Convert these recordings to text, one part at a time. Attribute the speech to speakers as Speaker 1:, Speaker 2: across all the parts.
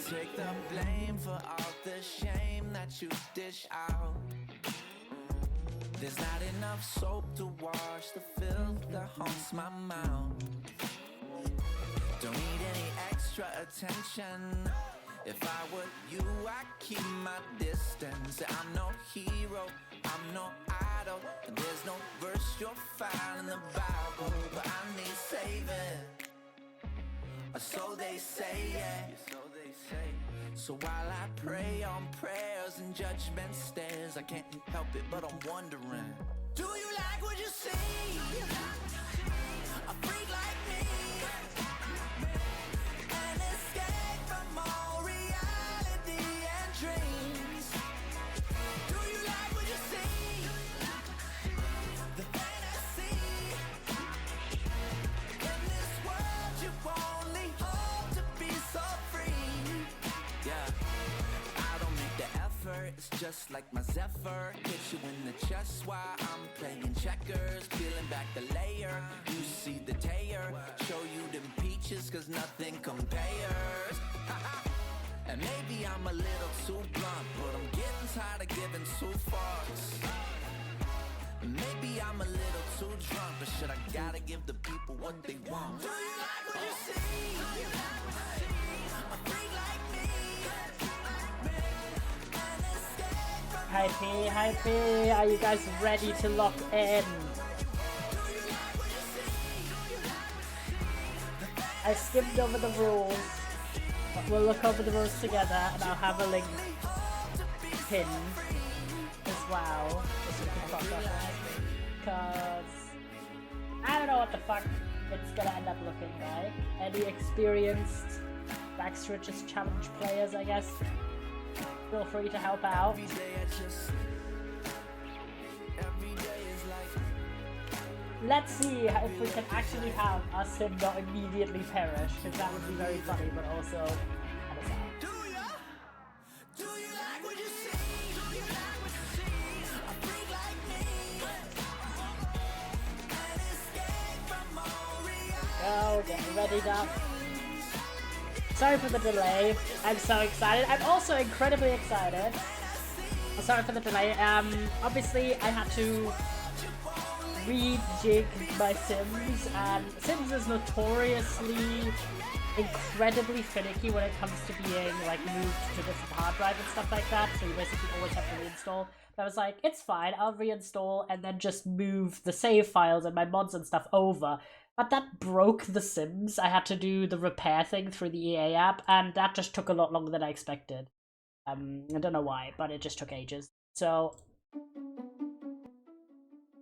Speaker 1: take the blame for all the shame that you dish out. There's not enough soap to wash the filth that haunts my mouth. Don't need any extra attention. If I were you, I'd keep my distance. I'm no hero, I'm no idol. There's no verse you'll find in the Bible, but I need saving. So they say, yeah. So while I pray on prayers and judgment stares, I can't help it, but I'm wondering, do you like what you see? A freak like me, an escape from all reality and dreams. Do you like what you see? The fantasy. In this world you only hope to be so free. Yeah, I don't make the effort, it's just like my Zephyr. Hit you in the chest while I'm playing checkers. Peeling back the layer, you see the tear. Show you them peaches cause nothing compares. And maybe I'm a little too blunt, but I'm getting tired of giving two fucks. Maybe I'm a little too drunk, but shit, I gotta give the people what they want. Do you like what you see? A freak like me, an escape from
Speaker 2: Hi P, hi P, are you guys ready to lock in? I skimmed over the rules, but we'll look over the rules together and I'll have a link pinned as well, just so we can cross off, because I don't know what the fuck it's gonna end up looking like. Any experienced Rags to Riches challenge players, I guess, feel free to help out.
Speaker 1: every day is like
Speaker 2: Let's see if we can actually have our sim not immediately perish, because that would be very funny, but also kind of sad.
Speaker 1: Do you like what you see? Do you like what you see? A freak like me, an escape from all reality.
Speaker 2: Oh, get ready now. Sorry for the delay. I'm so excited. I'm also incredibly excited. Sorry for the delay. Obviously I had to rejig my Sims, and Sims is notoriously incredibly finicky when it comes to being like moved to a different hard drive and stuff like that, so you basically always have to reinstall. But I was like, it's fine, I'll reinstall and then just move the save files and my mods and stuff over. But that broke the Sims. I had to do the repair thing through the EA app, and that just took a lot longer than I expected. I don't know why, but it just took ages. So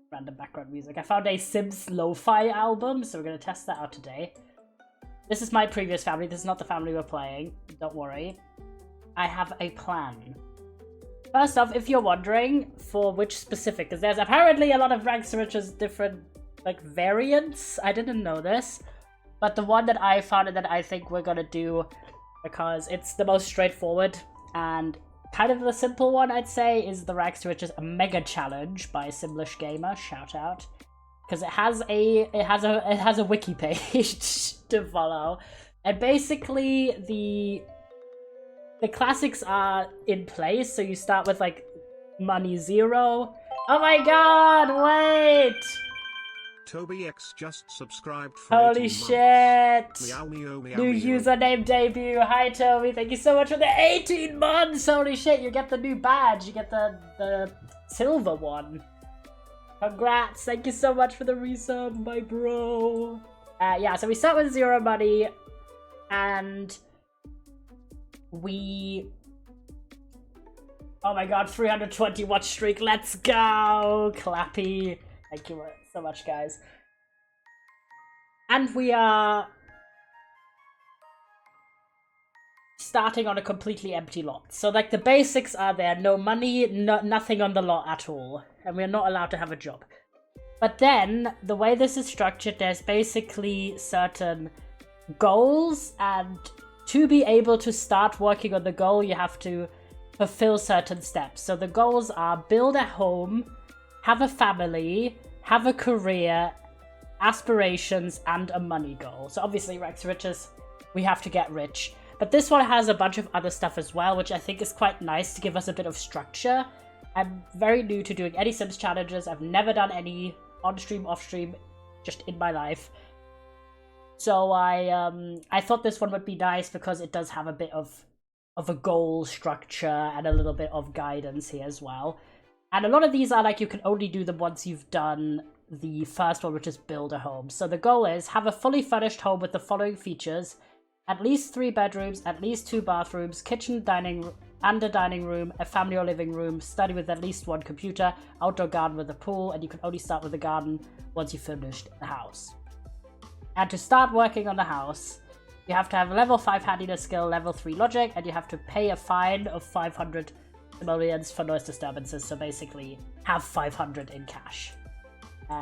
Speaker 2: random background music. I found a Sims lo-fi album, so we're going to test that out today. This is my previous family. This is not the family we're playing. Don't worry. I have a plan. First off, if you're wondering for which specific, because there's apparently a lot of Rags to Riches different like variants. I didn't know this, but the one that I found and that I think we're going to do, because it's the most straightforward and kind of the simple one, I'd say, is the Rags to Riches Mega Challenge by Simlish Gamer. Shout out, because it has a wiki page to follow, and basically the classics are in place. So you start with like money 0. Oh my god! Wait.
Speaker 3: Toby X just subscribed for
Speaker 2: Holy
Speaker 3: 18
Speaker 2: shit!
Speaker 3: months. Meow, meow, meow,
Speaker 2: New
Speaker 3: meow.
Speaker 2: username debut. Hi Toby, thank you so much for the 18 months! Holy shit, you get the new badge, you get the silver one. Congrats, thank you so much for the resub, my bro. Yeah, so we start with 0 money, and we... Oh my god, 320 watch streak, let's go! Clappy. Thank you so much, guys. And we are starting on a completely empty lot. So like the basics are there, no money, nothing on the lot at all. And we're not allowed to have a job. But then, the way this is structured, there's basically certain goals, and to be able to start working on the goal, you have to fulfill certain steps. So the goals are build a home, have a family, have a career, aspirations, and a money goal. So obviously, Rags to Riches, we have to get rich. But this one has a bunch of other stuff as well, which I think is quite nice to give us a bit of structure. I'm very new to doing any Sims challenges. I've never done any on-stream, off-stream, just in my life. So I thought this one would be nice because it does have a bit of a goal structure and a little bit of guidance here as well. And a lot of these are like you can only do them once you've done the first one, which is build a home. So the goal is have a fully furnished home with the following features: at least 3 bedrooms, at least 2 bathrooms, kitchen, dining and a dining room, a family or living room, study with at least 1 computer, outdoor garden with a pool, and you can only start with the garden once you've finished the house. And to start working on the house, you have to have level 5 handiness skill, level 3 logic, and you have to pay a fine of 500 simoleons for noise disturbances, so basically have 500 in cash.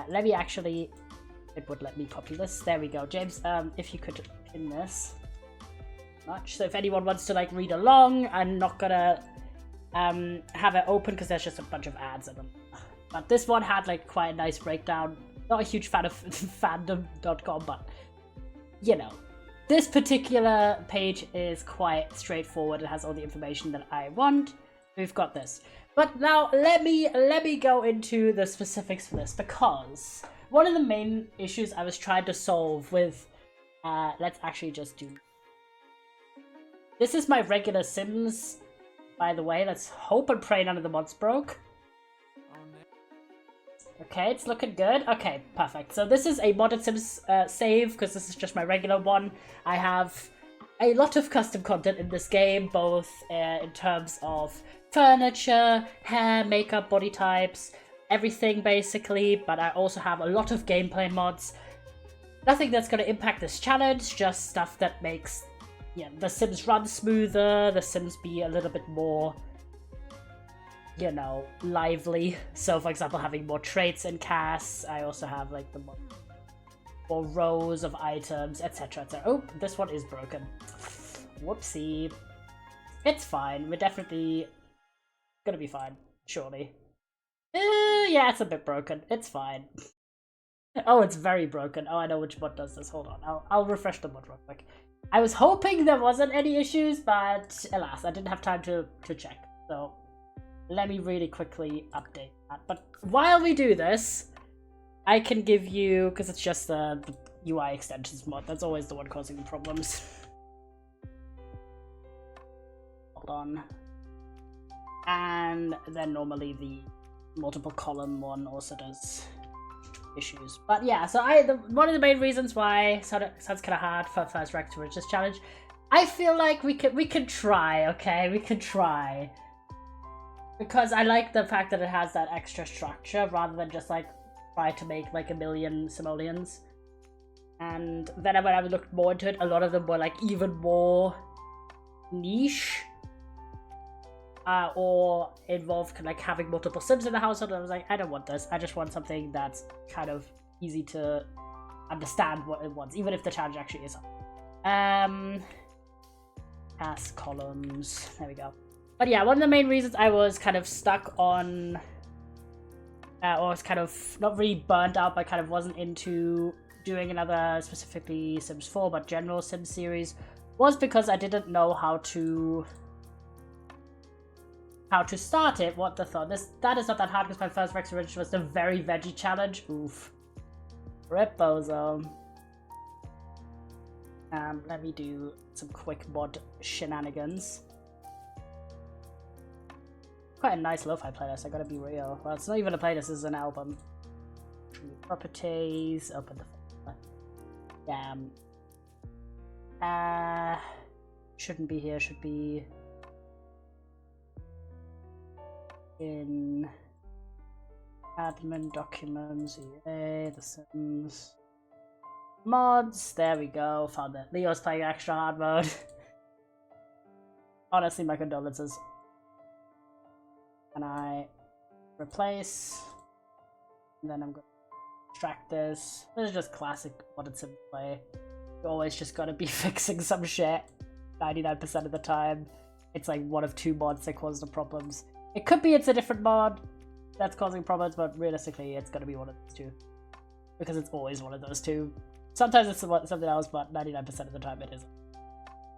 Speaker 2: Let me actually... It would let me copy this. There we go. James, if you could pin this. Much. So if anyone wants to like read along, I'm not gonna have it open because there's just a bunch of ads in them. But this one had like quite a nice breakdown. Not a huge fan of fandom.com, but you know, this particular page is quite straightforward. It has all the information that I want. We've got this. But now let me go into the specifics for this, because one of the main issues I was trying to solve with let's actually just do... This is my regular Sims, by the way. Let's hope and pray none of the mods broke. Okay, it's looking good. Okay, perfect. So this is a modded Sims save, because this is just my regular one. I have a lot of custom content in this game, both in terms of furniture, hair, makeup, body types, everything basically, but I also have a lot of gameplay mods. Nothing that's going to impact this challenge, just stuff that makes the Sims run smoother, the Sims be a little bit more, you know, lively. So for example, having more traits in casts. I also have like the more rows of items, etc, etc. Oh, this one is broken. Whoopsie. It's fine. We're definitely gonna be fine, surely. Yeah, it's a bit broken. It's fine. Oh, it's very broken. Oh, I know which mod does this. Hold on. I'll refresh the mod real quick. I was hoping there wasn't any issues, but alas, I didn't have time to check. So let me really quickly update that. But while we do this, I can give you, because it's just the UI extensions mod, that's always the one causing the problems. Hold on. And then normally the multiple column one also does issues. But yeah, so one of the main reasons why sounds kind of hard for first rec to reach this challenge, I feel like we can try, okay? We can try. Because I like the fact that it has that extra structure rather than just like try to make like a million simoleons. And then when I looked more into it, a lot of them were like even more niche. Or involved like having multiple Sims in the household, and I was like, I don't want this. I just want something that's kind of easy to understand what it wants, even if the challenge actually is. Task columns. There we go. But yeah, one of the main reasons I was kind of stuck on, or was kind of not really burnt out, but kind of wasn't into doing another specifically Sims 4, but general Sims series, was because I didn't know how to start it. What the thought? That is not that hard because my first Rex Ridge was the very veggie challenge. Oof. Rip bozo. Let me do some quick mod shenanigans. Quite a nice lo-fi playlist, I gotta be real. Well, it's not even a playlist, it's an album. Properties, open the... Yeah. Shouldn't be here, should be... in admin documents, EA, The Sims, mods, there we go, found it. Leo's playing extra hard mode. Honestly, my condolences. And I replace, and then I'm going to extract this. This is just classic modded Sim play. You always just gotta be fixing some shit 99% of the time. It's like one of 2 mods that cause the problems. It could be it's a different mod that's causing problems, but realistically it's gonna be one of those 2. Because it's always one of those 2. Sometimes it's something else, but 99% of the time it isn't.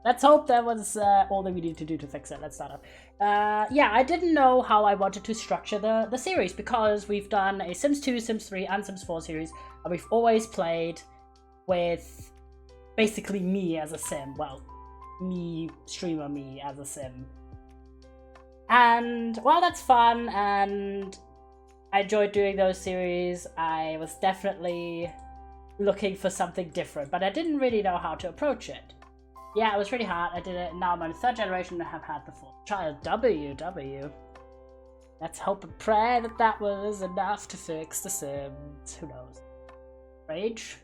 Speaker 2: Let's hope that was all that we need to do to fix it. Let's start up. Yeah, I didn't know how I wanted to structure the series because we've done a Sims 2, Sims 3, and Sims 4 series, and we've always played with basically me as a sim. Well, streamer me as a sim. And while that's fun and I enjoyed doing those series, I was definitely looking for something different, but I didn't really know how to approach it. Yeah, it was really hard. I did it. Now I'm on the 3rd generation and have had the 4th child. WW. Let's hope and pray that that was enough to fix the Sims. Who knows? Rage?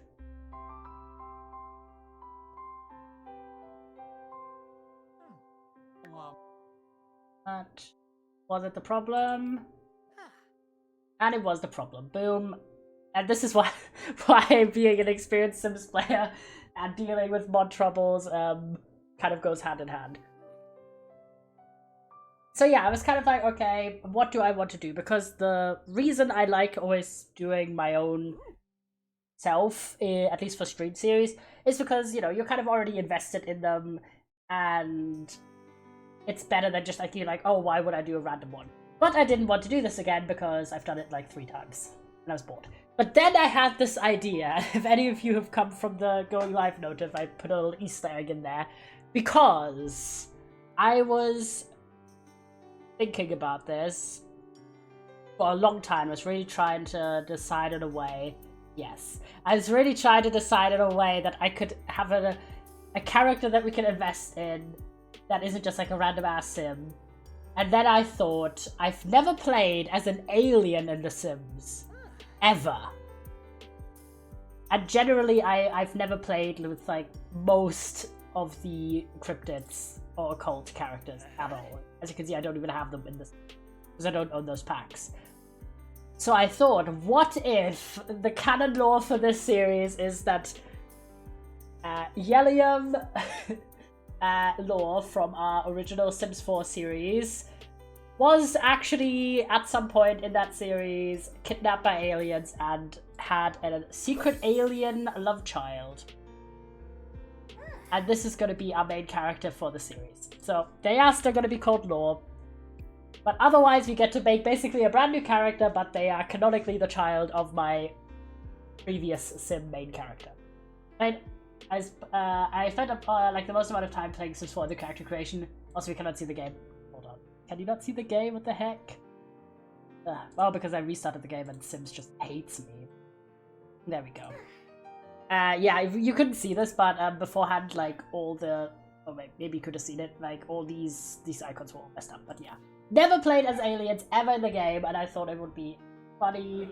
Speaker 2: But was it the problem? And it was the problem. Boom. And this is why being an experienced Sims player and dealing with mod troubles kind of goes hand in hand. So yeah, I was kind of like, okay, what do I want to do? Because the reason I like always doing my own self, at least for stream series, is because, you know, you're kind of already invested in them and it's better than just like, you're like, oh, why would I do a random one? But I didn't want to do this again because I've done it like 3 times and I was bored. But then I had this idea. If any of you have come from the Going Live notif, I put a little Easter egg in there because I was thinking about this for a long time. I was really trying to decide in a way. Yes, I was really trying to decide in a way that I could have a character that we can invest in that isn't just like a random ass sim. And then I thought, I've never played as an alien in The Sims. Ever. And generally, I've never played with like most of the cryptids or occult characters at all. As you can see, I don't even have them in this because I don't own those packs. So I thought, what if the canon lore for this series is that Yelium lore from our original Sims 4 series was actually, at some point in that series, kidnapped by aliens and had a secret alien love child. And this is going to be our main character for the series. So they are still going to be called Lore. But otherwise we get to make basically a brand new character, but they are canonically the child of my previous Sim main character. And I spent like the most amount of time playing Sims 4 the character creation. Also, we cannot see the game. Hold on. Can you not see the game? What the heck? Well, because I restarted the game and Sims just hates me. There we go. Yeah, you couldn't see this, but beforehand, like all the... Oh, maybe you could have seen it. Like all these icons were all messed up, but yeah. Never played as aliens ever in the game, and I thought it would be funny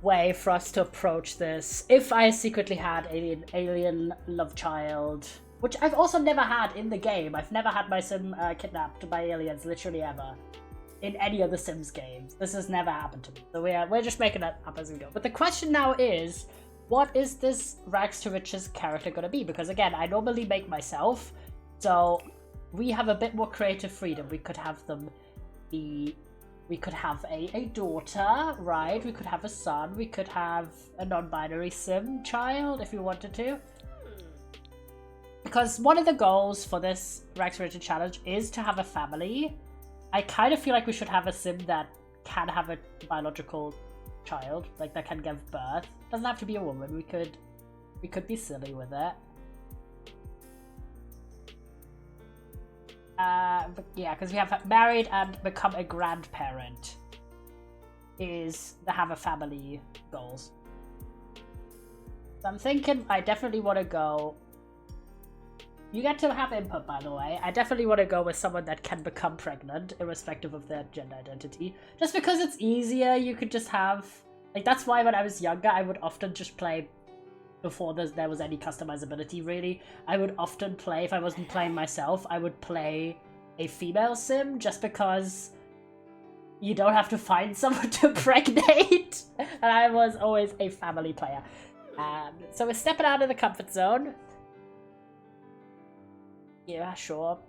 Speaker 2: way for us to approach this if I secretly had alien love child, which I've also never had in the game. I've never had my sim kidnapped by aliens, literally ever, in any of the Sims games. This has never happened to me. So we're just making it up as we go. But the question now is, what is this Rags to Riches character gonna be? Because again, I normally make myself, so we have a bit more creative freedom. We could have them be... We could have a daughter, right? We could have a son. We could have a non-binary sim child if we wanted to. Because one of the goals for this Rags to Riches challenge is to have a family. I kind of feel like we should have a sim that can have a biological child, like that can give birth. Doesn't have to be a woman. We could be silly with it. But yeah, because we have married and become a grandparent is to have a family goals. So I'm thinking I definitely want to go... You get to have input, by the way. I definitely want to go with someone that can become pregnant, irrespective of their gender identity. Just because it's easier, you could just have... Like, that's why when I was younger, I would often just play... Before there was any customizability, really. I would often play, if I wasn't playing myself, I would play a female sim, just because you don't have to find someone to pregnate. And I was always a family player. So we're stepping out of the comfort zone. Yeah, sure.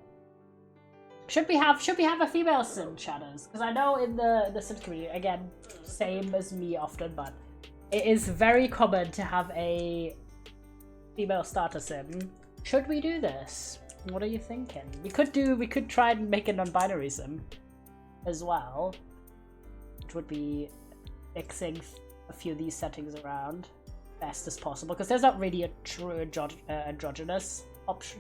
Speaker 2: Should we have a female sim, Shadows? Because I know in the Sims community, again, same as me often, but it is very common to have a female starter sim. Should we do this? What are you thinking? We could try and make a non-binary sim as well, which would be mixing a few of these settings around best as possible, because there's not really a true androgynous option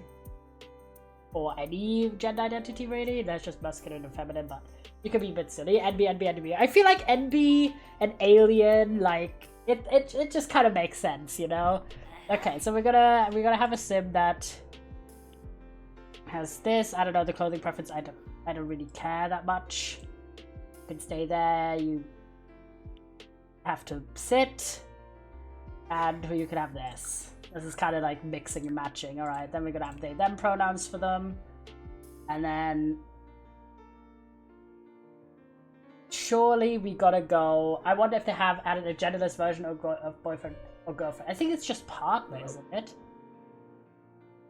Speaker 2: for any gender identity really. There's just masculine and feminine, but you could be a bit silly. NB. I feel like NB and alien, like it just kind of makes sense, you know. Okay, so we're gonna have a sim that has this. I don't know the clothing preference. I don't really care that much. You can stay there. You have to sit, and you can have this. This is kind of like mixing and matching. All right, then we're gonna have they them pronouns for them, and then surely we gotta go. I wonder if they have added a genderless version of boyfriend or girlfriend. I think it's just partner, isn't it?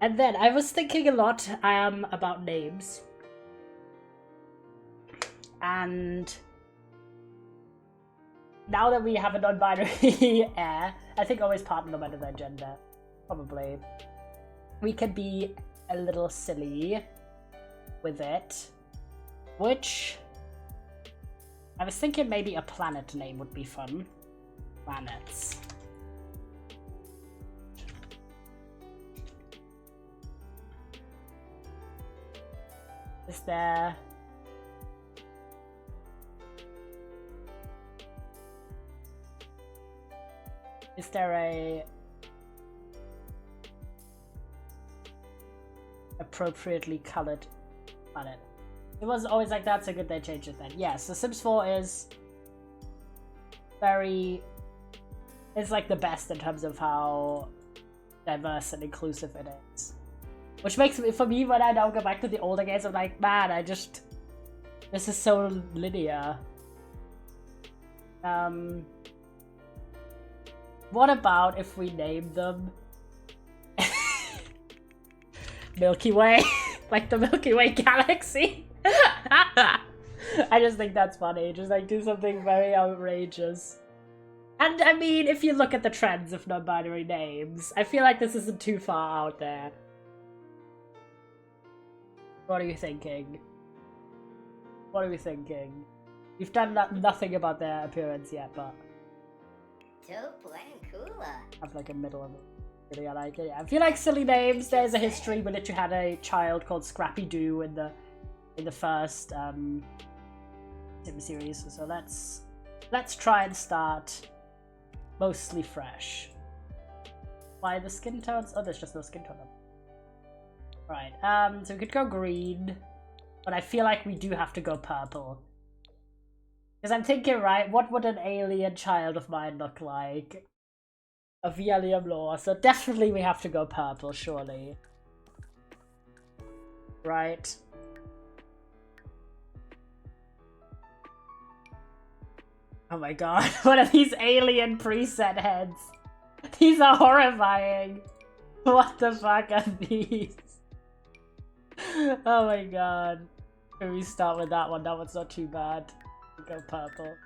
Speaker 2: And then I was thinking a lot about names, and now that we have a non-binary air, I think always partner no matter their gender. Probably. We could be a little silly with it, which I was thinking maybe a planet name would be fun. Planets. Is there... Is there a appropriately colored planet? It was always like that, so good they changed it then. Yes, The Sims 4 is very... It's like the best in terms of how diverse and inclusive it is. Which makes me, for me, when I now go back to the older games, I'm like, man, this is so linear. What about if we name them Milky Way? Like the Milky Way galaxy? I just think that's funny. Just like do something very outrageous. And I mean, if you look at the trends of non-binary names, I feel like this isn't too far out there. What are you thinking? What are we thinking? You've done nothing about their appearance yet, but... Have like a middle of it. Really, I like it. Yeah. I feel like silly names. There's a history. We literally had a child called Scrappy Doo in the first Sim series. So let's try and start mostly fresh. Why the skin tones? Oh, there's just no skin tone. Right. So we could go green, but I feel like we do have to go purple. Because I'm thinking, right, what would an alien child of mine look like? A Vialium Law, so definitely we have to go purple, surely. Right. Oh my god, what are these alien preset heads? These are horrifying. What the fuck are these? Oh my god. Can we start with that one? That one's not too bad. Go purple.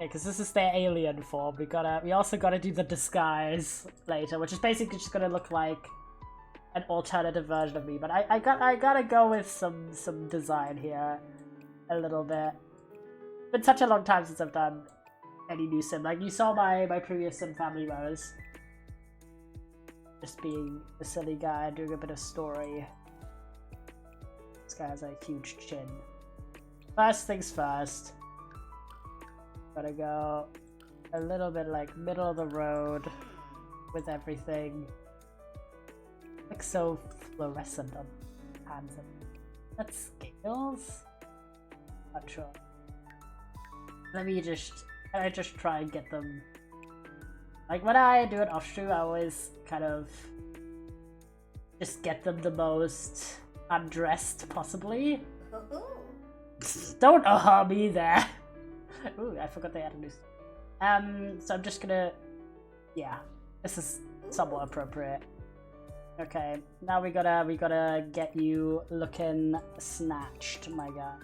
Speaker 2: Yeah, because this is their alien form. We also gotta do the disguise later, which is basically just gonna look like an alternative version of me. But I gotta go with some design here a little bit. It's been such a long time since I've done any new sim. Like you saw my previous sim family where I was just being a silly guy doing a bit of story. This guy has a huge chin. First things first. Gotta go a little bit like middle of the road with everything. Like so fluorescent on hands. That's scales? Not sure. Can I just try and get them. Like when I do an offshoot, I always kind of just get them the most undressed possibly. Don't me there. Ooh, I forgot they had a new. So I'm just gonna. Yeah, this is somewhat appropriate. Okay, now we gotta get you looking snatched, my guy.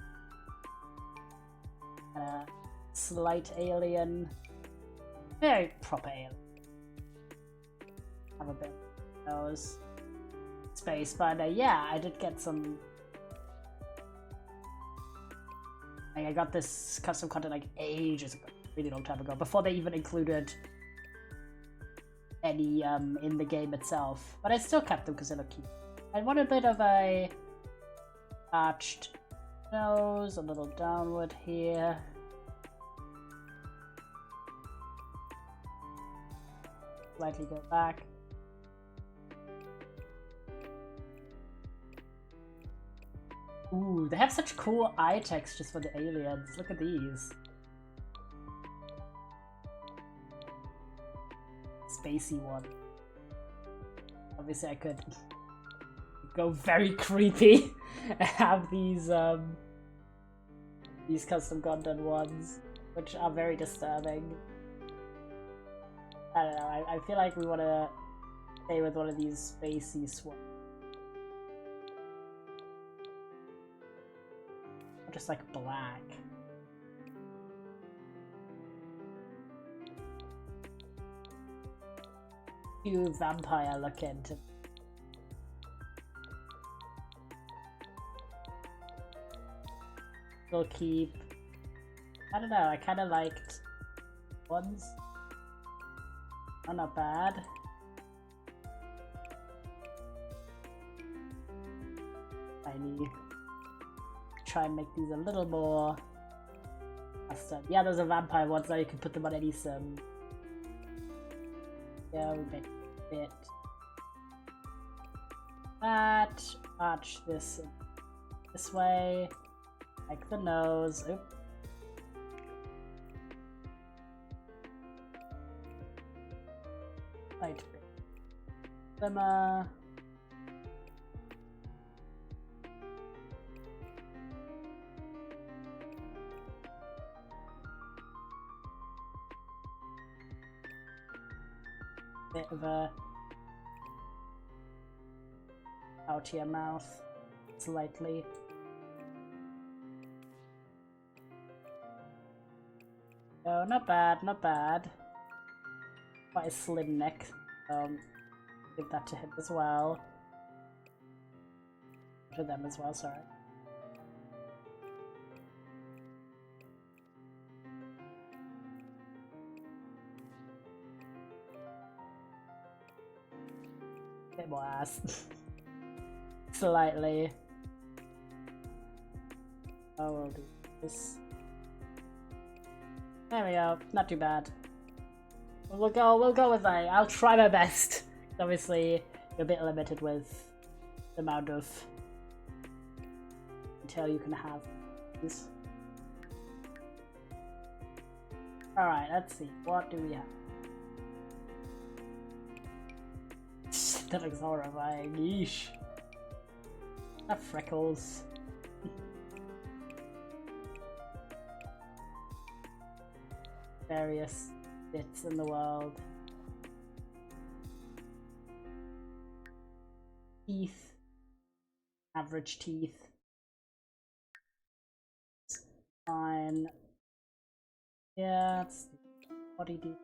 Speaker 2: Slight alien, very proper alien. Have a bit of those. space, but yeah, I did get some. Like, I got this custom content like ages ago, really long time ago, before they even included any in the game itself. But I still kept them because they look cute. I want a bit of a arched nose, a little downward here. Slightly go back. Ooh, they have such cool eye textures for the aliens. Look at these. Spacey one. Obviously I could go very creepy and have these custom content ones, which are very disturbing. I don't know, I feel like we want to stay with one of these spacey swans. Just like black. You vampire looking to. We'll keep. I don't know. I kind of liked ones. Oh, not bad. Tiny. Try and make these a little more custom. Yeah, those are vampire ones, now you can put them on any sim. Yeah, we make a bit. That, arch this way, like the nose. Oop. Light bit. Slimmer. Bit of a out to your mouth slightly. Oh, not bad, not bad. Quite a slim neck. Give that to him as well. To them as well, sorry. Bit more ass. Slightly. Oh, we'll do this. There we go. Not too bad. We'll go with I'll try my best. Obviously, you're a bit limited with the amount of detail you can have. Alright, let's see. What do we have? That looks horrifying. Yeesh. Have freckles. Various bits in the world. Teeth. Average teeth. Fine. Yeah, that's body deep.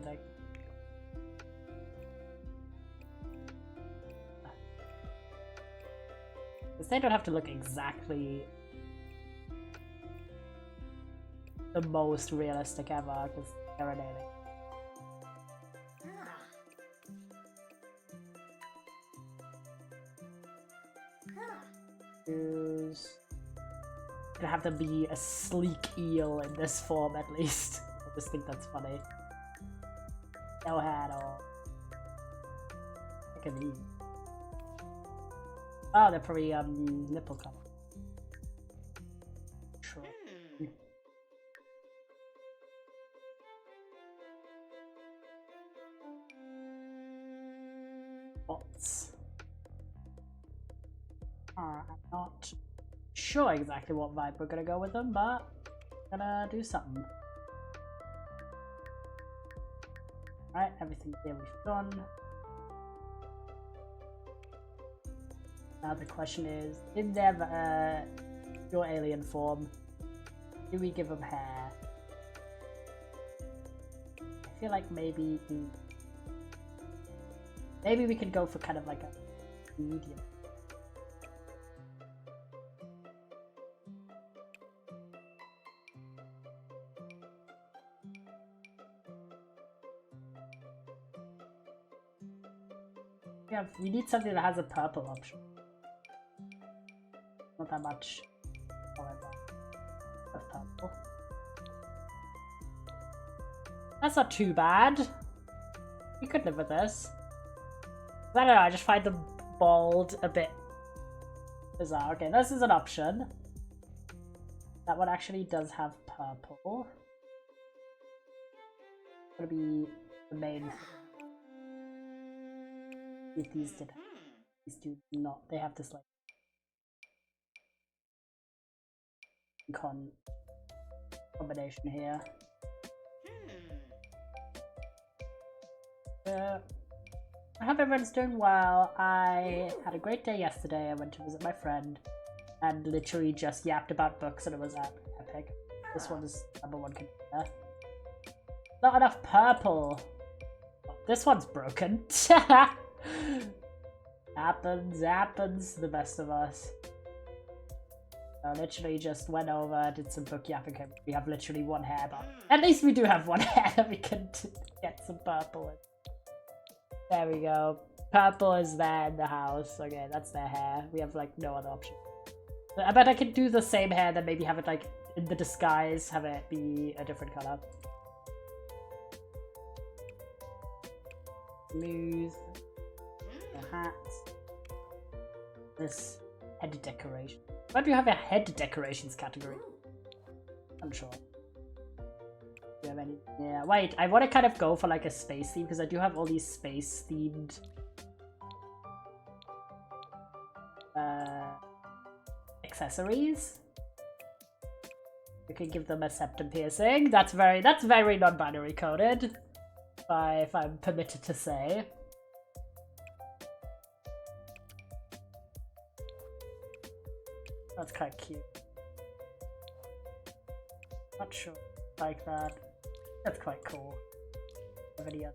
Speaker 2: Like they don't have to look exactly the most realistic ever because they're an alien. Gonna have to be a sleek eel in this form at least. I just think that's funny. No hat or look at these. Oh, they're probably nipple color. Sure. Bots. I'm not sure exactly what vibe we're gonna go with them, but we're gonna do something. Alright, everything here we've done. Now the question is, in their pure alien form, do we give them hair? feel like maybe we could go for kind of like a medium. We need something that has a purple option. Not that much, however, of purple. That's not too bad. We could live with this. I don't know, I just find the bald a bit bizarre. Okay, this is an option. That one actually does have purple. It's gonna be the main thing. If these did, these do not. They have this like combination here. I hope everyone's doing well. I had a great day yesterday. I went to visit my friend and literally just yapped about books, and it was epic. This one is #1 contender. Not enough purple. This one's broken. happens, the best of us. I literally just went over, did some book yapping. We have literally one hair, but at least we do have one hair that we can get some purple in. There we go. Purple is there in the house. Okay, that's their hair. We have like no other option. I bet I could do the same hair, then maybe have it like in the disguise, have it be a different color. Smooth. The hat. This head decoration. Why do you have a head decorations category? I'm sure. Do you have any? Yeah, wait, I want to kind of go for like a space theme because I do have all these space themed accessories. We can give them a septum piercing. That's very non-binary coded, if I'm permitted to say. That's quite cute. Not sure. Like that. That's quite cool. Any other?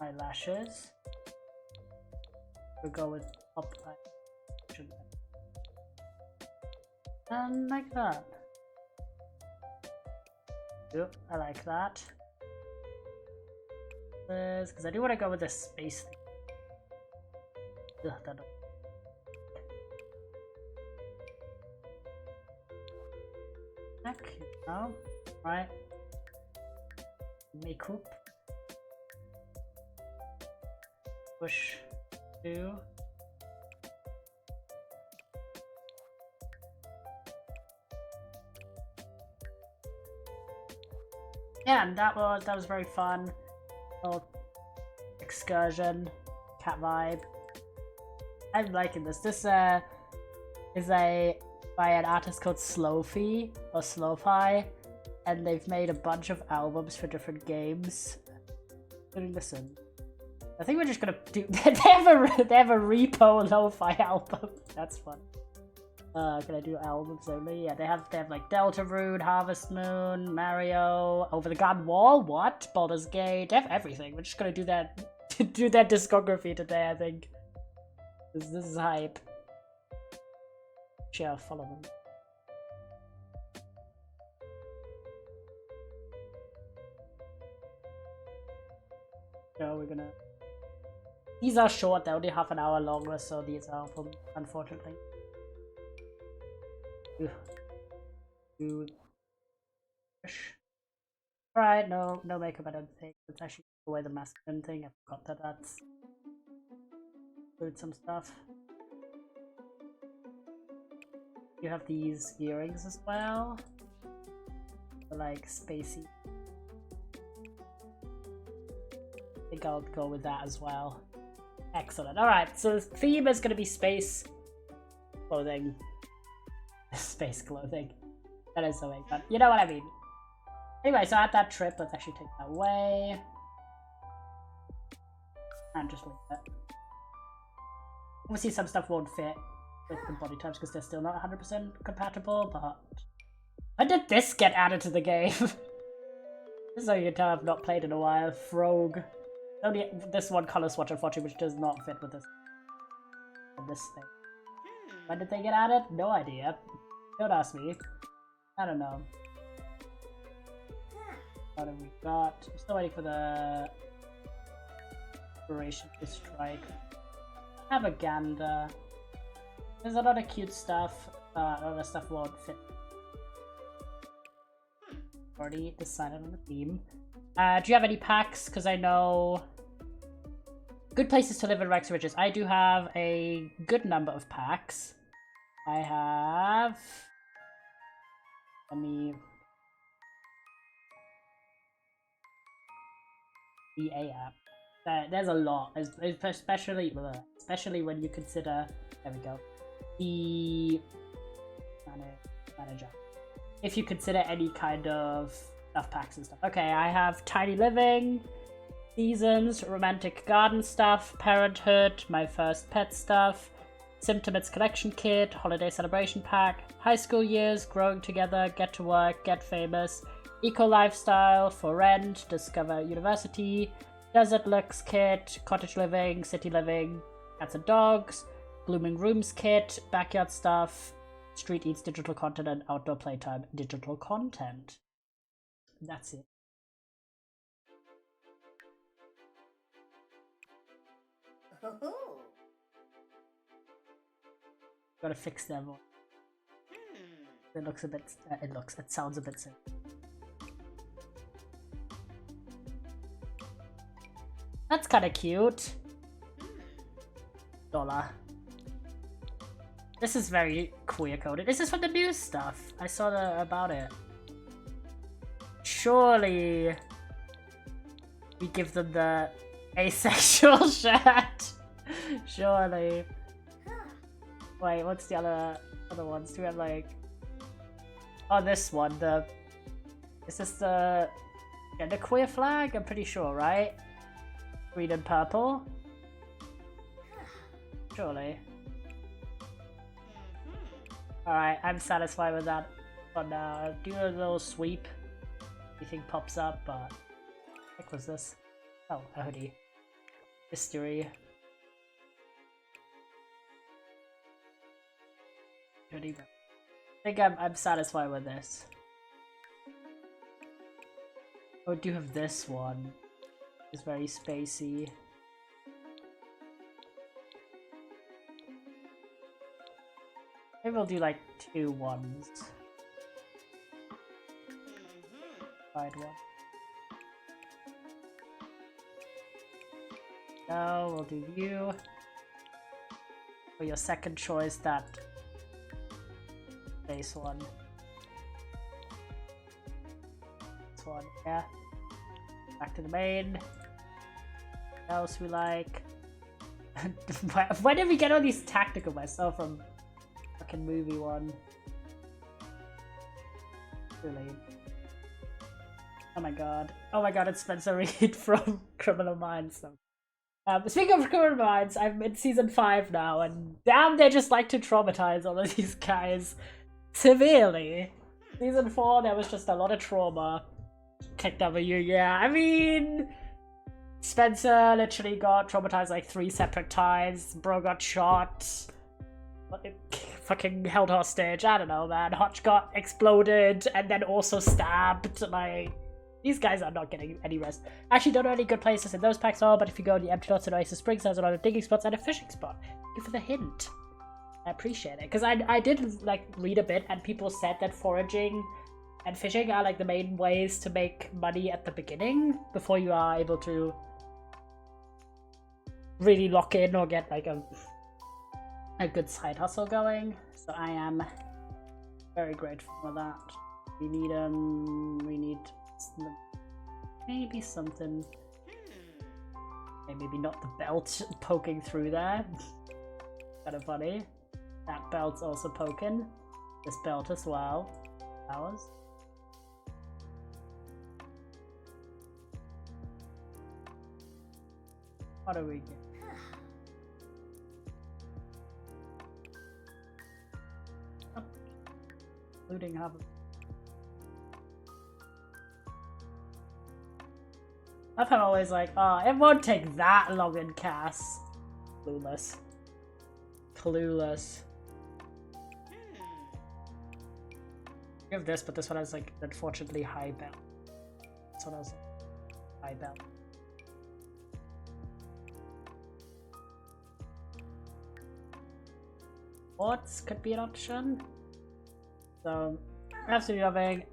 Speaker 2: Eyelashes. We'll go with up eye. And like that. Yep, I like that. Because I do want to go with this space thing. Ugh, now, right? Makeup. Push 2. Yeah, and that was very fun. Little excursion, cat vibe. I'm liking this. This is by an artist called Slowfi or Slowfi, and they've made a bunch of albums for different games. Listen, I think we're just gonna do. they have a repo lo-fi album. That's fun. Can I do albums only? Yeah, they have like Deltarune, Harvest Moon, Mario, Over the Garden Wall. What? Baldur's Gate. They have everything. We're just gonna do that. Do that discography today. I think. This is hype. Share, follow them. So we're gonna. These are short. They're only half an hour longer, so these are unfortunately. Alright, no makeup. I don't think. Let's actually take away the masculine thing. I forgot that that's. Some stuff. You have these earrings as well. They're like spacey. I think I'll go with that as well. Excellent. Alright, so the theme is going to be space clothing. Space clothing. That is something, but you know what I mean. Anyway, so at that trip, let's actually take that away. And just leave that. Obviously some stuff won't fit with the body types because they're still not 100% compatible, but When did this get added to the game? This is how you can tell I've not played in a while. Frog. Only this one color swatch, unfortunately, which does not fit with this thing. When did they get added? No idea. Don't ask me. I don't know. What have we got? I'm still waiting for the inspiration to strike. Have a gander. There's a lot of cute stuff. A lot of stuff won't fit. Already decided on the theme. Do you have any packs? Because I know good places to live in Rex Ridges. I do have a good number of packs. I have. Let me. EA app. There's a lot, especially when you consider. There we go. The manager. If you consider any kind of stuff packs and stuff. Okay, I have Tiny Living, Seasons, Romantic Garden stuff, Parenthood, My First Pet stuff, Symptomates Collection Kit, Holiday Celebration Pack, High School Years, Growing Together, Get to Work, Get Famous, Eco Lifestyle, For Rent, Discover University, Desert Looks Kit, Cottage Living, City Living, Cats and Dogs, Blooming Rooms Kit, Backyard Stuff, Street Eats Digital Content, and Outdoor Playtime Digital Content. That's it. Gotta fix their voice. It looks a bit. It sounds a bit sick. That's kind of cute. Dollar. This is very queer coded. This is from the news stuff. I saw about it. Surely we give them the asexual shirt. Surely. Wait, what's the other ones? Do we have like? Oh, this one. Is this the queer flag? I'm pretty sure, right? Green and purple. Surely. Alright, I'm satisfied with that for now. Do a little sweep. Anything pops up, but what was this? Oh, a hoodie. History. Hoodie. I think I'm satisfied with this. Oh, I do have this one. It's very spacey. Maybe we'll do like 2 ones. Side one. No, we'll do you. For your second choice, that base one. This one, yeah. Back to the main. What else we like? Why did we get all these tactical myself from fucking movie one? Really? Oh my god, it's Spencer Reid from Criminal Minds. So. Speaking of Criminal Minds, I'm in season 5 now, and damn, they just like to traumatize all of these guys severely. Season 4, there was just a lot of trauma. Click W, yeah. I mean, Spencer literally got traumatized like 3 separate times. Bro got shot. Fucking held hostage. I don't know, man. Hotch got exploded and then also stabbed. Like, these guys are not getting any rest. Actually, don't know any good places in those packs are, but if you go to the Empty Lots and Oasis Springs, there's a lot of digging spots and a fishing spot. Thank you for the hint. I appreciate it. Because I did like read a bit, and people said that foraging and fishing are like the main ways to make money at the beginning before you are able to really lock in or get like a good side hustle going. So I am very grateful for that. We need maybe something. Okay, maybe not the belt poking through there. Kind of funny. That belt's also poking. This belt as well. Ours. What do we get? Looting hub. I'm always like, oh, it won't take that long in CAS. Clueless. Clueless. I have this, but this one has like unfortunately high bell. This one has high bell. Sports could be an option. So, absolutely loving.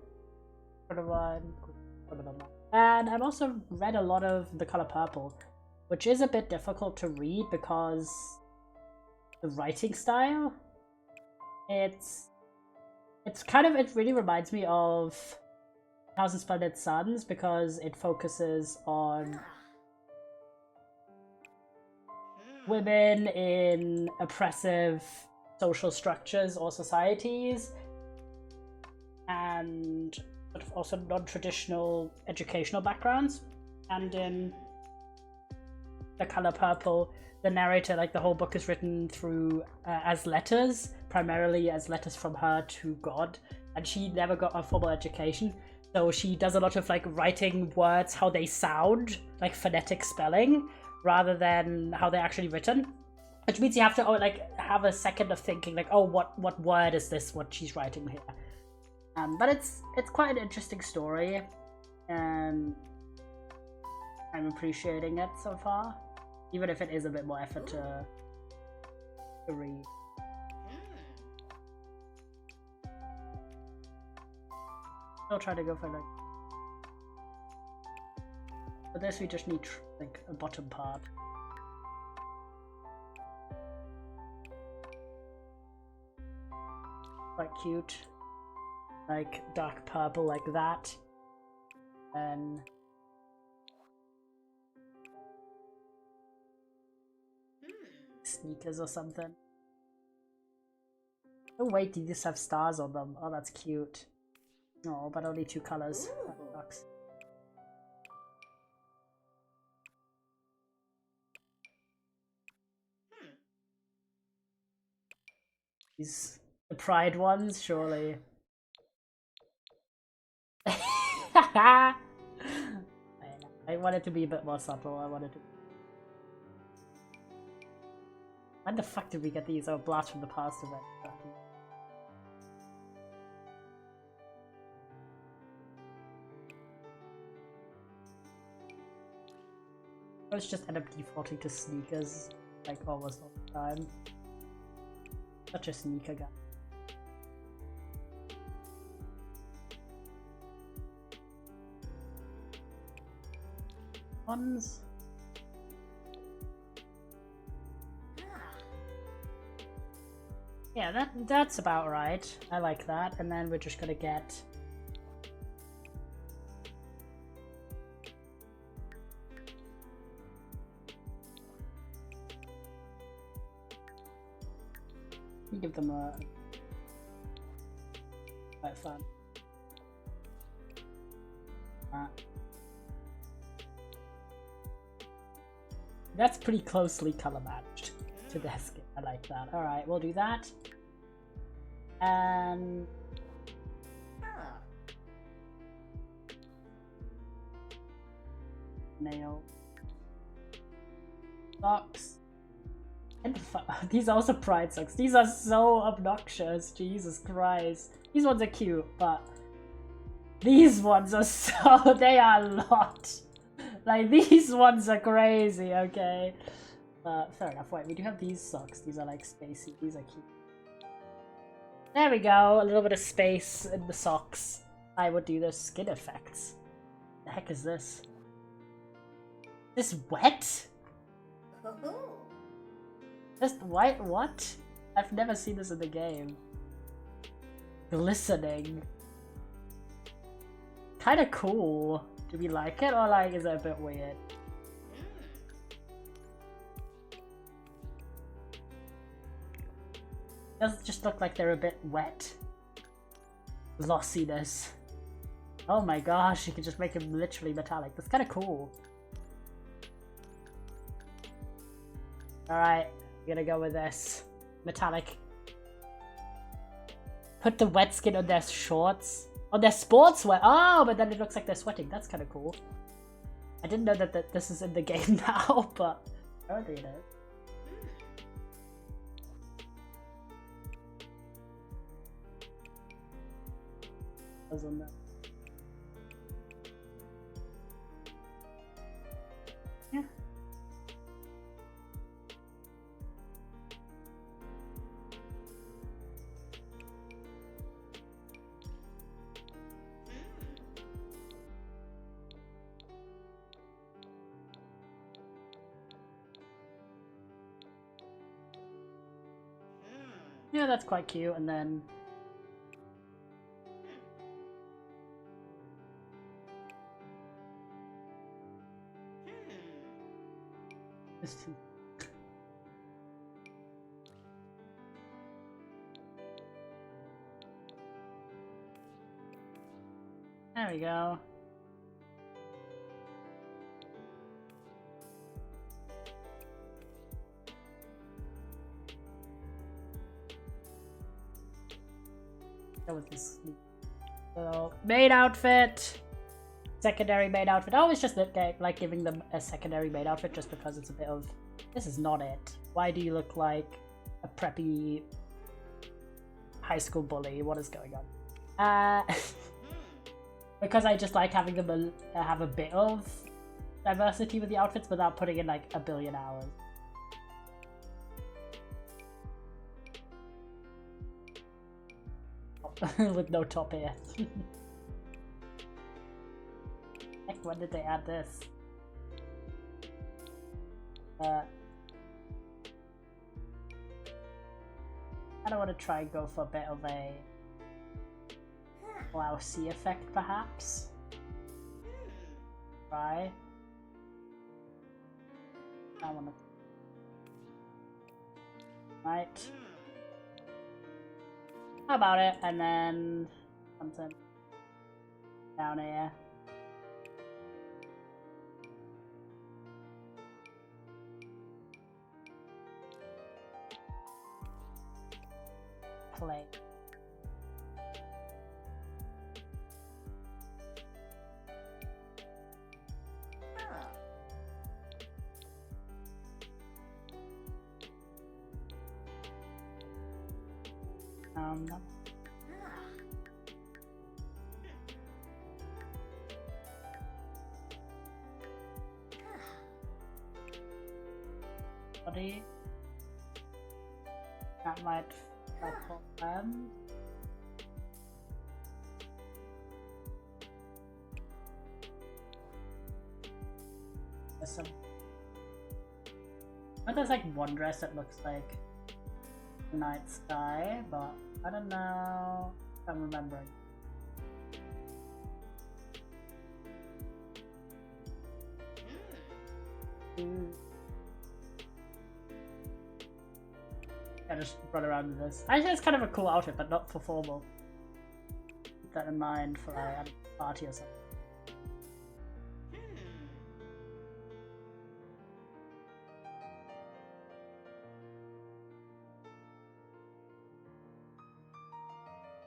Speaker 2: And I've also read a lot of The Color Purple, which is a bit difficult to read because the writing style. It really reminds me of Thousand Splendid Suns because it focuses on women in oppressive social structures or societies, and also non-traditional educational backgrounds. And in The Color Purple, the narrator, like the whole book is written through as letters, primarily as letters from her to God, and she never got a formal education, so she does a lot of like writing words how they sound, like phonetic spelling, rather than how they're actually written, which means you have to like have a second of thinking, like, oh, what word is this, what she's writing here. But it's quite an interesting story, and I'm appreciating it so far, even if it is a bit more effort to read. I'll try to go for like. For this, we just need like a bottom part. Quite cute. Like dark purple like that. And sneakers or something. Oh wait, these have stars on them. Oh, that's cute. Oh, but only 2 colors. That sucks. These the pride ones, surely. I want it to be a bit more subtle. I wanted to. When the fuck did we get these? Oh, Blast from the Past event. Let's just end up defaulting to sneakers like almost all the time. Such a sneaker guy. Ones. Yeah, that's about right. I like that. And then we're just gonna get give them a quite fun. That's pretty closely color matched to their skin. I like that. Alright, we'll do that. And nail socks. And these are also pride socks. These are so obnoxious. Jesus Christ. These ones are cute, but these ones are so... they are a lot. Like, these ones are crazy, okay? Fair enough. Wait, we do have these socks. These are like spacey. These are cute. There we go. A little bit of space in the socks. I would do those skin effects. The heck is this? This wet? Just white? What? I've never seen this in the game. Glistening. Kinda cool. Do we like it, or like is it a bit weird? Does just look like they're a bit wet. Glossiness. Oh my gosh, you can just make them literally metallic. That's kinda cool. Alright. We're gonna go with this. Metallic. Put the wet skin on their shorts. On their sportswear. Oh, but then it looks like they're sweating. That's kind of cool. I didn't know that this is in the game now, but apparently it is. On that. Yeah. Yeah, that's quite cute, and then there we go. That was this. So, maid outfit! Secondary maid outfit. Oh, it's just like giving them a secondary maid outfit just because it's a bit of... This is not it. Why do you look like a preppy high school bully? What is going on? Because I just like having them have a bit of diversity with the outfits without putting in like a billion hours. With no top here. Heck, when did they add this? I don't want to try and go for a bit of a blousey effect, perhaps. Try. I want to. Right. How about it? And then something down here. Play. Body. That might help them. There's some. But there's like one dress that looks like the night sky, but I don't know if I'm remembering. I just run around with this. I think it's kind of a cool outfit, but not for formal. Keep that in mind for a party or something.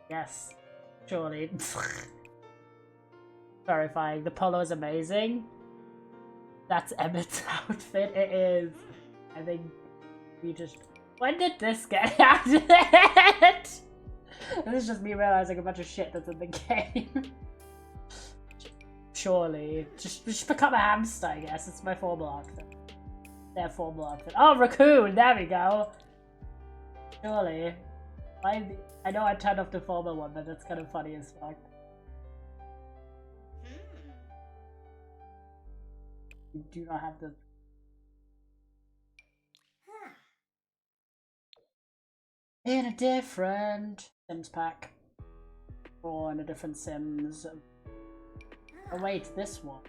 Speaker 2: Yes, surely. Terrifying. The polo is amazing. That's Emmett's outfit. It is. I think we just. When did this get added? This is just me realizing a bunch of shit that's in the game. Surely. Just become a hamster, I guess. It's my formal outfit. Their formal outfit. Oh, raccoon! There we go! Surely. I know I turned off the formal one, but that's kind of funny as fuck. You do not have the... In a different Sims pack. Or in a different Sims. Oh wait, this one.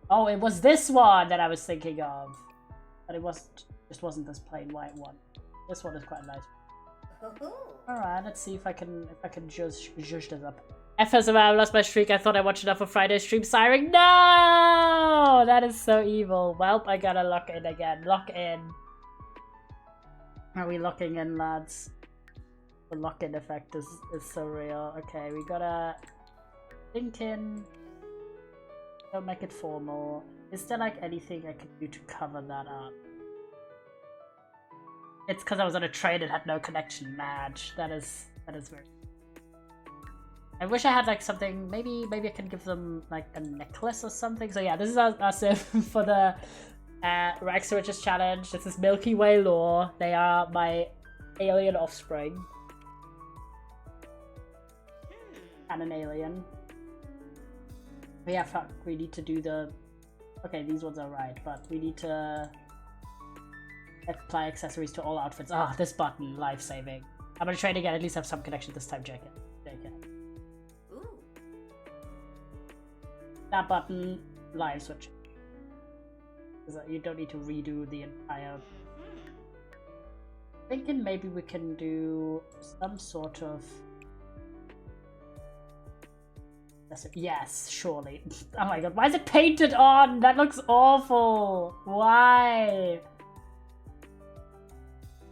Speaker 2: Oh, it was this one that I was thinking of. But it just wasn't this plain white one. This one is quite nice. Alright, let's see if I can judge this up. FS I lost my streak. I thought I watched enough of Friday's stream siren. No! That is so evil. Welp, I gotta lock in again. Lock in. Are we locking in, lads? The lock-in effect is so real. Okay, we gotta think in. Don't make it formal. Is there like anything I could do to cover that up? It's because I was on a train and had no connection. Madge. That is very... I wish I had like something, maybe I can give them like a necklace or something. So yeah, this is our sim for the Rex Riches challenge. This is Milky Way lore. They are my alien offspring. And an alien. But yeah, fuck, we need to do the... Okay, these ones are right, but we need to apply accessories to all outfits. Ah, this button, life-saving. I'm gonna try to at least have some connection this time, JK.
Speaker 4: Ooh.
Speaker 2: That button, live switch. You don't need to redo the entire... Thinking maybe we can do some sort of... Yes, surely. Oh my god, why is it painted on? That looks awful. Why?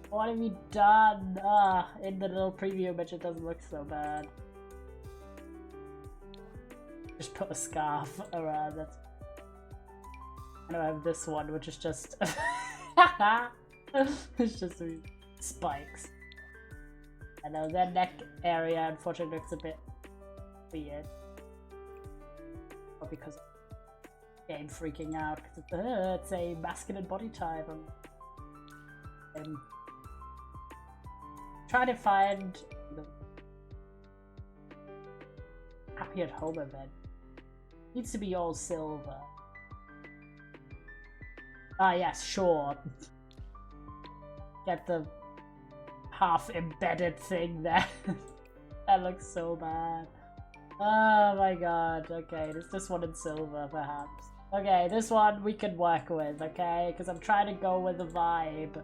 Speaker 2: What have you done? In the little preview image it doesn't look so bad. Just put a scarf around it. And I have this one, which is just... it's just spikes. I know, their neck area unfortunately looks a bit weird. Because game freaking out because it's a masculine body type. I'm trying to find the happy at home event. It needs to be all silver. Ah yes, sure. Get the half embedded thing there. That looks so bad. Oh my god, okay, there's this one in silver, perhaps. Okay, this one we can work with, okay? Because I'm trying to go with the vibe.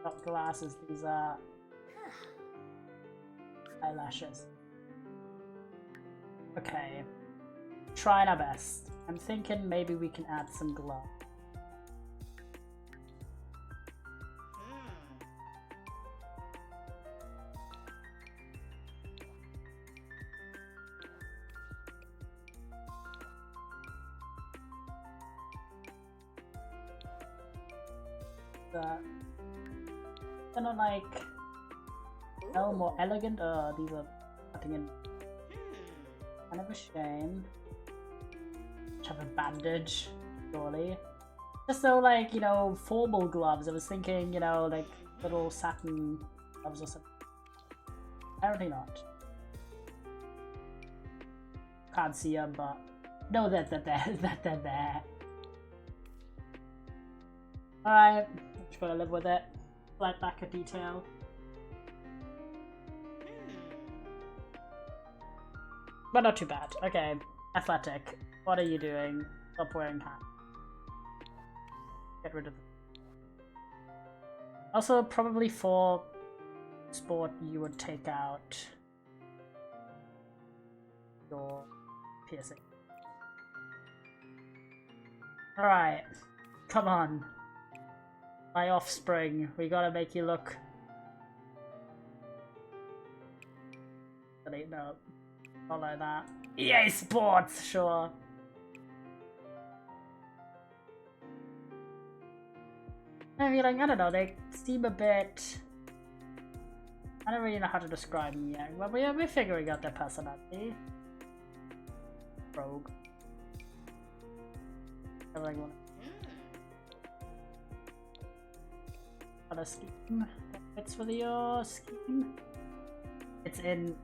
Speaker 2: Not glasses, these are eyelashes. Okay, trying our best. I'm thinking maybe we can add some glow. They're not like more elegant. These are cutting in. Kind of a shame. Just have a bandage, surely. Just so like, you know, formal gloves. I was thinking, you know, like little satin gloves or something. Apparently not. Can't see them, but know that they're there. Alright, just gotta live with it. Light back a detail. But not too bad. Okay, athletic. What are you doing? Stop wearing hat. Get rid of it. Also, probably for sport, you would take out your piercing. Alright, come on. My offspring, we gotta make you look... No, not like that. EA Sports, sure. I'm feeling, I don't know, they seem a bit... I don't really know how to describe them yet, but we're figuring out their personality. Rogue. Everything one. Color scheme. It's for your scheme. It's in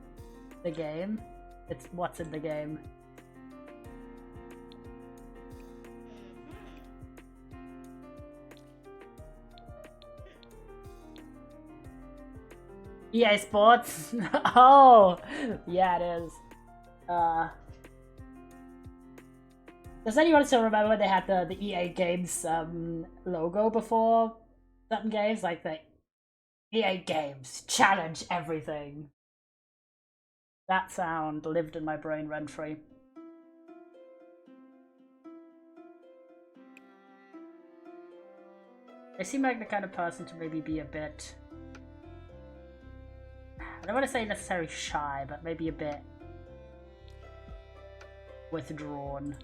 Speaker 2: the game. It's what's in the game. EA Sports. Oh, yeah, it is. Does anyone still remember when they had the EA Games logo before certain games? Like the EA Games challenge everything. That sound lived in my brain rent-free. They seem like the kind of person to maybe be a bit I don't want to say necessarily shy, but maybe a bit withdrawn.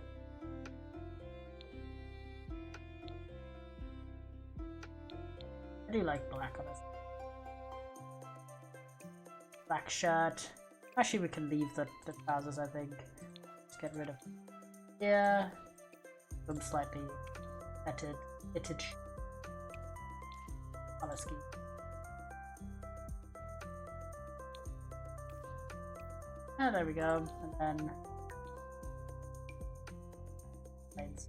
Speaker 2: I do like black on this. Black shirt. Actually, we can leave the trousers, I think. Just get rid of. Yeah. Some slightly fitted color scheme. Oh, there we go. And then. Planes.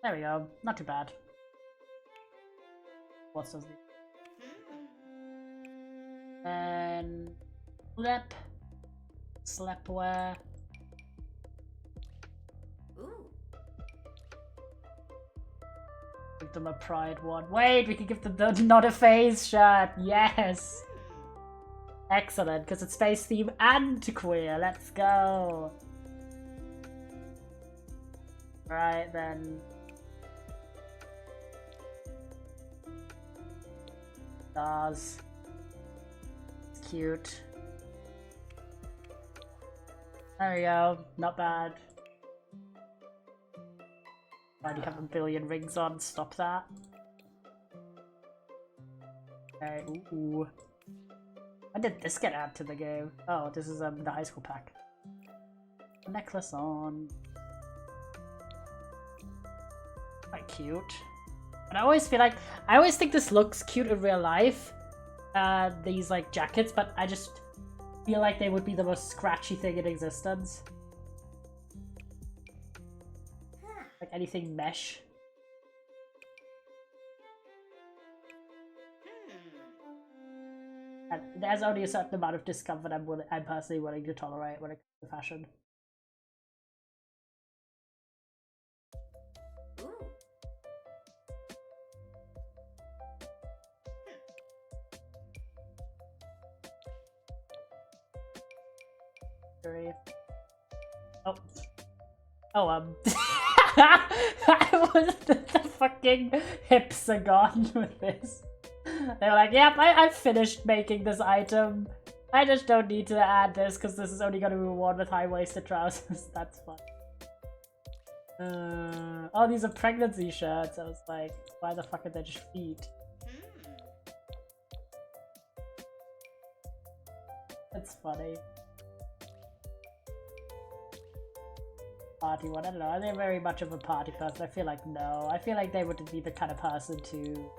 Speaker 2: There we go. Not too bad. What's those? And sleepwear.
Speaker 4: Ooh.
Speaker 2: Give them a pride one. Wait, we can give them the not a phase shirt. Yes. Excellent, because it's space theme and queer. Let's go. Right then. Stars. It's cute. There we go. Not bad. Why do you have a billion rings on? Stop that. Okay, ooh. When did this get added to the game? Oh, this is the high school pack. A necklace on. Quite cute. But I always feel like I always think this looks cute in real life. These like jackets, but I just feel like they would be the most scratchy thing in existence. Like anything mesh. And there's only a certain amount of discomfort I'm personally willing to tolerate when it comes to fashion.
Speaker 4: Ooh.
Speaker 2: Oh. Oh, I was the fucking hips are gone with this. They were like, yep, I've finished making this item. I just don't need to add this because this is only going to be worn with high-waisted trousers. That's fine. Oh, these are pregnancy shirts. I was like, why the fuck are they just feet? That's funny. Party one, I don't know. Are they very much of a party person? I feel like no. I feel like they would be the kind of person to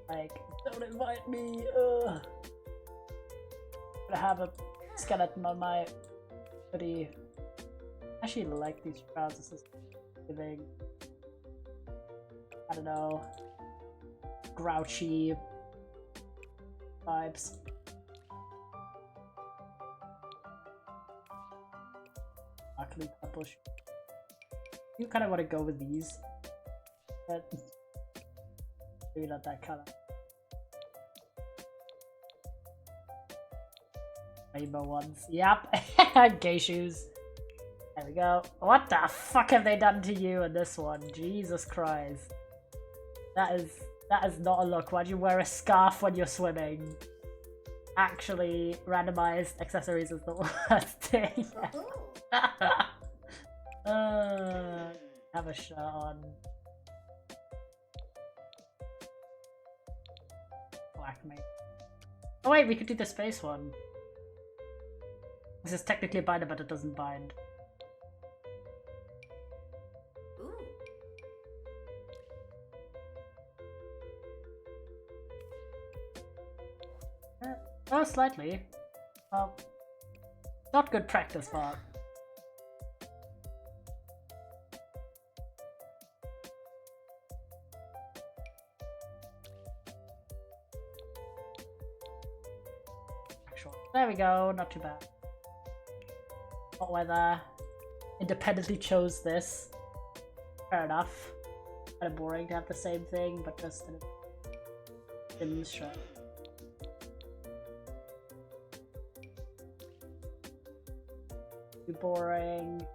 Speaker 2: like, don't invite me. Ugh. I'm gonna have a skeleton on my hoodie. I actually like these trousers. This is giving, I don't know, grouchy vibes. Sparkly purple. You kind of want to go with these, but maybe not that color. Rainbow ones. Yep. Gay shoes. There we go. What the fuck have they done to you in this one? Jesus Christ. That is not a look. Why'd you wear a scarf when you're swimming? Actually, randomized accessories is the worst thing. Have a shirt on. Black mate. Oh wait, we could do the space one. This is technically a binder, but it doesn't bind. Oh, slightly. Well, not good practice, but there we go, not too bad. Hot weather. Independently chose this. Fair enough. Kind of boring to have the same thing, but just in a Sims shirt. Too boring.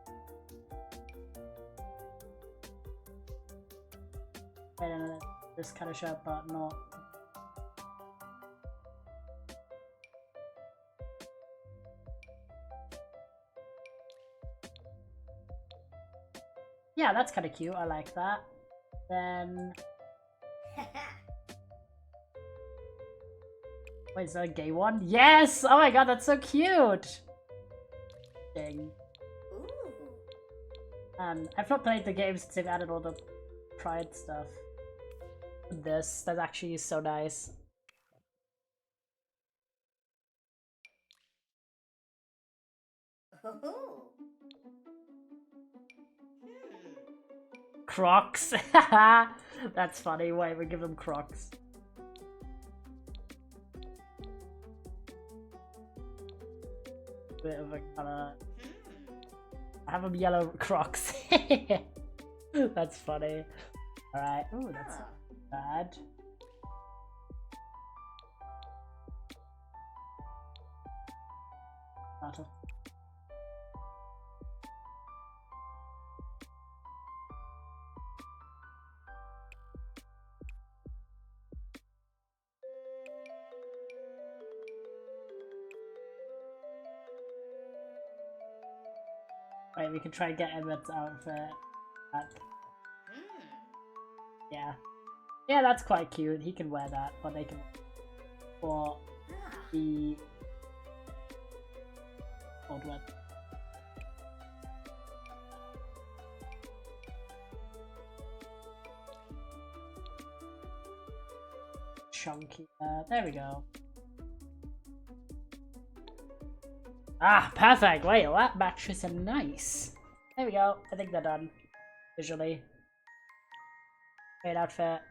Speaker 2: I don't know, this kind of shirt, but not. Yeah, that's kind of cute. I like that. Then, wait, is that a gay one? Yes! Oh my god, that's so cute! Dang.
Speaker 4: Ooh.
Speaker 2: I've not played the game since they've added all the Pride stuff. That's actually so nice.
Speaker 4: Ooh.
Speaker 2: Crocs. That's funny. Wait, we give them Crocs. Bit of a color. I have them yellow Crocs. That's funny. Alright. Ooh, that's not bad. Matter. Wait, we can try and get Emmett's outfit. Yeah. Yeah, that's quite cute. He can wear that, or they can for the old one. Chunky. There we go. Ah, perfect. Wait, that matches are nice. There we go. I think they're done. Visually. Main outfit.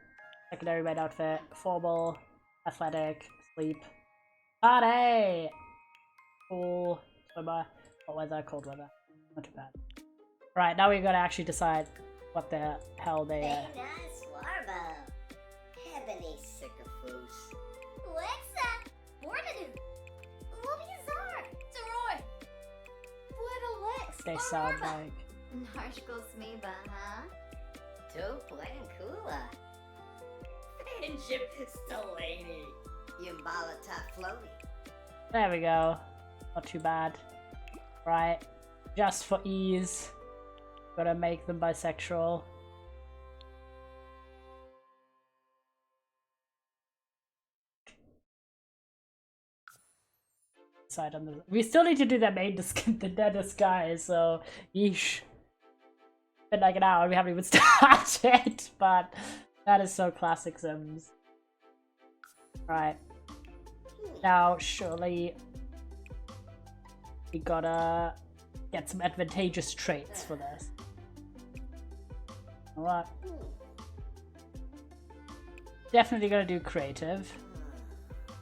Speaker 2: Secondary main outfit. Formal. Athletic. Sleep. Party! Cool. Swimmer. Hot weather. Cold weather. Not too bad. Right, now we're gonna actually decide what the hell they are.
Speaker 4: Hey, nice warble. Heavenly Sycophus. Lexa! Bornadu! Lobbyazar! Zeroy! Buedo
Speaker 2: They
Speaker 4: Lex!
Speaker 2: sound like.
Speaker 4: Narshkos Meba, huh? To Blankula. Friendship Stalani. Yumbalata Floaty.
Speaker 2: There we go. Not too bad. Right. Just for ease. Gotta make them bisexual. Side on the. We still need to do that main the disguise, so yeesh. Been like an hour, we haven't even started, but that is so classic Sims. Right. Now, surely we gotta get some advantageous traits for this. Alright. Definitely gonna do creative.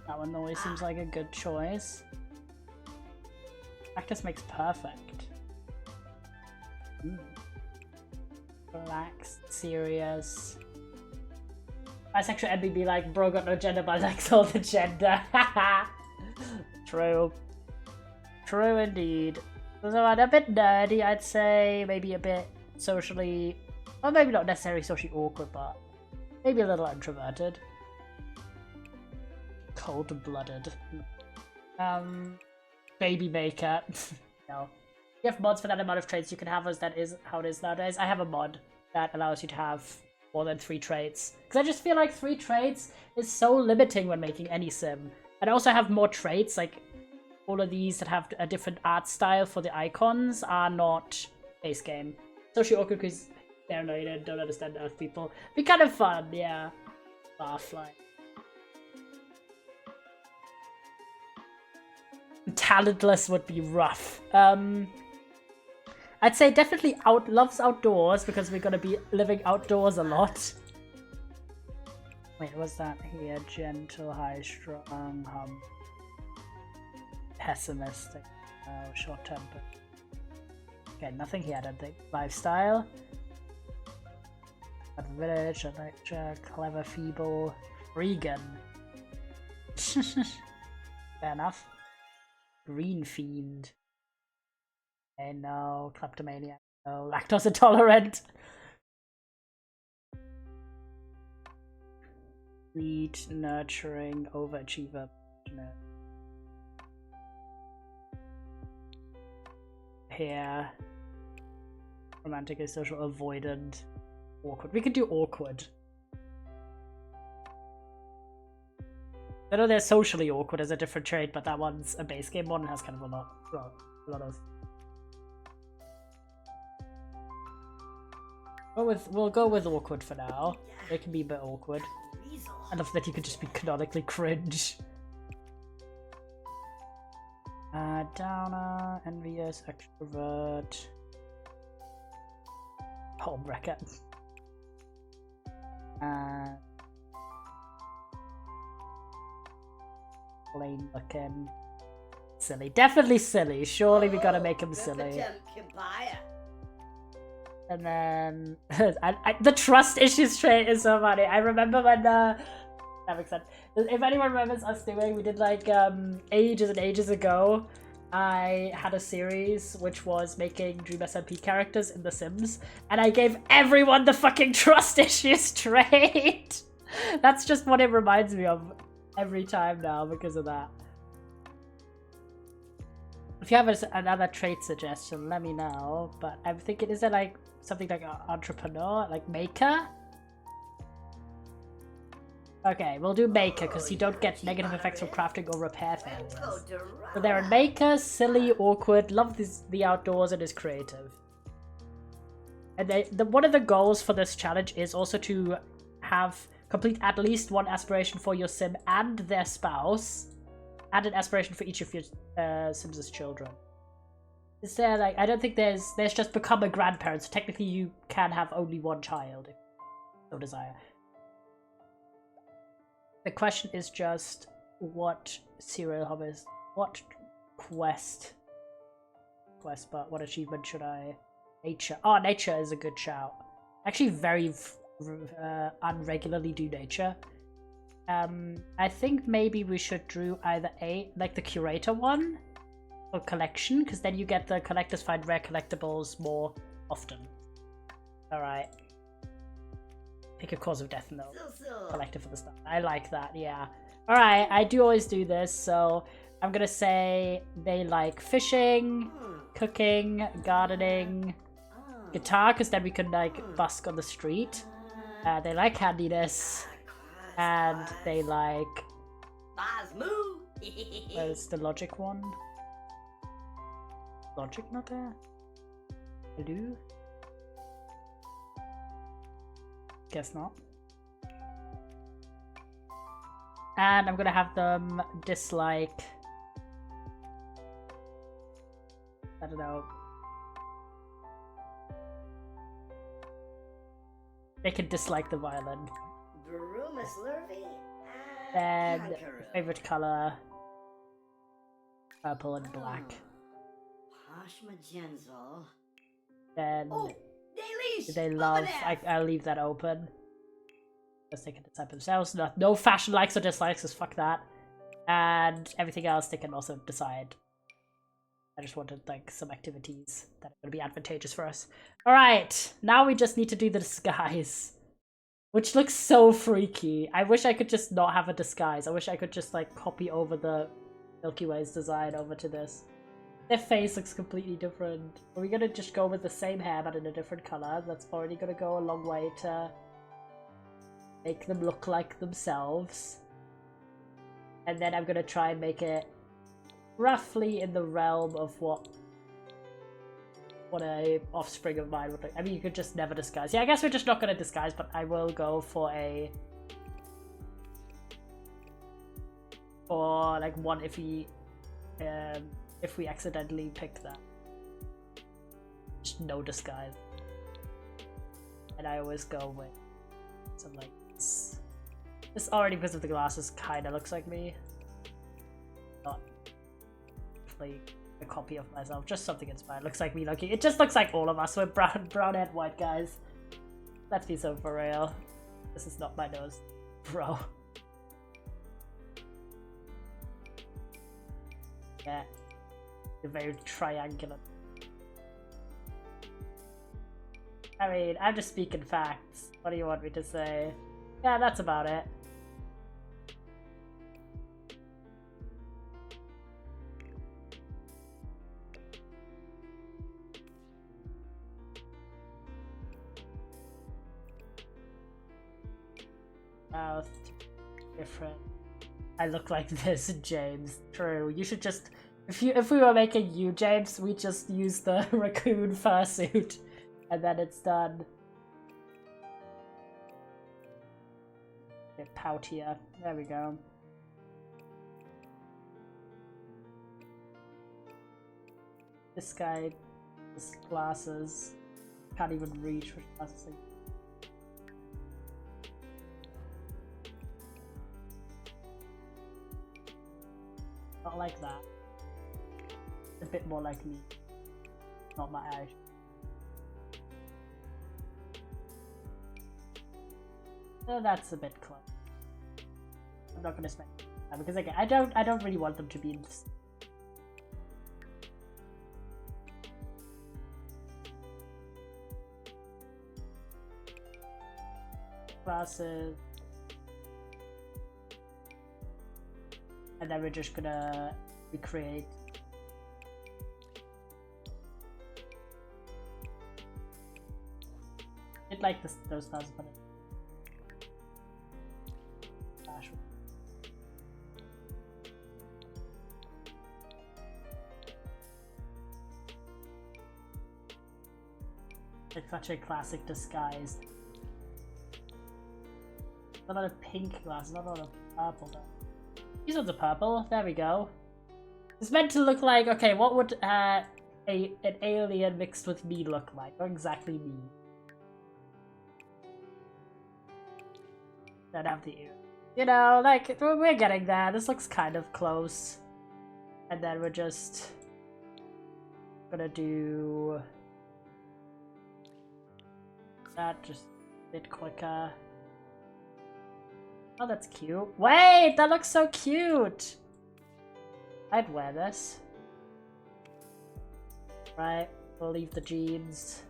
Speaker 2: That one always seems like a good choice. Practice makes perfect. Relaxed, serious. Bisexual MBB like, bro got no gender, bisexual all the gender. True. True indeed. So I'm a bit nerdy, I'd say. Maybe a bit socially, or maybe not necessarily socially awkward, but maybe a little introverted. Cold-blooded. Baby maker. No. You have mods for that amount of traits you can have, as that is how it is nowadays. I have a mod that allows you to have more than 3 traits. Because I just feel like 3 traits is so limiting when making any sim. And I also have more traits, like all of these that have a different art style for the icons are not base game. Socially awkward because they're annoyed, don't understand Earth people. Be kind of fun, yeah. Barfly. Talentless would be rough. I'd say definitely loves outdoors because we're gonna be living outdoors a lot. Wait, what's that here? Gentle, high, strong, pessimistic, short tempered. Okay, nothing here, I don't think. Lifestyle. Village, lecture, clever, feeble, freegan. Fair enough. Green fiend. Okay, no. Kleptomaniac. No. Lactose intolerant. Sweet, nurturing, overachiever. Here. Romantic, asocial, avoidant, awkward. We could do awkward. I know they're socially awkward as a different trait, but that one's a base game one and has kind of a lot of. We'll go with awkward for now. It can be a bit awkward. I love that you could just be canonically cringe. Downer, envious, extrovert, homewrecker. Plain looking. Silly. Definitely silly. Surely we gotta make him silly. And then the trust issues trait is so funny. I remember when that makes sense. If anyone remembers us doing, we did like ages and ages ago. I had a series which was making Dream SMP characters in The Sims, and I gave everyone the fucking trust issues trait. That's just what it reminds me of every time now because of that. If you have another trait suggestion, let me know. But I'm thinking, is there like something like entrepreneur, like maker? Okay, we'll do maker because you don't get negative effects from crafting or repair failures. So they're a maker, silly, awkward, loves the outdoors, and is creative. And one of the goals for this challenge is also to complete at least one aspiration for your sim and their spouse, and an aspiration for each of your Sims' children. Is there like, I don't think there's just become a grandparent, so technically you can have only one child if you so desire. The question is just what serial hobbies, what but what achievement should I? Nature. Oh, nature is a good shout. Actually, very unregularly do nature. I think maybe we should do either like the curator one or collection, because then you get the collectors find rare collectibles more often. All right. Pick a cause of death and they'll collect it for the stuff. I like that, yeah. Alright, I do always do this, so I'm gonna say they like fishing, cooking, gardening, guitar, because then we can like busk on the street. They like handiness, and they like... Where's the logic one? Logic not there? Hello? Guess not. And I'm gonna have them dislike... I don't know. They can dislike the violin. Then, favorite color, purple and black. Then, they love, I'll leave that open. Because they can decide themselves. No fashion likes or dislikes, because fuck that. And everything else they can also decide. I just wanted like some activities that are going to be advantageous for us. Alright, now we just need to do the disguise. Which looks so freaky. I wish I could just not have a disguise. I wish I could just like copy over the Milky Way's design over to this. Their face looks completely different. Are we going to just go with the same hair but in a different color? That's already going to go a long way to make them look like themselves. And then I'm going to try and make it roughly in the realm of what a offspring of mine would look. I mean, you could just never disguise. Yeah, I guess we're just not going to disguise, but I will go for like one if we accidentally pick that. Just no disguise. And I always go with something like this. This already, because of the glasses, kind of looks like me. Not like a copy of myself, just something inspired. Looks like me looking. It just looks like all of us. We're brown and white guys. Let's be so for real. This is not my nose, bro. Yeah, you're very triangular. I mean, I'm just speaking facts. What do you want me to say? Yeah, that's about it. Mouth different. I look like this, James. True. You should just if we were making you, James, we just use the raccoon fursuit and then it's done. A bit poutier. There we go. This guy, his glasses, can't even reach for glasses. Not like that. A bit more like me. Not my eyes. So that's a bit close. I'm not gonna spend time because again, I don't really want them to be in this. Glasses. And then we're just gonna recreate. I'd like those stars, but it's such a classic disguise. Not a lot of pink glasses, not a lot of purple though. These ones are purple. There we go. It's meant to look like, okay, what would an alien mixed with me look like? Not exactly me. Don't have the ear. You know, like, we're getting there. This looks kind of close. And then we're just gonna do that just a bit quicker. Oh, that's cute. Wait, that looks so cute! I'd wear this. Right, we'll leave the jeans.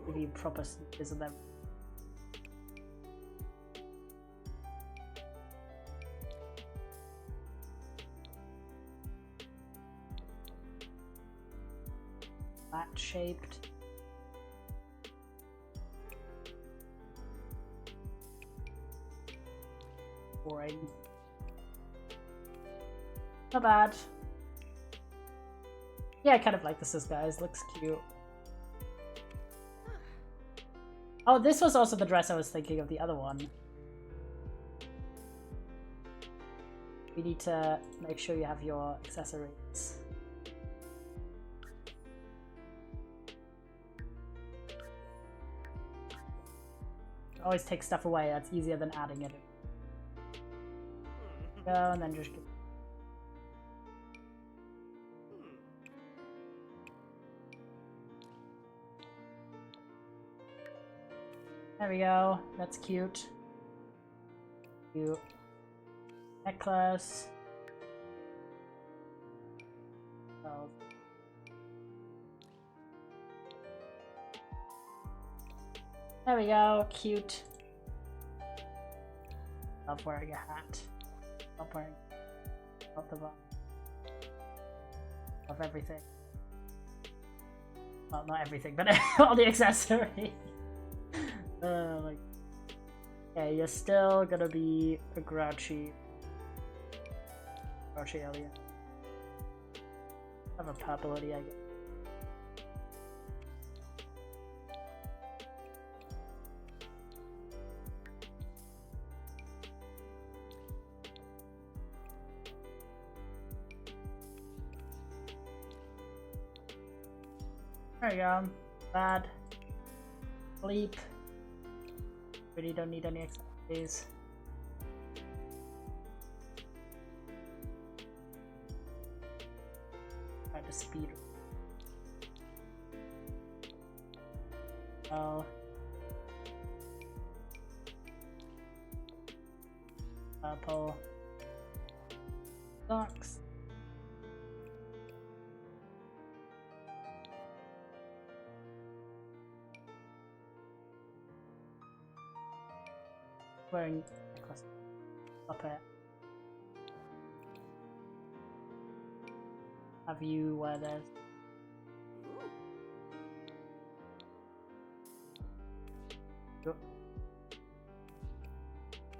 Speaker 2: Give you proper sneakers and then. Flat shaped. Boring. Not bad. Yeah, I kind of like this disguise. Looks cute. Oh, this was also the dress I was thinking of, the other one. We need to make sure you have your accessories. Always take stuff away, that's easier than adding it. Go, and then just get. There we go, that's cute. Cute. Necklace. Oh. There we go, cute. Stop wearing a hat. Stop wearing. Stop the bottom. Of everything. Well, not everything, but all the accessories. Like. Okay, you're still gonna be a grouchy alien. Have a purple hoodie, I guess. There you go. Bad. Sleep. Really don't need any accessories. Try to speed. Oh. Purple. Socks. Wearing necklace. Up it. Have you wear those?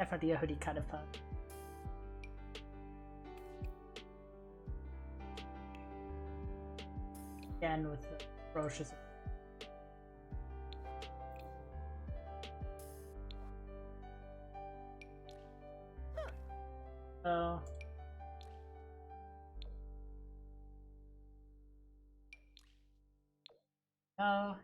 Speaker 2: Definitely a hoodie kind of person. Again with the ferocious. So no.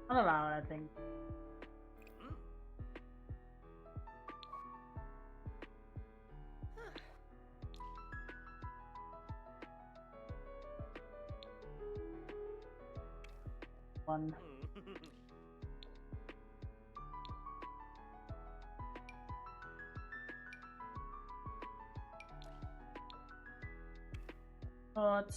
Speaker 2: I'll allow it, I think. One. What?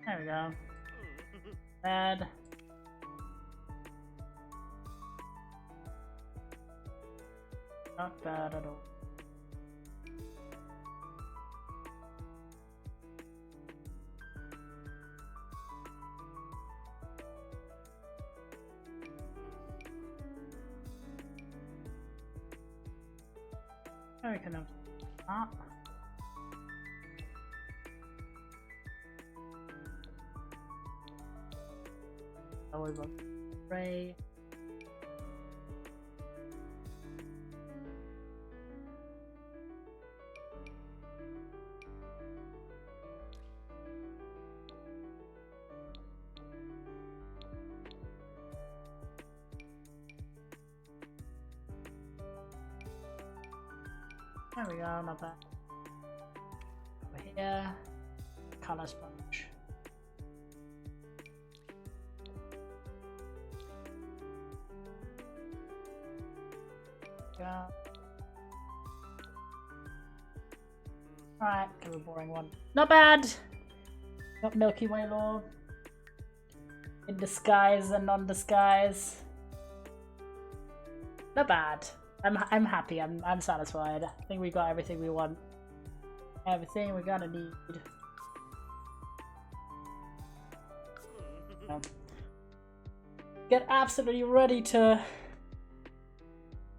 Speaker 2: There we go. Bad. Not bad at all. We can have that. Always look gray. There we go, not bad. Over here, color sponge. Go. Alright, kind of a boring one. Not bad! Got Milky Way lore. In disguise and non-disguise. Not bad. I'm happy. I'm satisfied. I think we got everything we want. Everything we're gonna need. Get absolutely ready to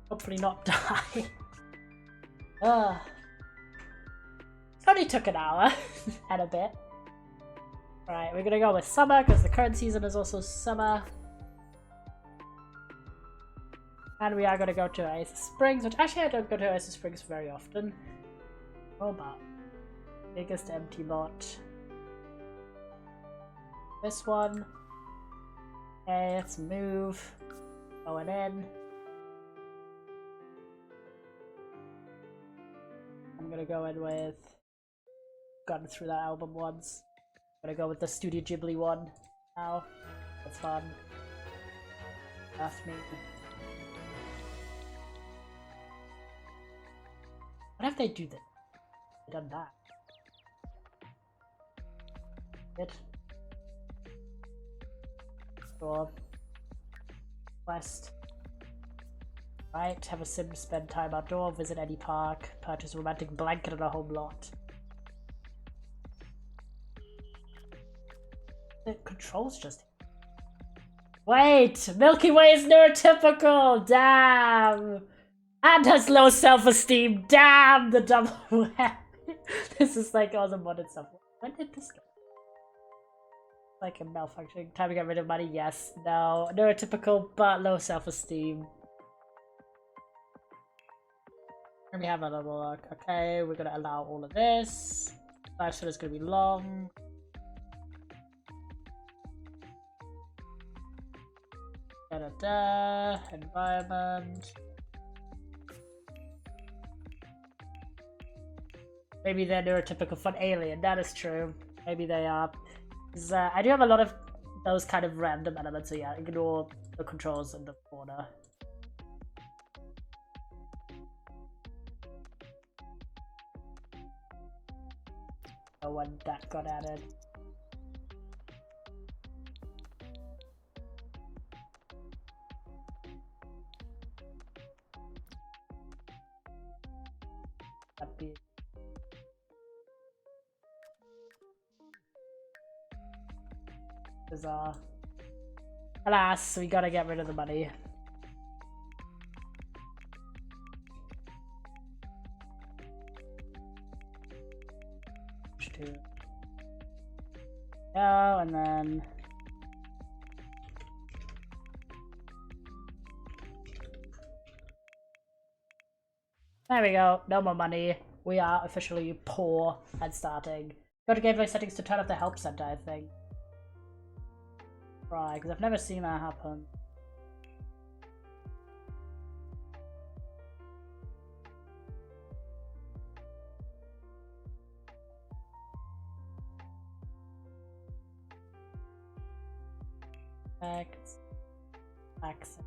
Speaker 2: hopefully not die. Only took an hour and a bit. Alright, we're gonna go with summer because the current season is also summer. And we are going to go to Oasis Springs, which actually I don't go to Oasis Springs very often. Oh, but biggest empty lot. This one. Okay, let's move. Going in. I'm going to go in with... Gotten through that album once. I'm going to go with the Studio Ghibli one now. That's fun. That's me. What if they do that? They done that. Good. Store. Quest. Right, have a sim, spend time outdoor, visit any park, purchase a romantic blanket on a home lot. The controls just... Wait! Milky Way is neurotypical! Damn! And has low self-esteem. Damn the double whammy. This is like all the modded stuff. When did this go? Like a malfunctioning. Time to get rid of money. Yes. No. Neurotypical but low self-esteem. Let me have a little look. Okay, we're gonna allow all of this. Lifestyle is gonna be long. Da-da-da. Environment. Maybe they're neurotypical fun alien, that is true. Maybe they are. I do have a lot of those kind of random elements, so yeah, ignore the controls in the corner. Oh, when that got added. That'd be bizarre. Alas, we gotta get rid of the money. Go, and then there we go. No more money. We are officially poor and starting. Go to gameplay settings to turn off the help center, I think. Right, because I've never seen that happen. Access.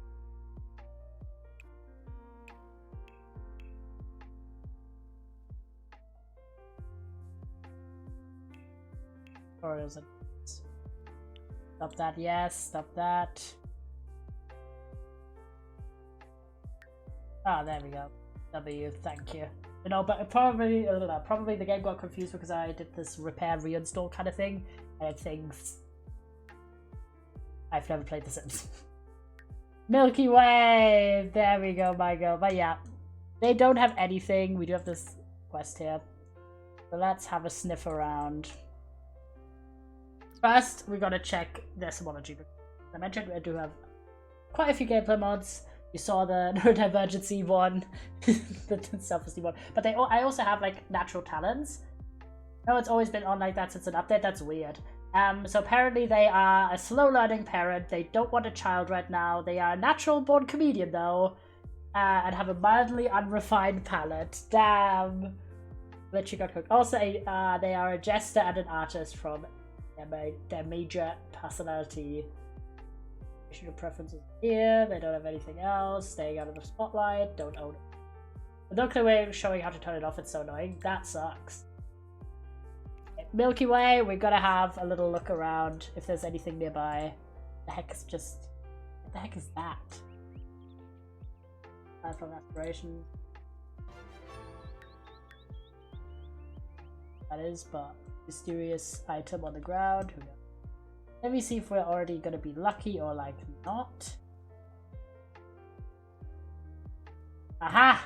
Speaker 2: Or is it? Stop that, yes, stop that. Ah, there we go. W, thank you. You know, but probably the game got confused because I did this repair reinstall kind of thing, and it thinks I've never played The Sims. Milky Way! There we go, my girl. But yeah, they don't have anything. We do have this quest here. So let's have a sniff around. First, we gotta check their symbology. I mentioned we do have quite a few gameplay mods. You saw the neurodivergency one, the self-esteem one. But I also have like natural talents. No, it's always been on like that since an update. That's weird. So apparently they are a slow-learning parent. They don't want a child right now. They are a natural-born comedian though, and have a mildly unrefined palate. Damn. Let you got cooked. Also, they are a jester and an artist from their major personality. Preferences here. They don't have anything else. Staying out of the spotlight. Don't own it. But no clear way of showing how to turn it off. It's so annoying. That sucks. Milky Way, we're gonna have a little look around if there's anything nearby. What the heck is that? From aspiration. That is, but mysterious item on the ground. Who knows? Let me see if we're already gonna be lucky or like not. Aha!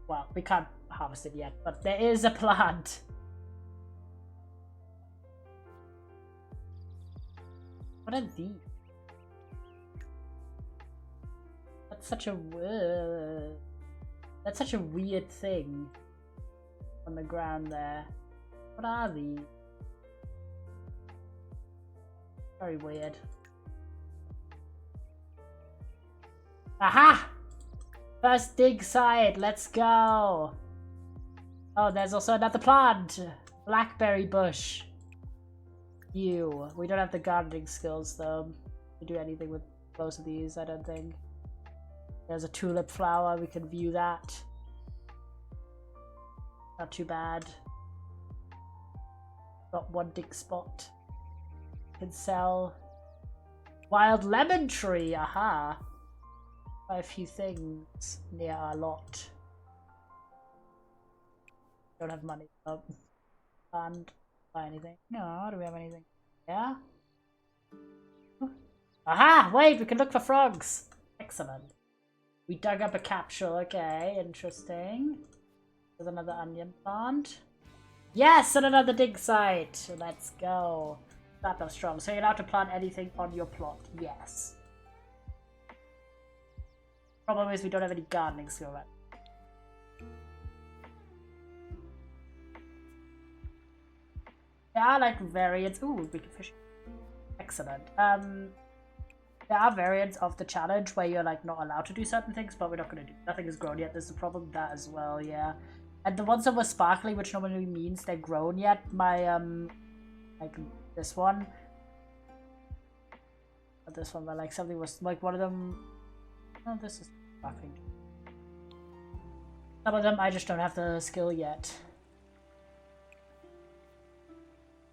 Speaker 2: Well, we can't harvest it yet, but there is a plant. What are these? That's such a weird thing on the ground there. What are these? Very weird. Aha! First dig site, let's go! Oh, there's also another plant! Blackberry bush. Ew. We don't have the gardening skills though to do anything with both of these, I don't think. There's a tulip flower, we can view that. Not too bad. Got one dig spot. Can sell. Wild lemon tree, aha! Quite a few things near our lot. Don't have money. Oh. And buy anything. No, do we have anything? Yeah? Aha! Wait, we can look for frogs! Excellent. We dug up a capsule, okay, interesting. There's another onion plant. Yes, and another dig site! Let's go. That was strong. So you're allowed to plant anything on your plot, yes. Problem is we don't have any gardening skill right. There are like variants. Ooh, we can fish. Excellent. There are variants of the challenge where you're like not allowed to do certain things, but we're not going to do. Nothing is grown yet. There's a problem with that as well. Yeah, and the ones that were sparkly, which normally means they're grown yet. My like this one, not this one, but like something was like one of them. Oh, this is sparkling. Some of them I just don't have the skill yet.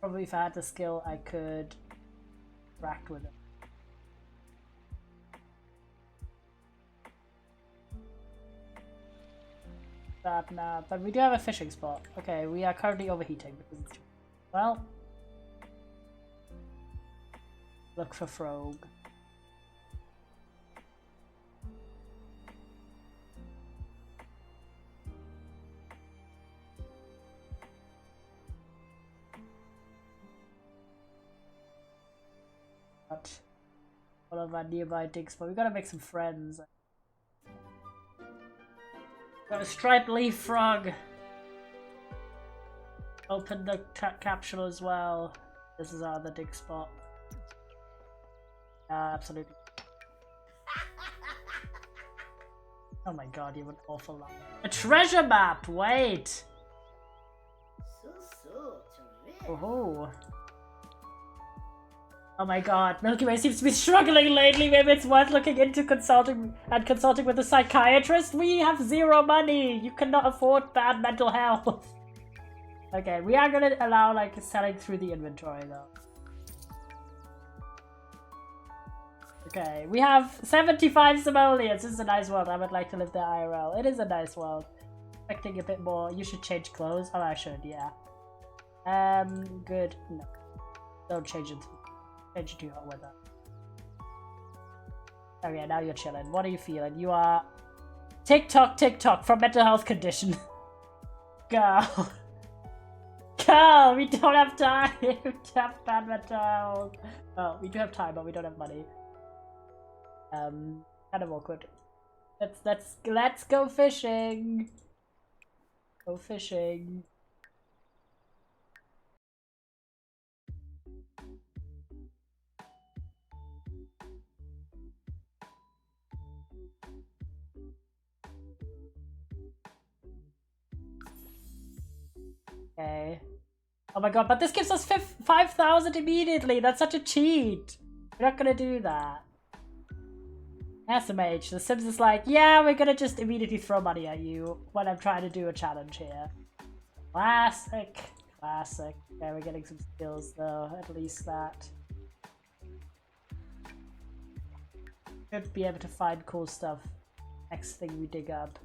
Speaker 2: Probably if I had the skill, I could interact with it. that now, but we do have a fishing spot. Okay, we are currently overheating. Well, look for frog. All of our nearby digs, but we gotta make some friends. Got a striped leaf frog. Open the capsule as well. This is our other dig spot. Absolutely. Oh my god, you have an awful lot. A treasure map! Wait! Oh. Oh my god, Milky Way seems to be struggling lately. Maybe it's worth looking into consulting with a psychiatrist. We have zero money. You cannot afford bad mental health. Okay, we are gonna allow like selling through the inventory though. Okay, we have 75 simoleons. This is a nice world. I would like to live there IRL. It is a nice world. Expecting a bit more. You should change clothes. Oh, I should, yeah. Good. No. Don't change it. Change it to hot weather. Okay, now you're chilling. What are you feeling? You are TikTok from mental health condition. Girl. Girl, we don't have time to have bad mental health. Oh, we do have time, but we don't have money. Kind of awkward. Let's go fishing. Go fishing. Okay. Oh my god, but this gives us 5,000 immediately. That's such a cheat. We're not gonna do that. SMH, The Sims is like, yeah, we're gonna just immediately throw money at you when I'm trying to do a challenge here. Classic. Classic. Okay, we're getting some skills though, at least that. Should be able to find cool stuff next thing we dig up.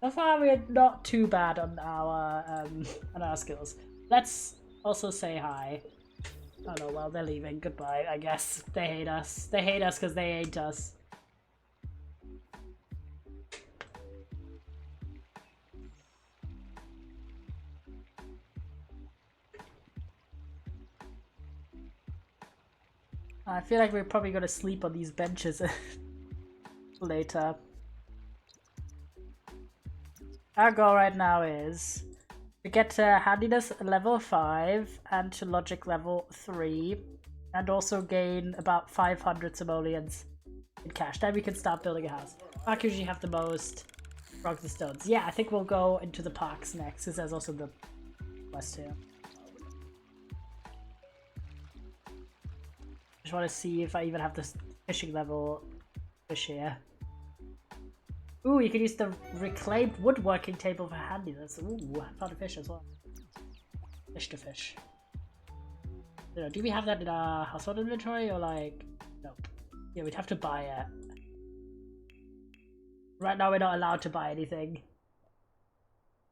Speaker 2: So far we're not too bad on our skills. Let's also say hi. Oh no, well they're leaving. Goodbye, I guess. They hate us. They hate us because they hate us. I feel like we're probably gonna sleep on these benches later. Our goal right now is to get to handiness level 5 and to logic level 3 and also gain about 500 simoleons in cash. Then we can start building a house. Park usually have the most rocks and stones. Yeah, I think we'll go into the parks next because there's also the quest here. Just want to see if I even have this fishing level fish here. Ooh, you can use the reclaimed woodworking table for handiness. Ooh, I found a fish as well. Fish to fish. You know, do we have that in our household inventory or like... Nope. Yeah, we'd have to buy it. Right now we're not allowed to buy anything.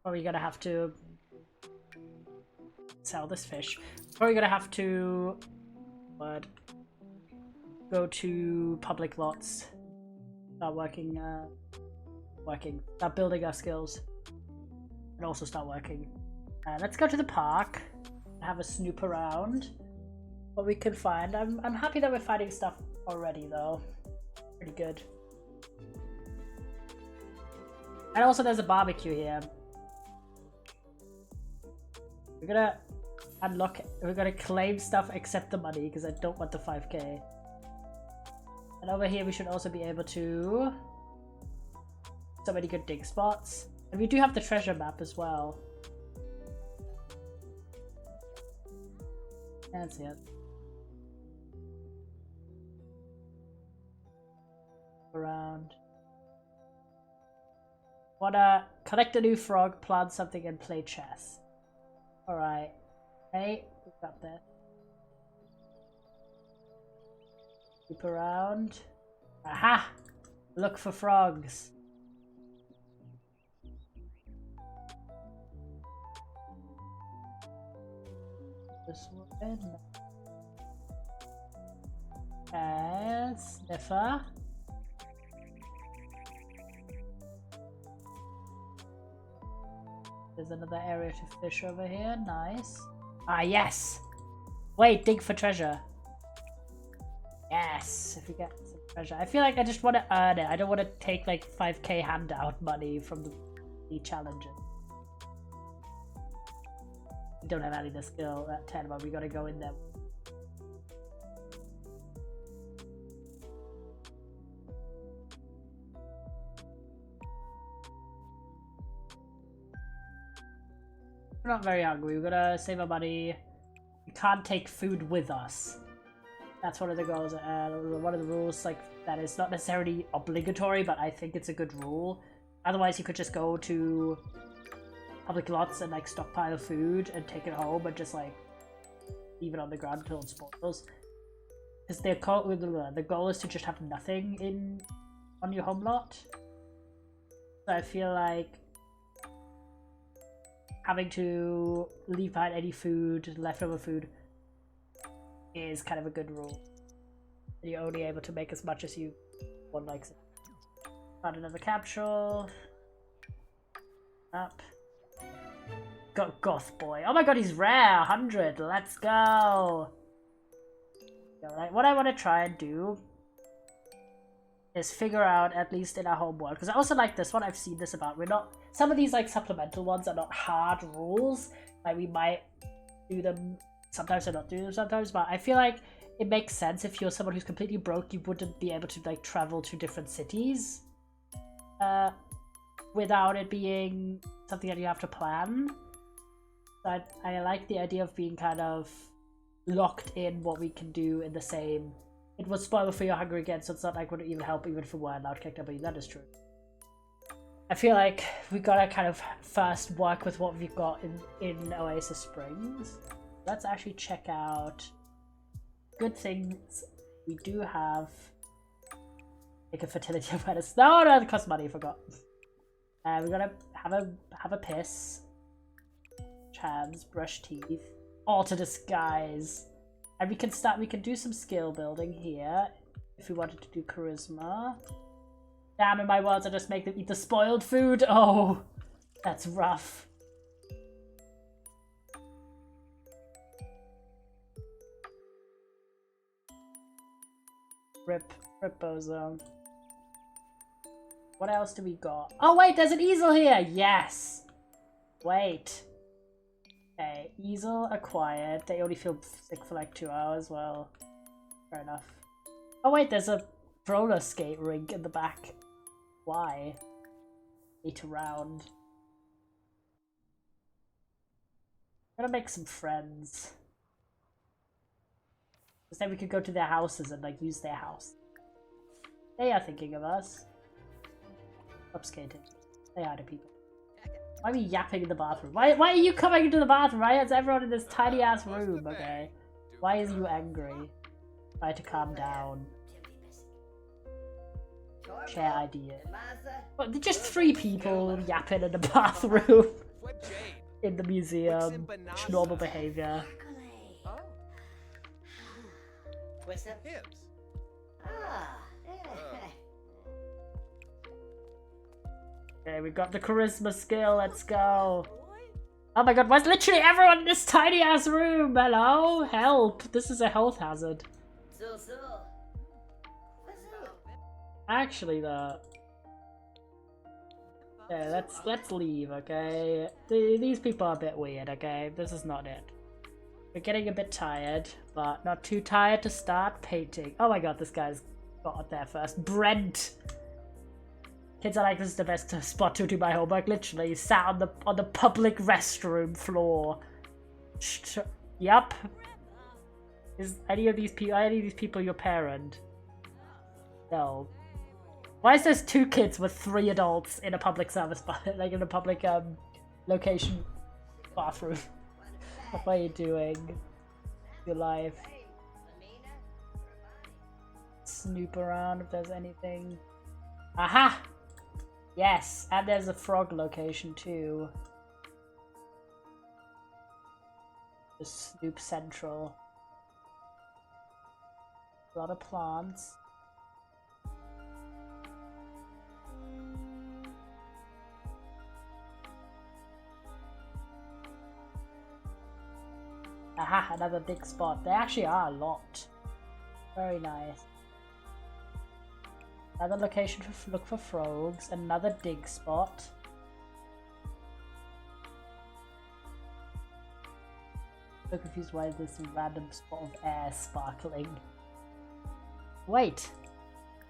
Speaker 2: Probably gonna have to... sell this fish. Probably gonna have to... What? Go to public lots. Start working, start building our skills. And also start working. Let's go to the park. Have a snoop around. What we can find. I'm happy that we're finding stuff already though. Pretty good. And also there's a barbecue here. We're gonna unlock, we're gonna claim stuff except the money because I don't want the 5k. And over here we should also be able to... So many good dig spots. And we do have the treasure map as well. That's it. Around. Wanna collect a new frog, plant something, and play chess. Alright. Hey, we got this. Keep around. Aha! Look for frogs. This one. And sniffer. There's another area to fish over here. Nice. Ah, yes! Wait, dig for treasure. Yes, if we get some treasure. I feel like I just want to earn it. I don't want to take like 5k handout money from the challenges. We don't have any of the skill at 10, but we gotta go in there. We're not very hungry. We're gonna save our money. We can't take food with us. That's one of the goals. One of the rules, like, that is not necessarily obligatory, but I think it's a good rule. Otherwise, you could just go to public lots and like stockpile food and take it home and just like leave it on the ground until it spoils. Because the goal is to just have nothing on your home lot. So I feel like having to leave behind any food, leftover food, is kind of a good rule. You're only able to make as much as you want, like. Found another capsule. Up. Got Goth Boy. Oh my god, he's rare! 100! Let's go! Alright, what I want to try and do is figure out, at least in our home world, because I also like this one, I've seen this about, we're not, some of these like supplemental ones are not hard rules, like we might do them sometimes or not do them sometimes, but I feel like it makes sense if you're someone who's completely broke, you wouldn't be able to like travel to different cities without it being something that you have to plan. But I like the idea of being kind of locked in what we can do in the same. It would spoil for your hunger again, so it's not like would even help even if we were allowed kicked up, but that is true. I feel like we gotta kind of first work with what we've got in Oasis Springs. Let's actually check out good things we do have. Like a fertility awareness. No, it costs money, I forgot. We gotta have a piss. Hands, brush teeth. Alter disguise. And we can do some skill building here. If we wanted to do charisma. Damn, in my words, I just make them eat the spoiled food. Oh, that's rough. Rip Bozo. What else do we got? Oh wait, there's an easel here! Yes! Wait. Okay, easel acquired. They only feel sick for like 2 hours. Well, fair enough. Oh wait, there's a roller skate rink in the back. Why? 8 around. I'm gonna make some friends. Because then we could go to their houses and like use their house. They are thinking of us. Stop skating. Say hi to people. Why are we yapping in the bathroom? Why are you coming into the bathroom? Why is everyone in this tiny ass room? Okay. Why is you angry? Try to calm down. Share ideas. But they're just 3 people yapping in the bathroom. In the museum. Normal behavior.
Speaker 4: What's up?
Speaker 2: Okay, we got the charisma skill, let's go. Oh my god, why's literally everyone in this tiny ass room? Hello? Help! This is a health hazard. Actually though. Yeah, let's leave, okay? These people are a bit weird, okay? This is not it. We're getting a bit tired, but not too tired to start painting. Oh my god, this guy's got there first. Brent! Kids are like, this is the best spot to do my homework. Literally, sat on the public restroom floor. Yup. Is any of these people your parent? No. Why is there 2 kids with 3 adults in a public service, like in a public location bathroom? What are you doing? Your life. Snoop around if there's anything. Aha! Yes, and there's a frog location too. Just Snoop Central. A lot of plants. Aha, another big spot. They actually are a lot. Very nice. Another location to look for frogs. Another dig spot. So confused why this random spot of air sparkling. Wait!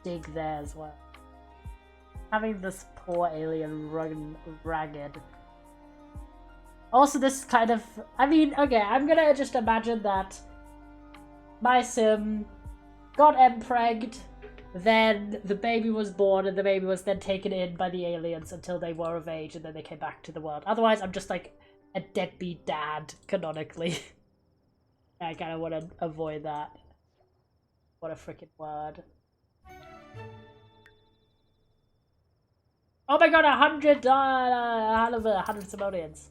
Speaker 2: Dig there as well. Having this poor alien run ragged. Also, this kind of... I mean, okay, I'm gonna just imagine that my sim got empregged, then the baby was born, and the baby was then taken in by the aliens until they were of age, and then they came back to the world. Otherwise, I'm just like a deadbeat dad, canonically. I kind of want to avoid that. What a freaking word. Oh my god, 100 simoleons.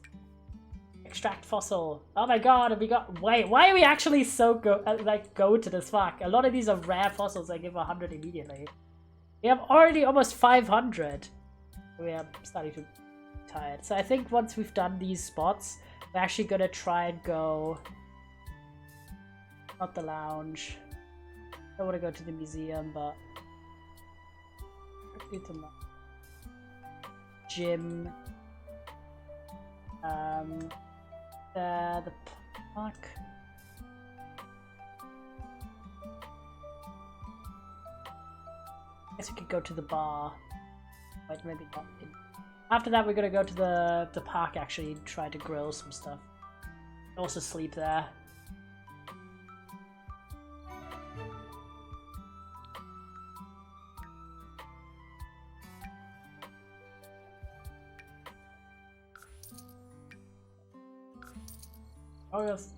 Speaker 2: Extract fossil. Oh my god, have we got... Wait, why are we actually so go to this fuck? A lot of these are rare fossils. I give 100 immediately. We have already almost 500. We are starting to be tired. So I think once we've done these spots, we're actually gonna try and go... Not the lounge. I want to go to the museum, but... Gym. The park. I guess we could go to the bar. Wait, maybe not. After that, we're gonna go to the park. Actually, try to grill some stuff. Also sleep there. Oh yes.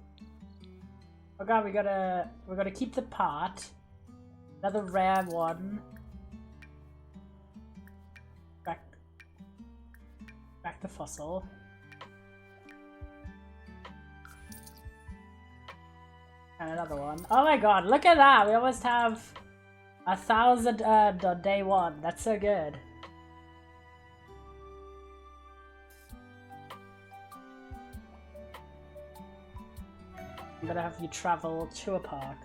Speaker 2: Oh god, we're gonna keep the part. Another rare one. Back the fossil. And another one. Oh my god, look at that! We almost have 1,000 earned on day one. That's so good. I'm gonna have you travel to a park.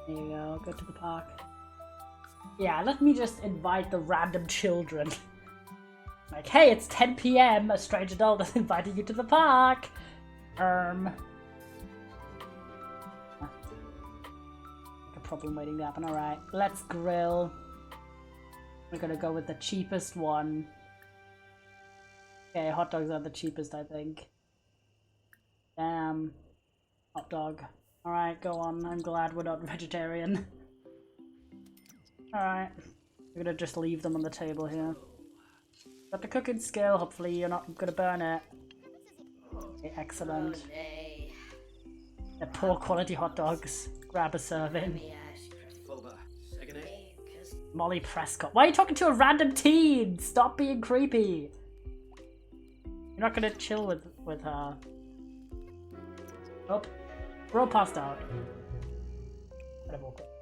Speaker 2: There you go, go to the park. Yeah, let me just invite the random children. Like, hey, it's 10 PM, a strange adult is inviting you to the park! Like a problem waiting to happen, alright. Let's grill. We're gonna go with the cheapest one. Okay, hot dogs are the cheapest, I think. Damn. Hot dog. Alright, go on. I'm glad we're not vegetarian. Alright. We're gonna just leave them on the table here. Got the cooking skill, hopefully you're not gonna burn it. Okay, excellent.
Speaker 4: Oh, nay.
Speaker 2: They're poor quality hot dogs. Grab a serving. Molly Prescott. Why are you talking to a random teen? Stop being creepy. You're not gonna chill with her. Oh, we're all passed out.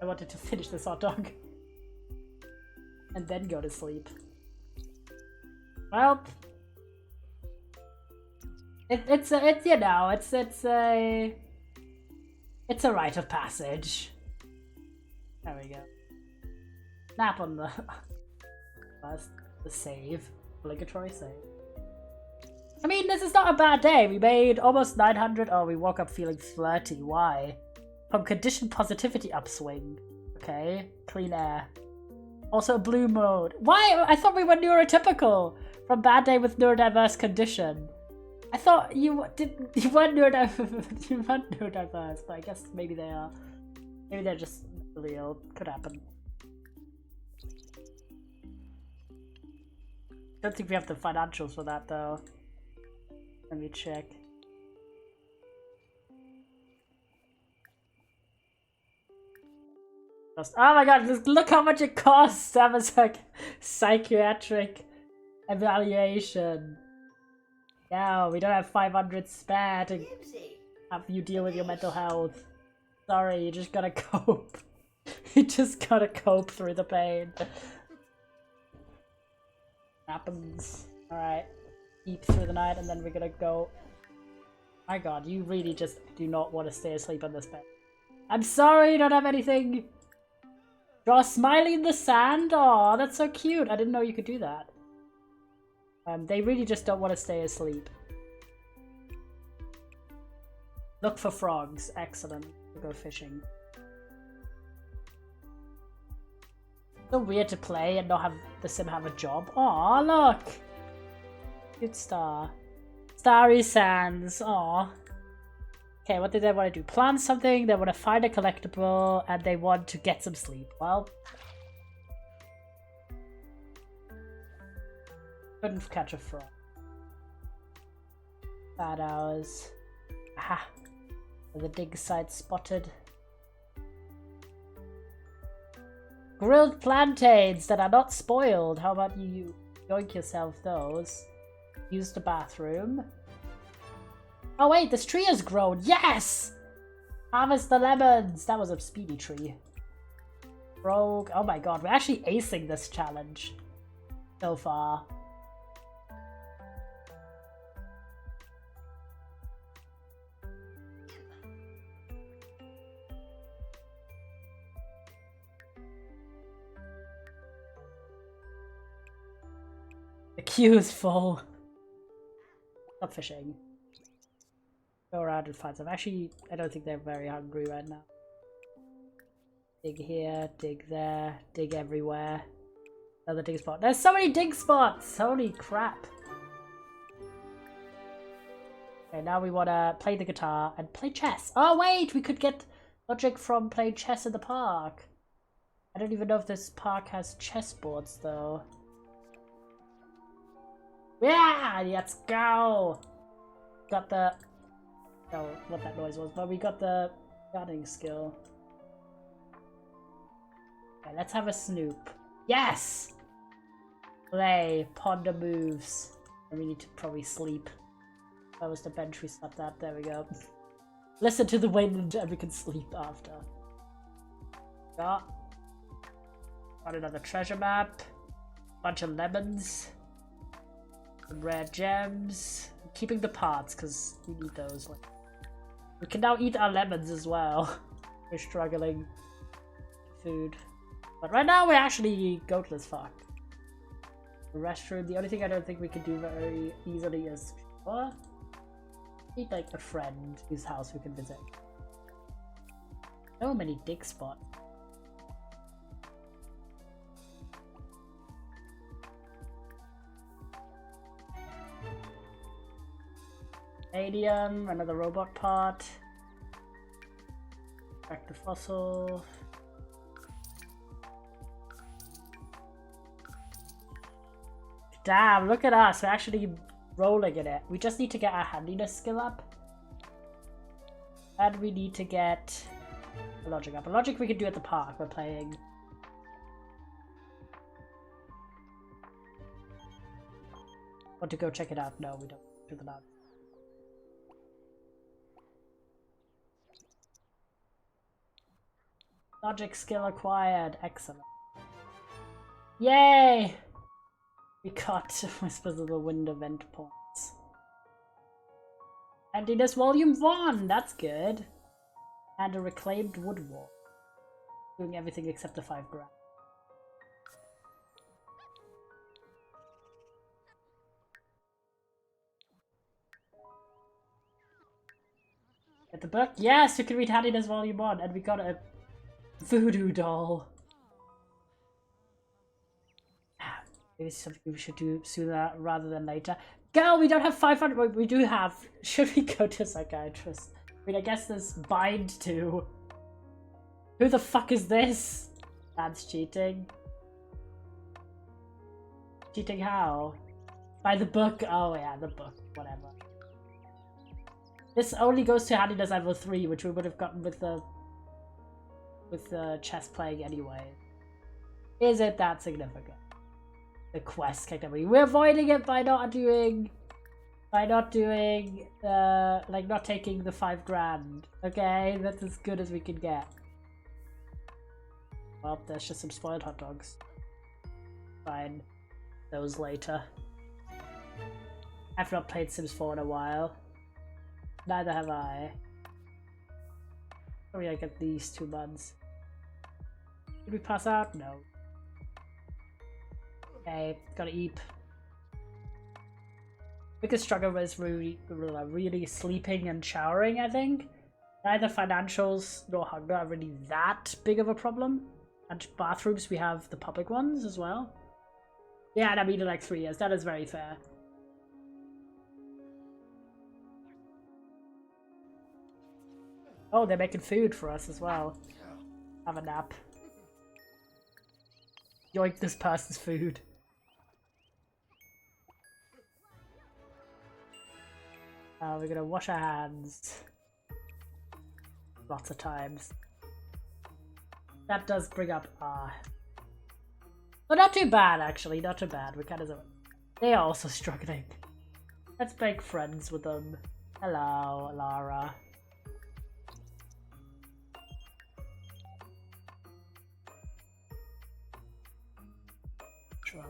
Speaker 2: I wanted to finish this hot dog. And then go to sleep. Well, it's you know, it's a rite of passage. There we go. Nap on the the save, obligatory save. I mean, this is not a bad day. We made almost 900. Oh, we woke up feeling flirty. Why? From condition positivity upswing. Okay, clean air. Also blue mode. Why? I thought we were neurotypical. From bad day with neurodiverse condition. I thought you weren't neurodiverse. You weren't neurodiverse, but I guess maybe they are. Maybe they're just really ill. Could happen. Don't think we have the financials for that though. Let me check. Oh my god, just look how much it costs to have a psychiatric evaluation. No, we don't have 500 spare to
Speaker 4: Dibsy.
Speaker 2: have you deal with your mental health. Sorry, you just gotta cope. You just gotta cope through the pain. Happens. Alright. Eat through the night and then we're gonna go. My god, you really just do not want to stay asleep on this bed. I'm sorry you don't have anything. Draw a smiley in the sand? Aw, that's so cute. I didn't know you could do that. They really just don't want to stay asleep. Look for frogs. Excellent. We'll go fishing. So weird to play and not have the sim have a job. Aw, look! Good star. Starry Sands. Aw. Okay, what did they want to do? Plan something, they want to find a collectible, and they want to get some sleep. Well, couldn't catch a frog. Bad hours. Aha. The dig site spotted. Grilled plantains that are not spoiled. How about you yoink yourself those? Use the bathroom. Oh wait, this tree has grown. Yes! Harvest the lemons. That was a speedy tree. Rogue. Oh my god, we're actually acing this challenge so far. The queue is full. Stop fishing. Go around and find some. Actually, I don't think they're very hungry right now. Dig here, dig there, dig everywhere. Another dig spot. There's so many dig spots! Holy crap. Okay, now we want to play the guitar and play chess. Oh wait, we could get logic from playing chess in the park. I don't even know if this park has chessboards though. Yeah, let's go! Got the... Oh, what that noise was, but we got the gardening skill. Okay, let's have a snoop. Yes! Play, ponder moves. And we need to probably sleep. That was the bench we slept at, there we go. Listen to the wind and we can sleep after. Got another treasure map. Bunch of lemons. Some rare gems. I'm keeping the parts because we need those. We can now eat our lemons as well. We're struggling with food. But right now we're actually goatless fuck. The restroom, the only thing I don't think we can do very easily is what? Need like a friend whose house we can visit. So many dig spots. Stadium, another robot part. Back to fossil. Damn, look at us. We're actually rolling in it. We just need to get our handiness skill up. And we need to get a logic up. A logic we can do at the park. We're playing. Want to go check it out? No, we don't do the lab. Logic skill acquired. Excellent. Yay! We got Whispers of the Wind event points. Handiness Volume 1! That's good. And a reclaimed wood wall. Doing everything except the 5 grand. Get the book? Yes! You can read Handiness Volume 1! And we got a voodoo doll. Maybe it's something we should do sooner rather than later. Girl, we don't have 500. Wait, we do have. Should we go to a psychiatrist? I mean, I guess there's bind to. Who the fuck is this? That's cheating. Cheating how? By the book? Oh yeah, the book. Whatever. This only goes to handiness level 3, which we would have gotten with the chess playing anyway. Is it that significant? The quest category. We're avoiding it by not doing By not doing, like not taking the 5 grand. Okay, that's as good as we can get. Well, there's just some spoiled hot dogs. Fine. Those later. I've not played Sims 4 in a while. Neither have I. Probably like at least 2 months. Did we pass out? No. Okay, gotta eat. Biggest struggle was really sleeping and showering, I think. Neither financials nor hunger are really that big of a problem. And bathrooms, we have the public ones as well. Yeah, and I've been in like 3 years. That is very fair. Oh, they're making food for us as well. Have a nap. Yoink this person's food. We're gonna wash our hands. Lots of times. That does bring up but not too bad actually, not too bad. We're kind of they are also struggling. Let's make friends with them. Hello, Lara. Sure.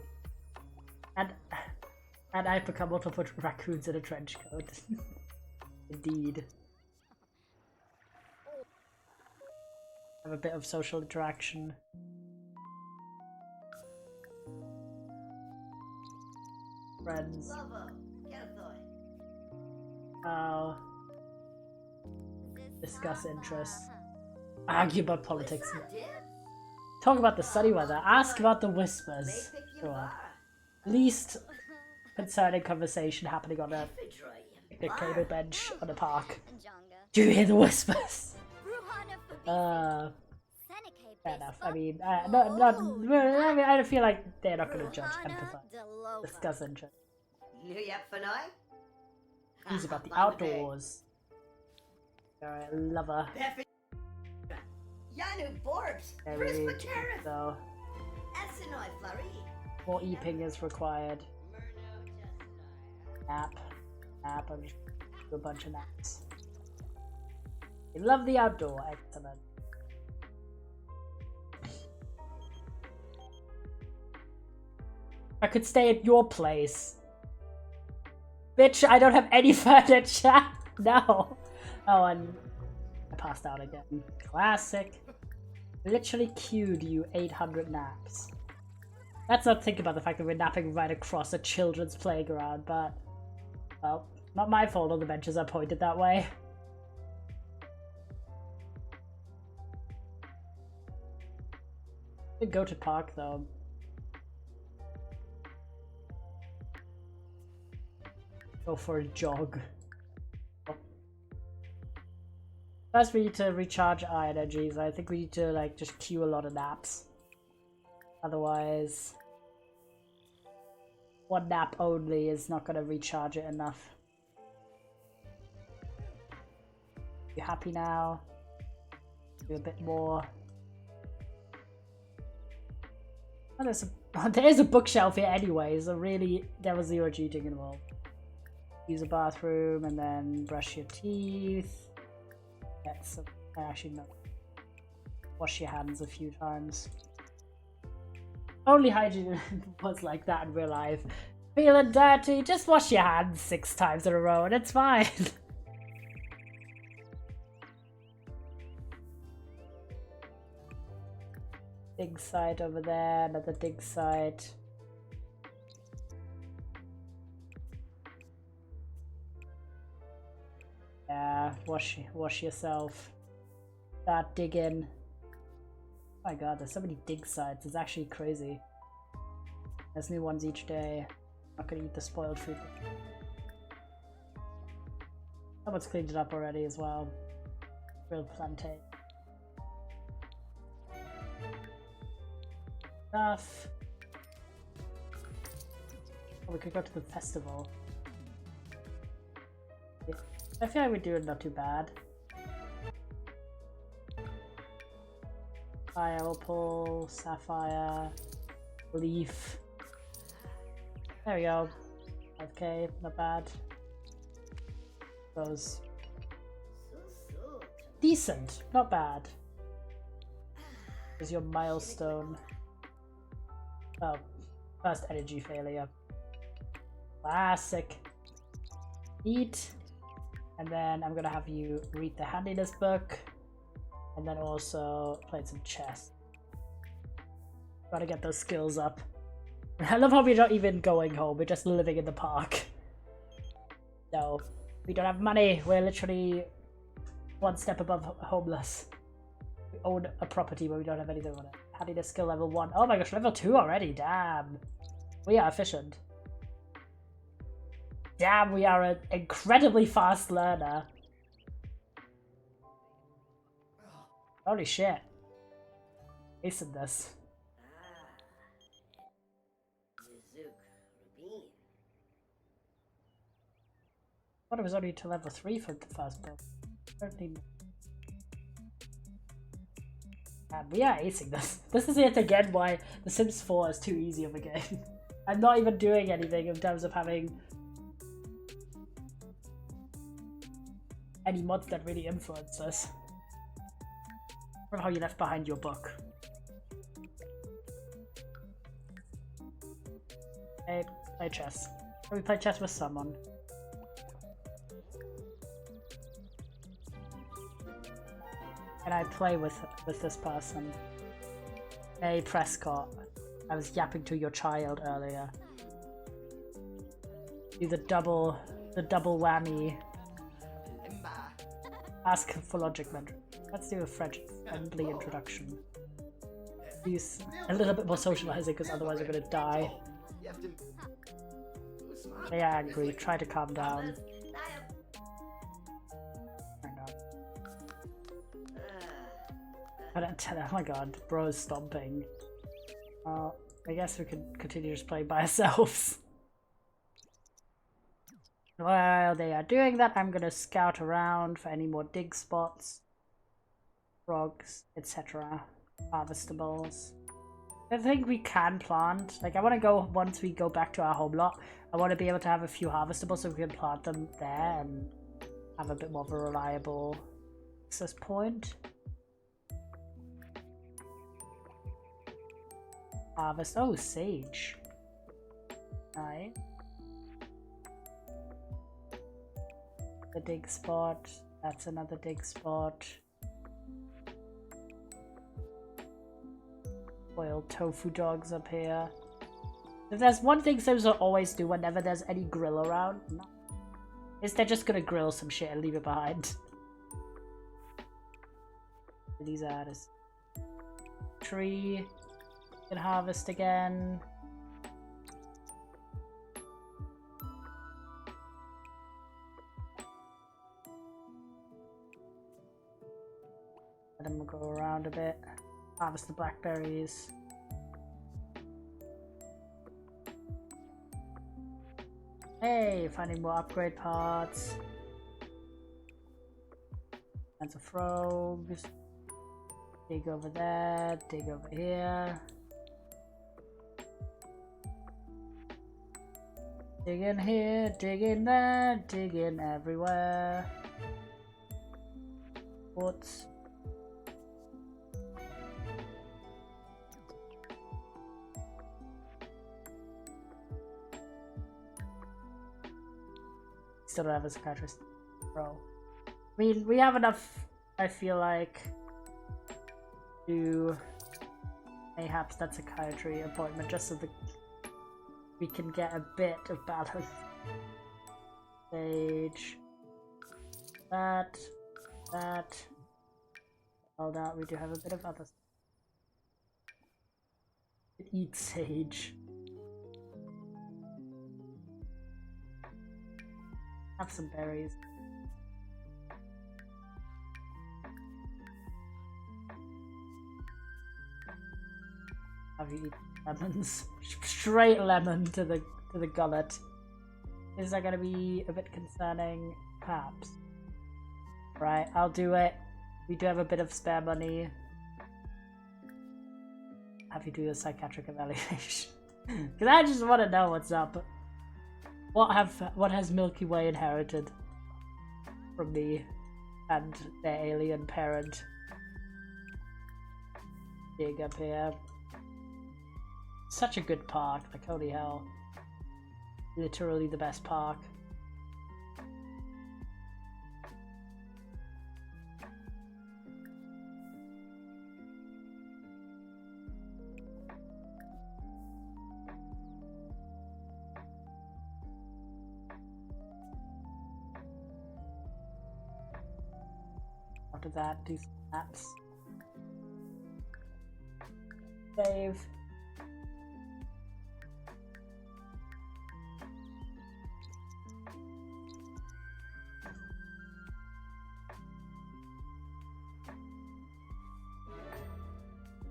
Speaker 2: And I've become able to put raccoons in a trench coat. Indeed. Have a bit of social interaction. Friends. Oh. Discuss interests. Argue about politics. Talk about the sunny weather. Ask about the whispers. Sure. Least concerning conversation happening on a picnic table bench on a park. Do you hear the whispers? Fair enough. I mean, I feel like they're not going to judge, empathize, discuss interest. He's about the outdoors. Alright, lover. So, more eating is required. Nap. I'm just do a bunch of naps. We love the outdoor. Excellent. I could stay at your place. Bitch, I don't have any furniture. No. Oh, and I passed out again. Classic. Literally queued you 800 naps. Let's not think about the fact that we're napping right across a children's playground, but... well, not my fault all the benches are pointed that way. We go to park though. Go for a jog. First we need to recharge our energies. I think we need to like just queue a lot of naps. Otherwise, one nap only is not gonna recharge it enough. You happy now? Do a bit more. Oh, there's a bookshelf here anyway, so really there was zero cheating involved. Use a bathroom and then brush your teeth. Get some, actually no. Wash your hands a few times. Only hygiene was like that in real life. Feeling dirty? Just wash your hands 6 times in a row and it's fine. Dig site over there, another dig site. Yeah, wash yourself. Start digging. Oh my god, there's so many dig sites. It's actually crazy. There's new ones each day. I'm not gonna eat the spoiled fruit. Someone's cleaned it up already as well. Real plantain. Stuff. Oh, we could go to the festival. I feel like we're doing not too bad. Fire opal, sapphire, leaf. There we go. 5k, not bad. Those decent, not bad. Is your milestone? Oh, first energy failure. Classic. Eat, and then I'm gonna have you read the handiness book, and then also play some chess. Gotta get those skills up. I love how we're not even going home, we're just living in the park. No, we don't have money, we're literally one step above homeless. We own a property but we don't have anything on it. Handiness skill level 1. Oh my gosh, level 2 already, damn. We are efficient. Damn, we are an incredibly fast learner. Holy shit. Acing this. I thought it was only to level 3 for the first book. Certainly. We are acing this. This is yet again why The Sims 4 is too easy of a game. I'm not even doing anything in terms of having any mods that really influence us. From how you left behind your book. Hey, play chess. Can we play chess with someone? Can I play with this person? Hey, Prescott. I was yapping to your child earlier. Do the double whammy. Ask for logic mentor. Let's do a friendly introduction. Use a little bit more socializing because otherwise we're gonna die. They are angry. Try to calm down. Oh my god, bro's stomping. I guess we could continue just playing by ourselves. While they are doing that, I'm gonna scout around for any more dig spots, frogs, etc. Harvestables. I think we can plant. Like, I want to go, once we go back to our home lot, I want to be able to have a few harvestables so we can plant them there and have a bit more of a reliable access point. Harvest. Oh, sage. Right. The dig spot. That's another dig spot. Boiled tofu dogs up here. If there's one thing Sims will always do whenever there's any grill around, is they're just gonna grill some shit and leave it behind. These are this tree. Can harvest again. Let them go around a bit. Harvest the blackberries. Hey, finding more upgrade parts. Tons of frogs. Dig over there, dig over here. Dig in here, dig in there, dig in everywhere. Quartz. Still don't have a psychiatrist, bro. I mean, we have enough, I feel like, to mayhaps that psychiatry appointment just so that we can get a bit of balance. Sage. That. Hold out, we do have a bit of other stuff. Eat sage. Have some berries. Have you eaten lemons? Straight lemon to the gullet. Is that gonna be a bit concerning? Perhaps. Right, I'll do it. We do have a bit of spare money. Have you do a psychiatric evaluation? Because I just want to know what's up. What has Milky Way inherited? from me and their alien parent being up here. Such a good park, like holy hell. Literally the best park. After that, do some maps. Save.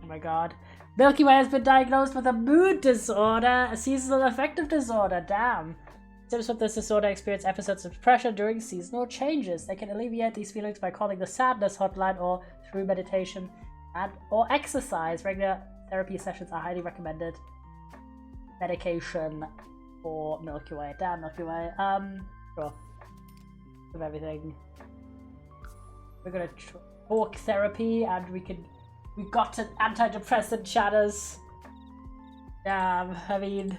Speaker 2: Oh my god. Milky Way has been diagnosed with a mood disorder, a seasonal affective disorder. Damn. Symptoms of this disorder experience episodes of depression during seasonal changes. They can alleviate these feelings by calling the sadness hotline or through meditation and or exercise. Regular therapy sessions are highly recommended. Medication for Milky Way. Damn, Milky Way. Sure. Of everything. We're gonna talk therapy and we got an antidepressant, shatters. Damn, I mean,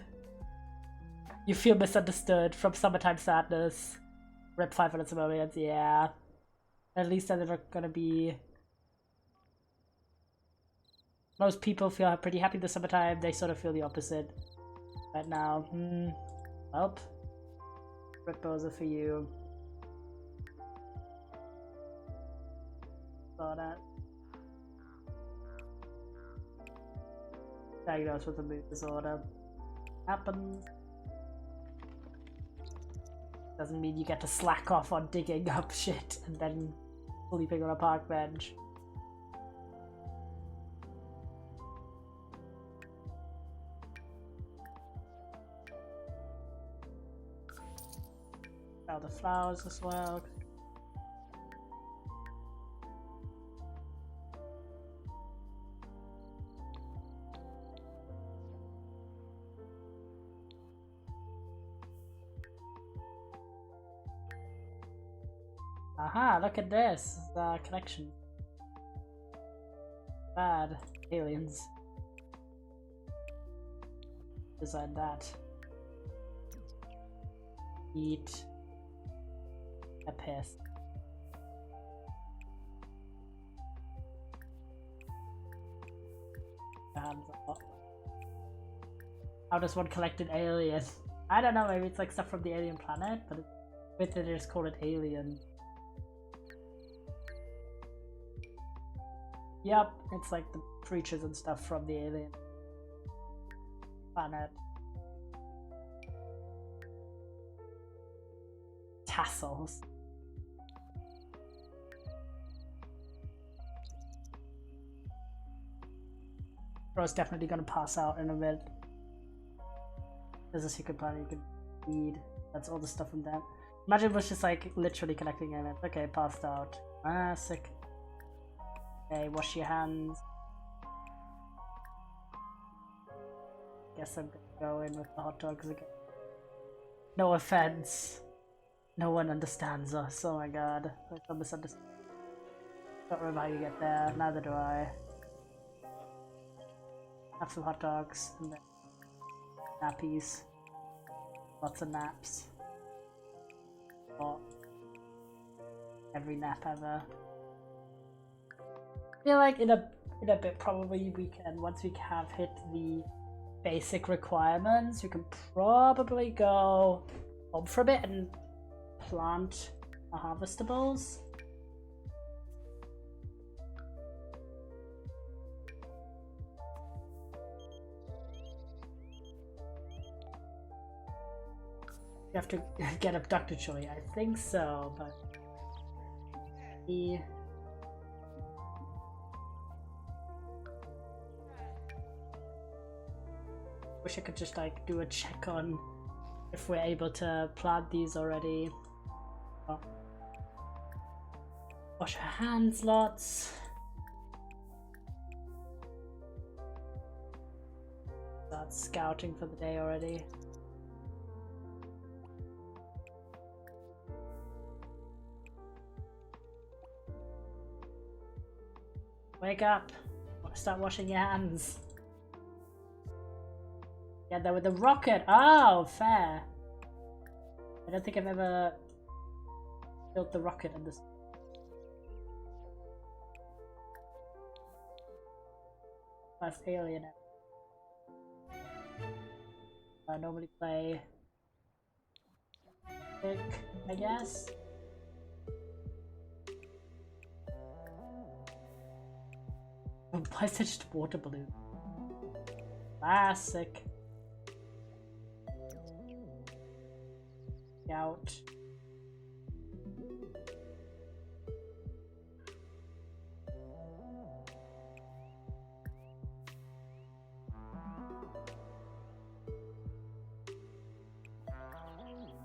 Speaker 2: you feel misunderstood from Summertime Sadness. Rip 500 Simoleons, yeah. At least they're never gonna be... Most people feel pretty happy this summertime, they sort of feel the opposite right now. Well, Rip Boza for you. Saw that. Diagnosed with a mood disorder. Happens. Doesn't mean you get to slack off on digging up shit and then sleeping on a park bench. Now the flowers as well. Aha, look at this. The connection. Bad. Aliens. Design that. Eat. A piss. Hands up. How does one collect an alien? I don't know, maybe it's like stuff from the alien planet, but with it, they just call it alien. Yep, it's like the creatures and stuff from the alien planet. Tassels. Bro's definitely gonna pass out in a bit. There's a secret planet you can read. That's all the stuff from that. Imagine it was just like literally collecting in it. Okay, passed out. Ah, sick. Okay, wash your hands. Guess I'm gonna go in with the hot dogs again. No offense. No one understands us. Oh my god. I feel misunderstood. Don't remember how you get there. Neither do I. Have some hot dogs and then nappies. Lots of naps. Or every nap ever. I feel like in a bit probably we can, once we have hit the basic requirements, we can probably go home for a bit and plant our harvestables. You have to get abducted, surely. I think so, but wish I could just like do a check on if we're able to plant these already. Oh. Wash our hands lots. Start scouting for the day already. Wake up. Start washing your hands. Yeah, there with the rocket. Oh, fair. I don't think I've ever built the rocket in this. That's Alien. I normally play Pick, I guess. Why is it just water balloon? Classic. Out.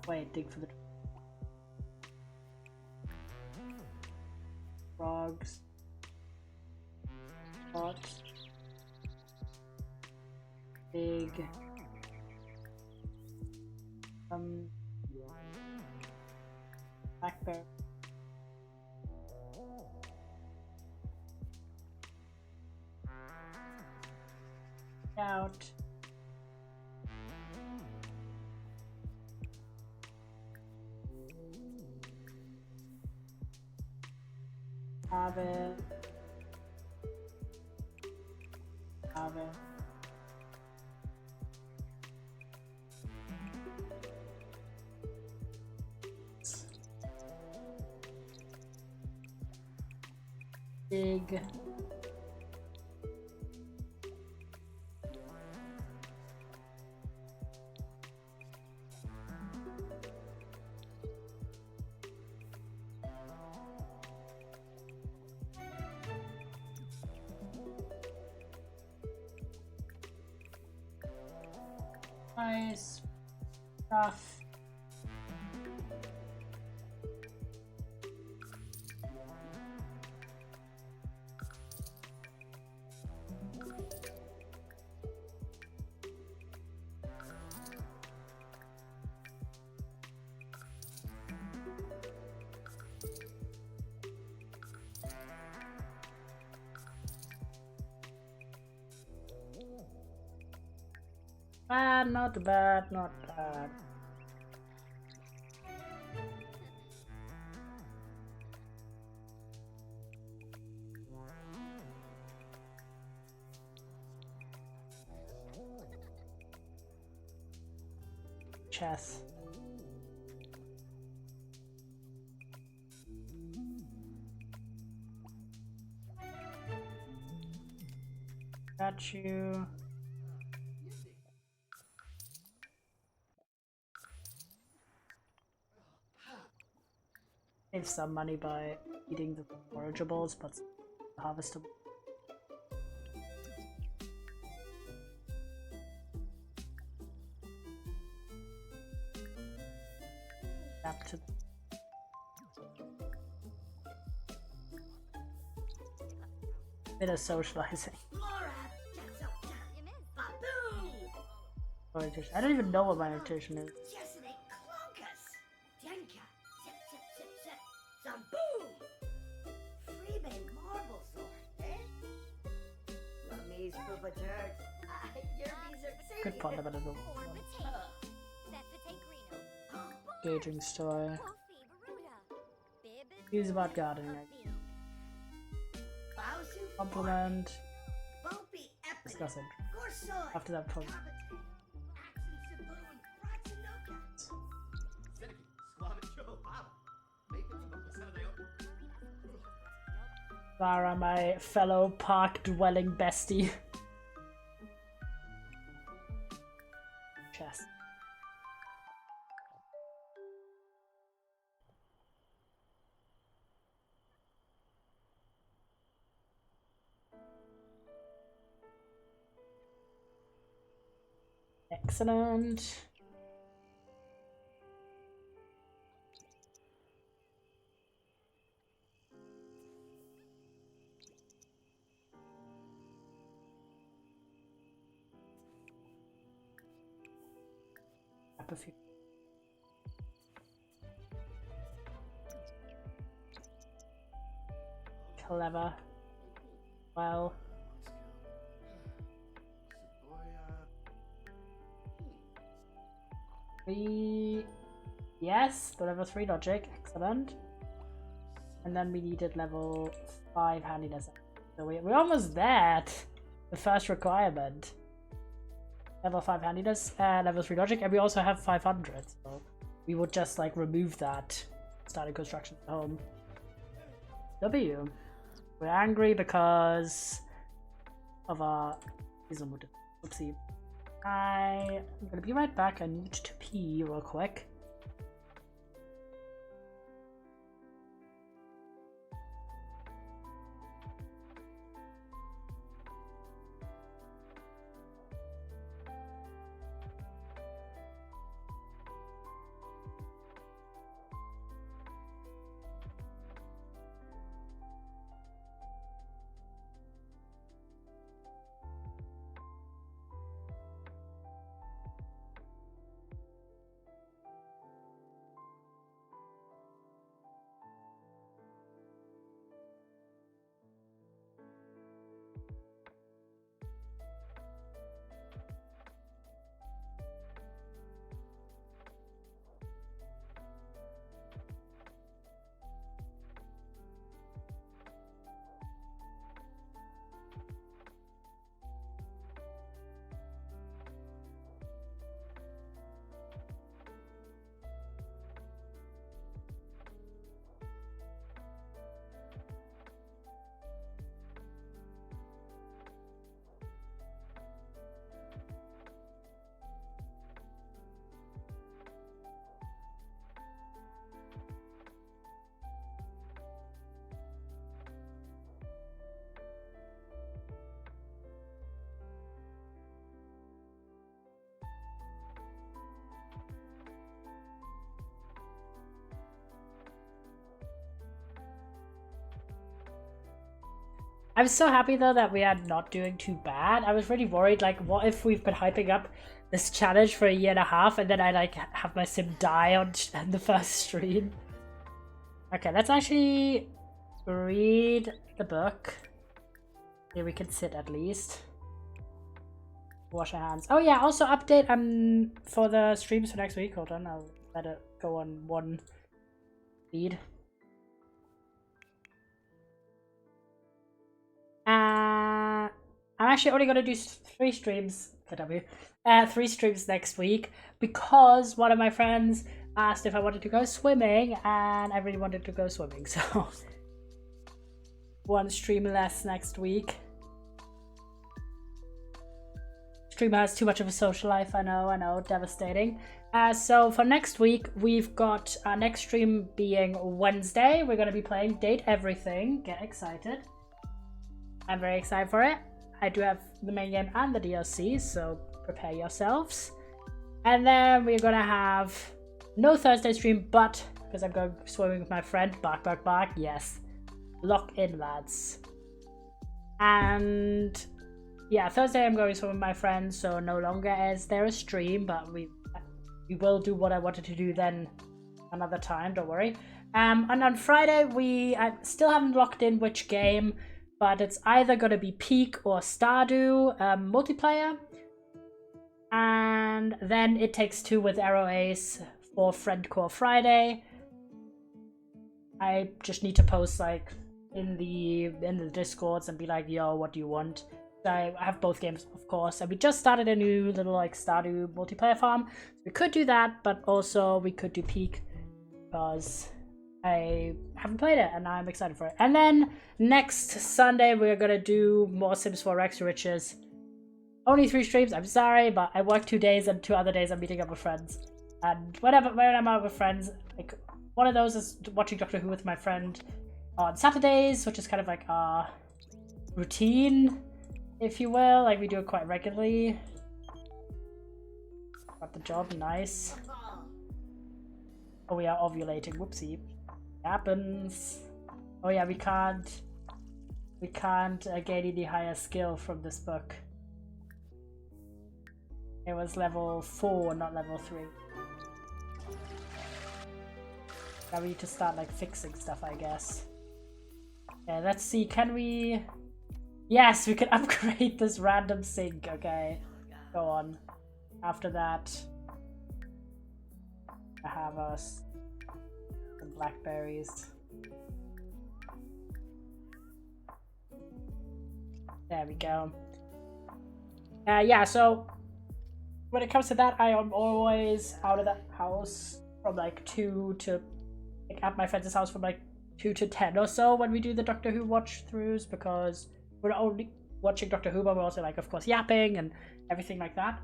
Speaker 2: Wait, dig for the frogs. Hot. Big. Black bear. Out. Have it. Have it. Big. Nice stuff. Not bad, not bad. Chess. Got you. Save some money by eating the forageables, but harvestable. Back to bit of socializing. I don't even know what my rotation is. Good fundamental. Gauging story. News about gardening. Compliment. Discussing. After that, probably. Lara, my fellow park dwelling bestie. Chest. Excellent. A few. Clever. Well. Yes, the level 3 logic, excellent. And then we needed level 5 handiness. So we're almost there. The first requirement. Level 5 handiness, level 3 logic, and we also have 500. So we would just like remove that. Starting construction at home. W. We're angry because of our Oopsie. I'm gonna be right back. I need to pee real quick. I'm so happy though that we are not doing too bad. I was really worried, like, what if we've been hyping up this challenge for a year and a half and then I like have my sim die on the first stream. Okay, let's actually read the book. Here we can sit at least. Wash our hands. Oh yeah, also update for the streams for next week. Hold on, I'll let it go on one feed. I'm actually only gonna do 3 streams. KW. 3 streams next week because one of my friends asked if I wanted to go swimming, and I really wanted to go swimming. So 1 stream less next week. Streamer has too much of a social life. I know, devastating. So for next week, we've got our next stream being Wednesday. We're gonna be playing Date Everything. Get excited. I'm very excited for it. I do have the main game and the DLC, so prepare yourselves. And then we're gonna have no Thursday stream, but because I'm going swimming with my friend, bark, yes. Lock in, lads. And yeah, Thursday I'm going swimming with my friend, so no longer is there a stream, but we will do what I wanted to do then another time, don't worry. And on Friday, I still haven't locked in which game, but it's either gonna be Peak or Stardew multiplayer. And then It Takes Two with Arrow Ace for Friendcore Friday. I just need to post like in the Discords and be like, yo, what do you want? So I have both games, of course, and we just started a new little like Stardew multiplayer farm. So we could do that, but also we could do Peak because I haven't played it and I'm excited for it. And then next Sunday we're gonna do more Sims 4 Rex Riches. Only 3 streams, I'm sorry, but I work 2 days and 2 other days I'm meeting up with friends. And when I'm out with friends, like one of those is watching Doctor Who with my friend on Saturdays, which is kind of like our routine, if you will. Like we do it quite regularly. Got the job, nice. Oh, we are ovulating, whoopsie. Happens. Oh yeah, we can't gain any higher skill from this book. It was level 4, not level 3. Now we need to start like fixing stuff, I guess. Okay, let's see, can we... Yes, we can upgrade this random sink. Okay, go on. After that, I have us some blackberries. There we go. Yeah, so when it comes to that, I am always out of the house from like 2 to, like, at my friend's house from like 2 to 10 or so when we do the Doctor Who watch throughs, because we're not only watching Doctor Who, but we're also, like, of course, yapping and everything like that.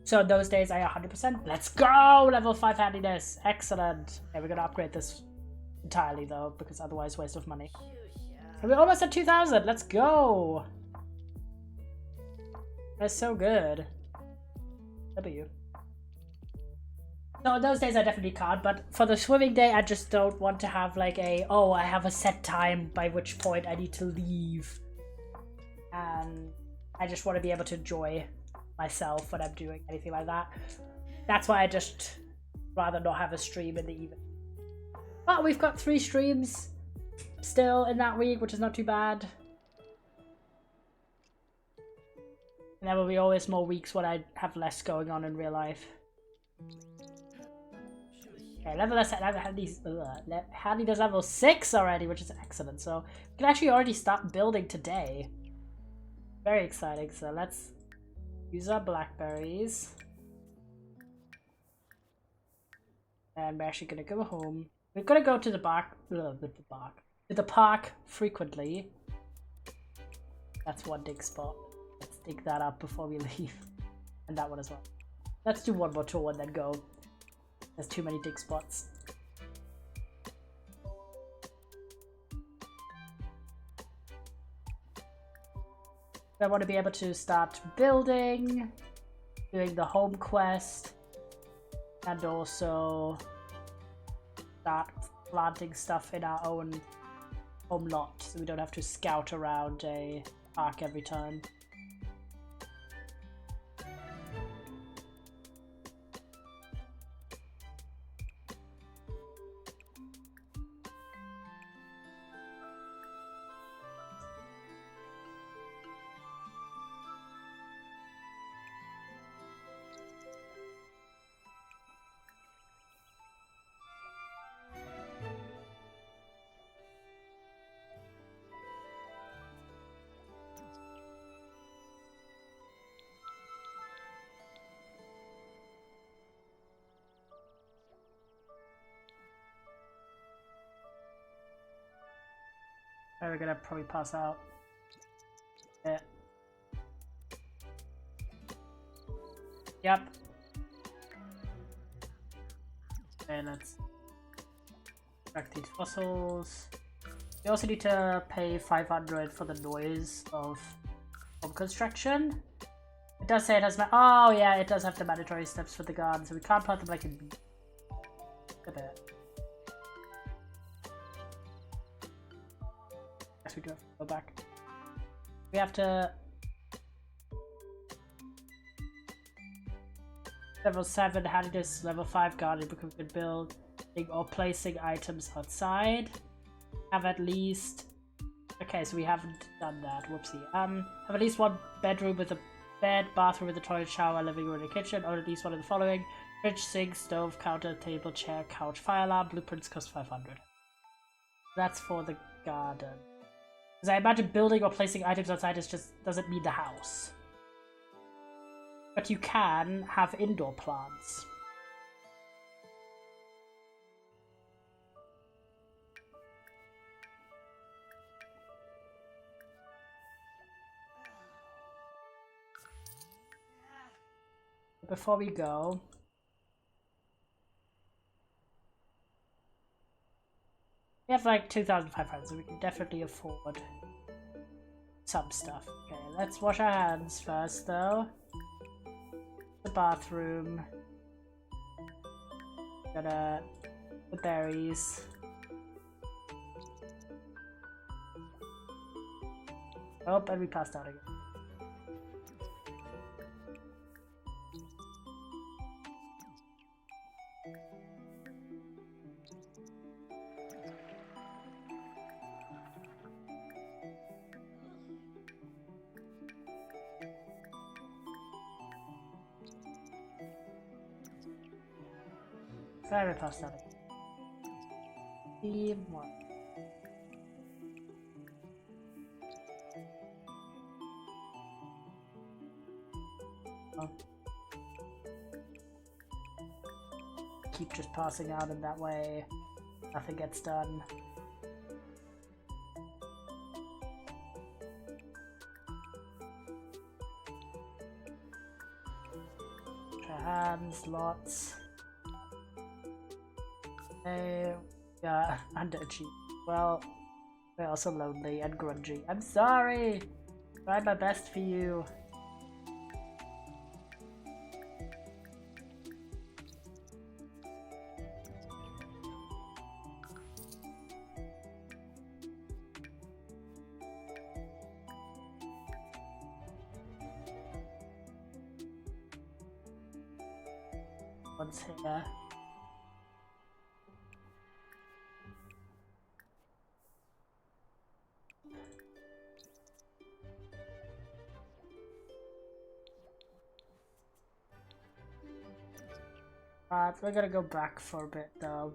Speaker 2: So in those days, I 100%. Let's go! Level 5 handiness. Excellent. Okay, we're gonna upgrade this entirely, though, because otherwise, waste of money. And we're almost at 2,000. Let's go! That's so good. W. So in those days I definitely can't, but for the swimming day I just don't want to have like oh, I have a set time by which point I need to leave. And I just want to be able to enjoy myself when I'm doing anything like that. That's why I just rather not have a stream in the evening. But we've got 3 streams still in that week, which is not too bad. And there will be always more weeks when I have less going on in real life. Okay, Handy does level 6 already, which is excellent. So we can actually already start building today. Very exciting. So let's use our blackberries. And we're actually gonna go home. We're gonna go to the park frequently. That's one dig spot. Let's dig that up before we leave. And that one as well. Let's do one more tour and then go. There's too many dig spots. I want to be able to start building, doing the home quest, and also start planting stuff in our own home lot, so we don't have to scout around a park every time. We're gonna probably pass out. Yeah. Yep. Okay, let's extract these fossils. We also need to pay 500 for the noise of home construction. It does say it has oh yeah, it does have the mandatory steps for the garden, so we can't plant them like in a bit. We do have to go back. We have to level 7 handiness, level 5 garden because we can build or placing items outside. Have at least okay, so we haven't done that. Whoopsie. Have at least 1 bedroom with a bed, bathroom with a toilet, shower, living room, and a kitchen. Or at least one of the following: fridge, sink, stove, counter, table, chair, couch, fire alarm. Blueprints cost 500. That's for the garden. Because I imagine building or placing items outside just doesn't mean the house. But you can have indoor plants. Before we go, we have like 2,500, so we can definitely afford some stuff. Okay, let's wash our hands first, though. The bathroom. Gotta the berries. Oh, and we passed out again. Very past that. Team 1. Oh. Keep just passing out in that way. Nothing gets done. Hands, lots. Yeah, underachieved. Well, we're also lonely and grungy. I'm sorry! Tried my best for you. One's here. We're gonna go back for a bit though.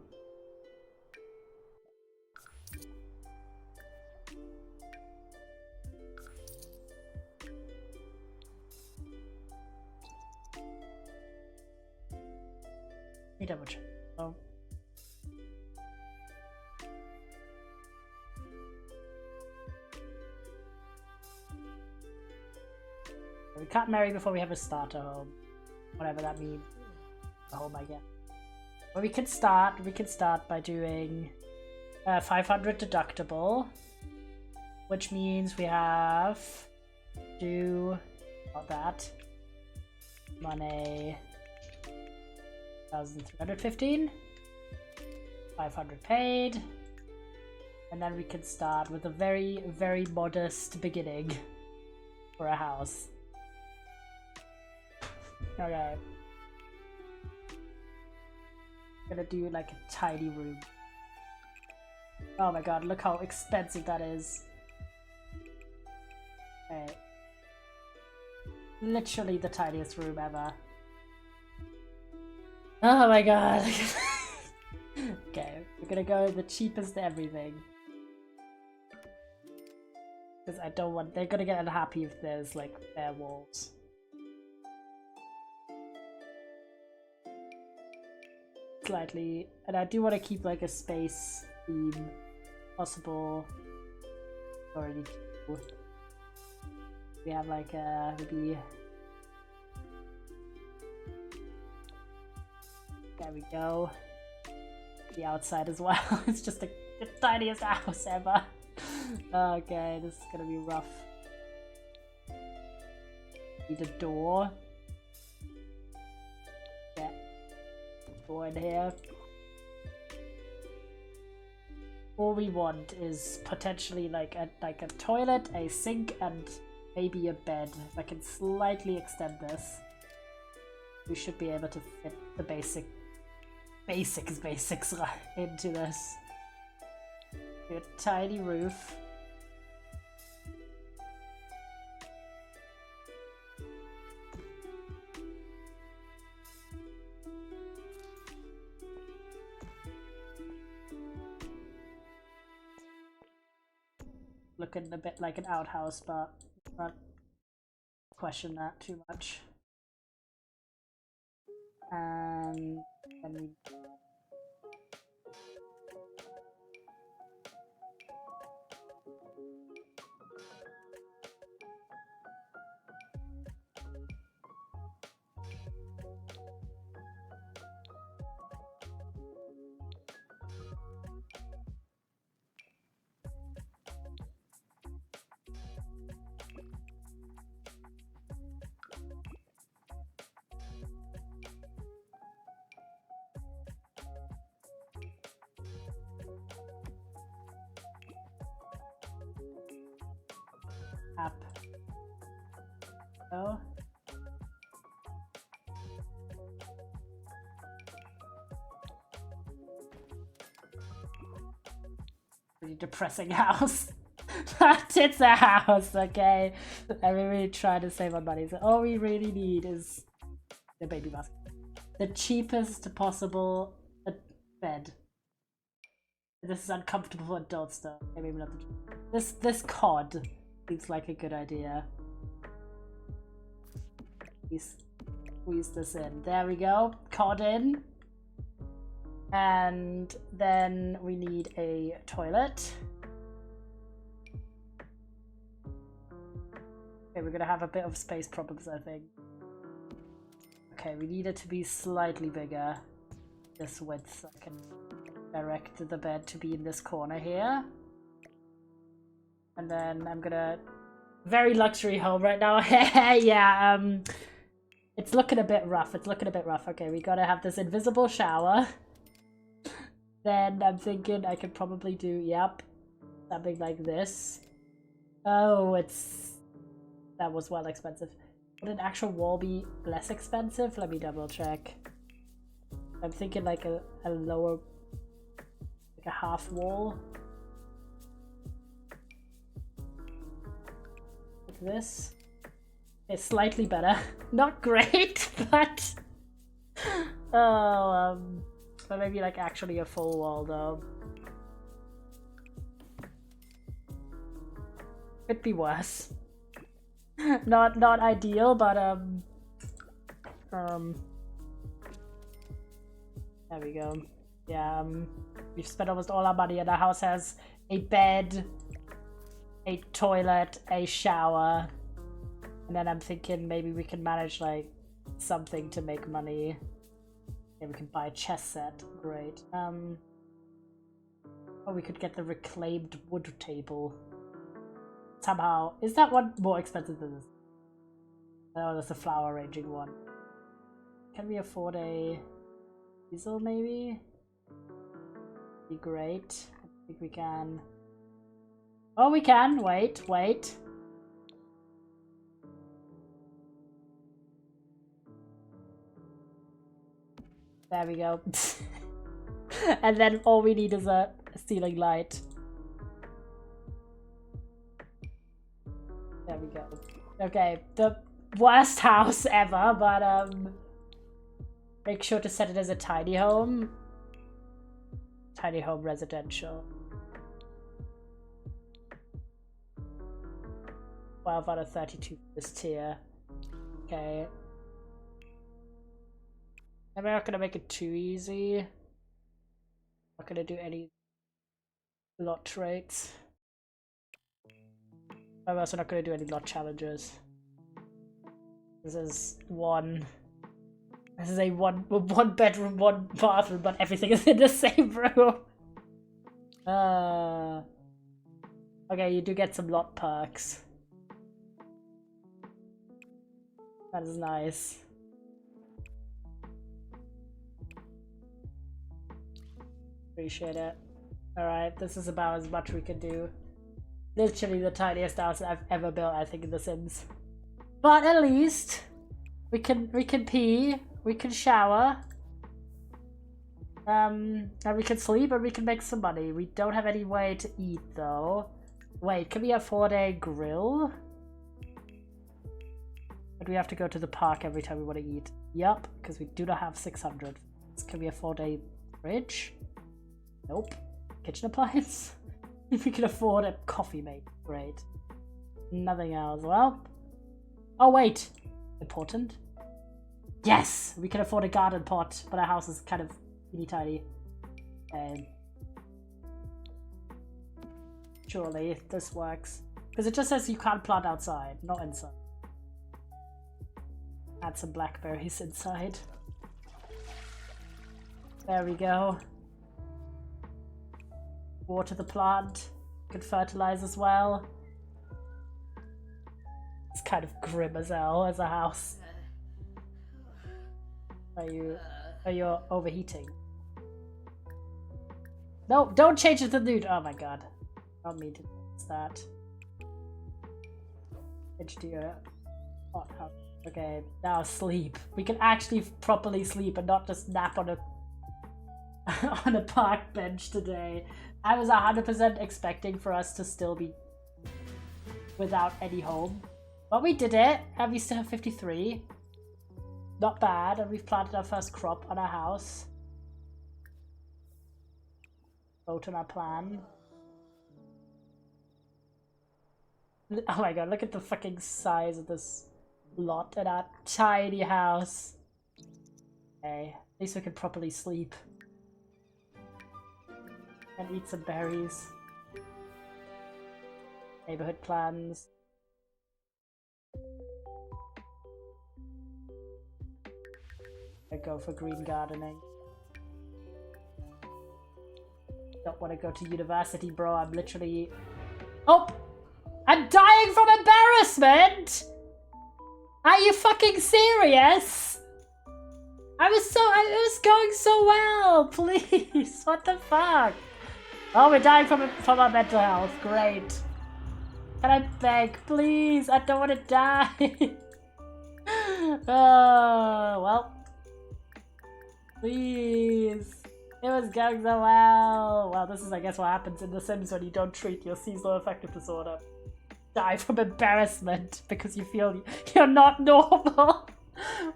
Speaker 2: Let me double check. Oh. We can't marry before we have a starter home. Whatever that means. Home, I guess. Well, we can start by doing 500 deductible, which means we have to not that money 1,315, 500 paid, and then we can start with a very modest beginning for a house. Okay. Gonna do like a tiny room. Oh my god, look how expensive that is. Okay. Literally the tiniest room ever. Oh my god. Okay, we're gonna go the cheapest everything. Because I don't want, they're gonna get unhappy if there's like bare walls. Slightly, and I do want to keep like a space theme possible. Already, we have like maybe. There we go. The outside as well. It's just the tiniest house ever. Okay, this is gonna be rough. Need a door. Yeah. Door in here. All we want is potentially like a toilet, a sink, and maybe a bed. If I can slightly extend this, we should be able to fit the basics into this. A tiny roof. Looking a bit like an outhouse, but not question that too much. And then we up. Oh. Pretty depressing house. But it's a house, okay? I'm really trying to save on money. So all we really need is the baby basket. The cheapest possible bed. This is uncomfortable for adults though. Okay, maybe not this cod seems like a good idea. Please squeeze this in. There we go. Cod in. And then we need a toilet. Okay, we're gonna have a bit of space problems, I think. Okay, we need it to be slightly bigger. This width, so I can direct the bed to be in this corner here. And then I'm gonna... Very luxury home right now. Yeah, it's looking a bit rough. It's looking a bit rough. Okay, we gotta have this invisible shower. Then I'm thinking I could probably do, yep, something like this. Oh, that was well expensive. Would an actual wall be less expensive? Let me double check. I'm thinking like a lower, like a half wall. Like this. It's slightly better. Not great, but... Oh, but maybe like actually a full wall though. Could be worse. Not ideal, but there we go. Yeah, we've spent almost all our money and our house has a bed, a toilet, a shower, and then I'm thinking maybe we can manage like something to make money. Yeah, we can buy a chess set. Great. Oh, we could get the reclaimed wood table. Somehow. Is that one more expensive than this? Oh, that's a flower arranging one. Can we afford a easel maybe? Be great. I think we can. Oh, we can. Wait. There we go. And then all we need is a ceiling light. There we go. Okay, the worst house ever, but make sure to set it as a tiny home. Tiny home residential. 12 out of 32 for this tier. Okay. I'm not gonna make it too easy. Not gonna do any lot traits. I'm also not gonna do any lot challenges. This is one. This is a one bedroom, one bathroom, but everything is in the same room. Okay, you do get some lot perks. That is nice. Appreciate it. Alright, this is about as much we can do. Literally the tiniest house I've ever built, I think, in The Sims. But at least we can pee, we can shower, and we can sleep, and we can make some money. We don't have any way to eat though. Wait, can we afford a grill? But we have to go to the park every time we want to eat. Yup, because we do not have 600. Can we afford a fridge? Nope. Kitchen appliance? If we can afford a coffee mate, great. Nothing else. Well, oh wait, important. Yes, we can afford a garden pot, but our house is kind of teeny tiny. Surely this works, because it just says you can't plant outside, not inside. Add some blackberries inside. There we go. Water the plant. Could fertilize as well. It's kind of grim as hell as a house. Are you overheating? No, don't change it to nude. Oh my god. Not me to do that. Change to your hot house. Okay, now sleep. We can actually properly sleep and not just nap on a on a park bench today. I was 100% expecting for us to still be without any home. But we did it, and we still have 53. Not bad, and we've planted our first crop on our house. vote on our plan. Oh my god, look at the fucking size of this lot in our tiny house. Okay, at least we can properly sleep. And eat some berries. Neighborhood plans. I go for green gardening. Don't want to go to university, bro. I'm literally... Oh! I'm dying from embarrassment! Are you fucking serious? It was going so well! Please! What the fuck? Oh, we're dying from our mental health. Great. Can I beg? Please! I don't want to die! Oh, well. Please. It was going so well. Well, this is, I guess, what happens in The Sims when you don't treat your seasonal affective disorder. Die from embarrassment because you feel you're not normal.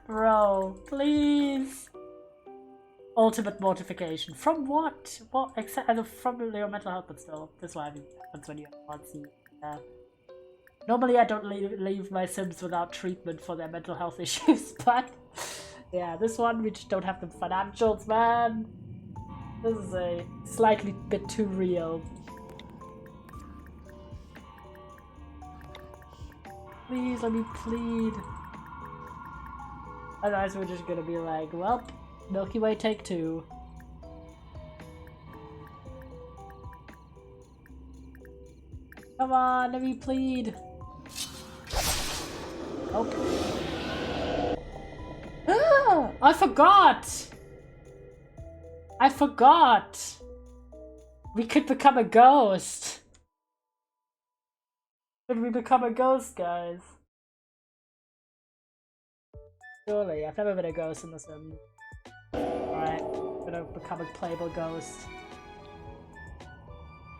Speaker 2: Bro, please. Ultimate mortification. From what? What? Except from your mental health, but still. This is what happens when you can't see. Normally I don't leave my Sims without treatment for their mental health issues, but yeah, this one we just don't have the financials, man. This is a slightly bit too real. Please let me plead. Otherwise we're just gonna be like, well, Milky Way take 2. Come on, let me plead. Oh. Ah, I forgot! I forgot! We could become a ghost! Could we become a ghost, guys? Surely, I've never been a ghost in The Sims. Alright, I'm gonna become a playable ghost.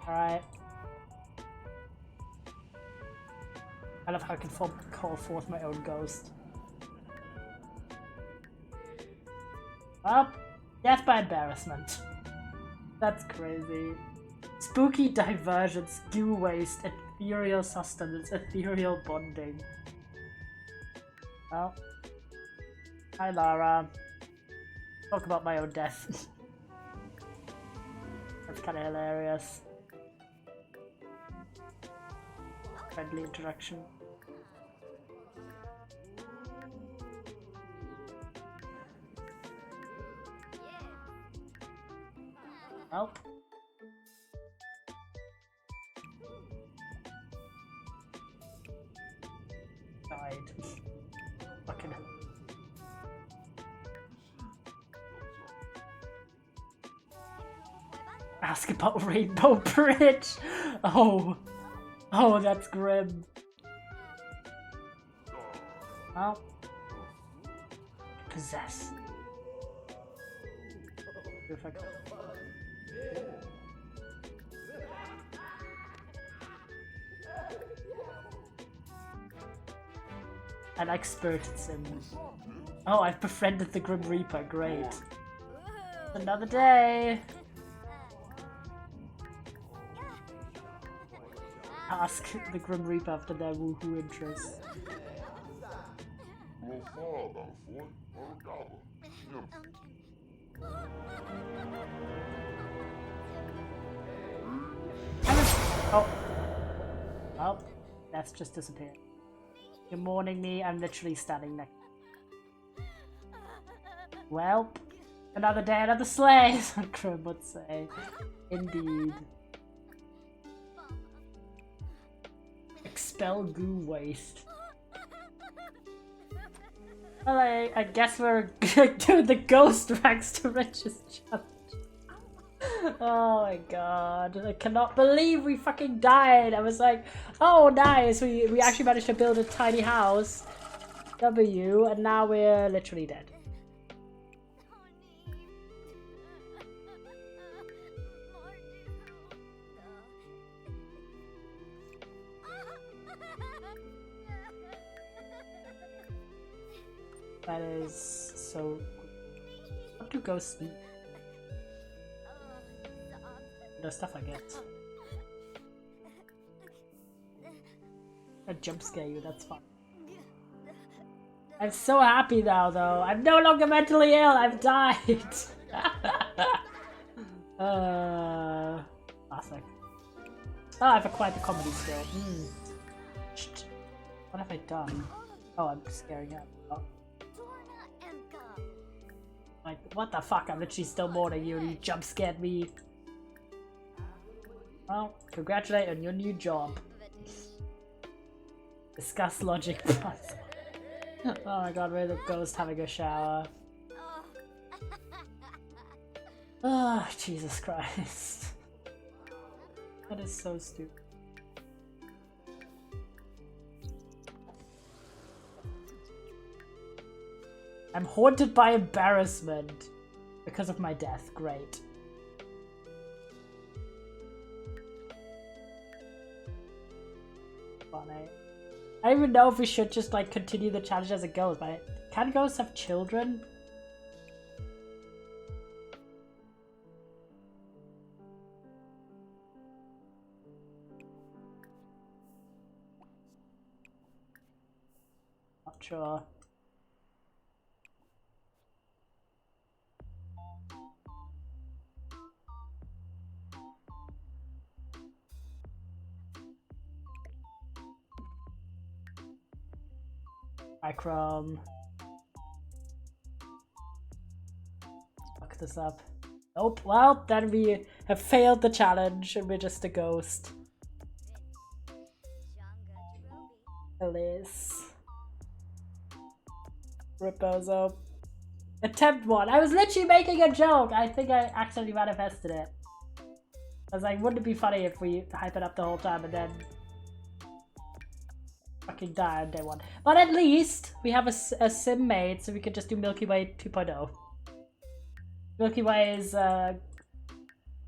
Speaker 2: Alright. I love how I can call forth my own ghost. Well, death by embarrassment. That's crazy. Spooky divergence, goo waste, ethereal sustenance, ethereal bonding. Well. Hi Lara. Talk about my own death. That's kinda hilarious. Friendly interaction. Help. Died. Fucking hell. Ask about Rainbow Bridge! Oh! Oh, that's grim. Well. Possess. Perfect. I like Spirited Sims. Oh, I've befriended the Grim Reaper, great. Another day! Ask the Grim Reaper after their woohoo interests. Oh. Well, that's just disappeared. You're mourning me, I'm literally standing next. Well, another day, another sleigh, as Grim would say. Indeed. Expel goo waste. Well, I guess we're doing the ghost rags to riches challenge. Oh my god, I cannot believe we fucking died. I was like, oh nice, we actually managed to build a tiny house. W, and now we're literally dead. That is so... What do ghosts need? The stuff I get. I jump scare you, that's fun. I'm so happy now, though. I'm no longer mentally ill. I've died. Classic. Oh, I've acquired the comedy skill. What have I done? Oh, I'm scaring her. Oh. Like, what the fuck? I'm literally still mourning you and you jump scared me. Well, congratulate on your new job. Discuss logic plus. Oh my god, we're the ghost having a shower. Oh, Jesus Christ. That is so stupid. I'm haunted by embarrassment because of my death. Great. Funny. I don't even know if we should just like continue the challenge as it goes, but can ghosts have children? Not sure. Hi, Chrome. Fuck this up. Nope. Well, then we have failed the challenge and we're just a ghost. Elise. Ripozo. Attempt 1. I was literally making a joke. I think I accidentally manifested it. I was like, wouldn't it be funny if we hype it up the whole time and then fucking die on day 1. But at least we have a sim made, so we can just do Milky Way 2.0. Milky Way is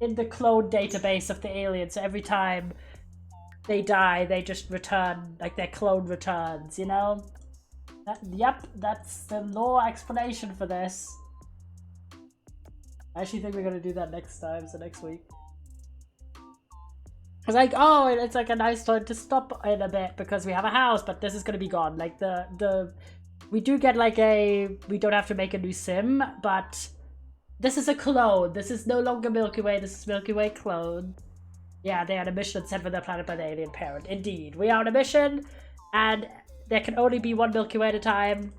Speaker 2: in the clone database of the aliens, so every time they die, they just return, like their clone returns, you know? Yep, that's the lore explanation for this. I actually think we're gonna do that next time, so next week. It's like, oh, it's like a nice time to stop in a bit because we have a house, but this is gonna be gone. Like we do get like we don't have to make a new sim, but this is a clone. This is no longer Milky Way. This is Milky Way clone. Yeah, they are on a mission sent from their planet by the alien parent. Indeed, we are on a mission, and there can only be one Milky Way at a time.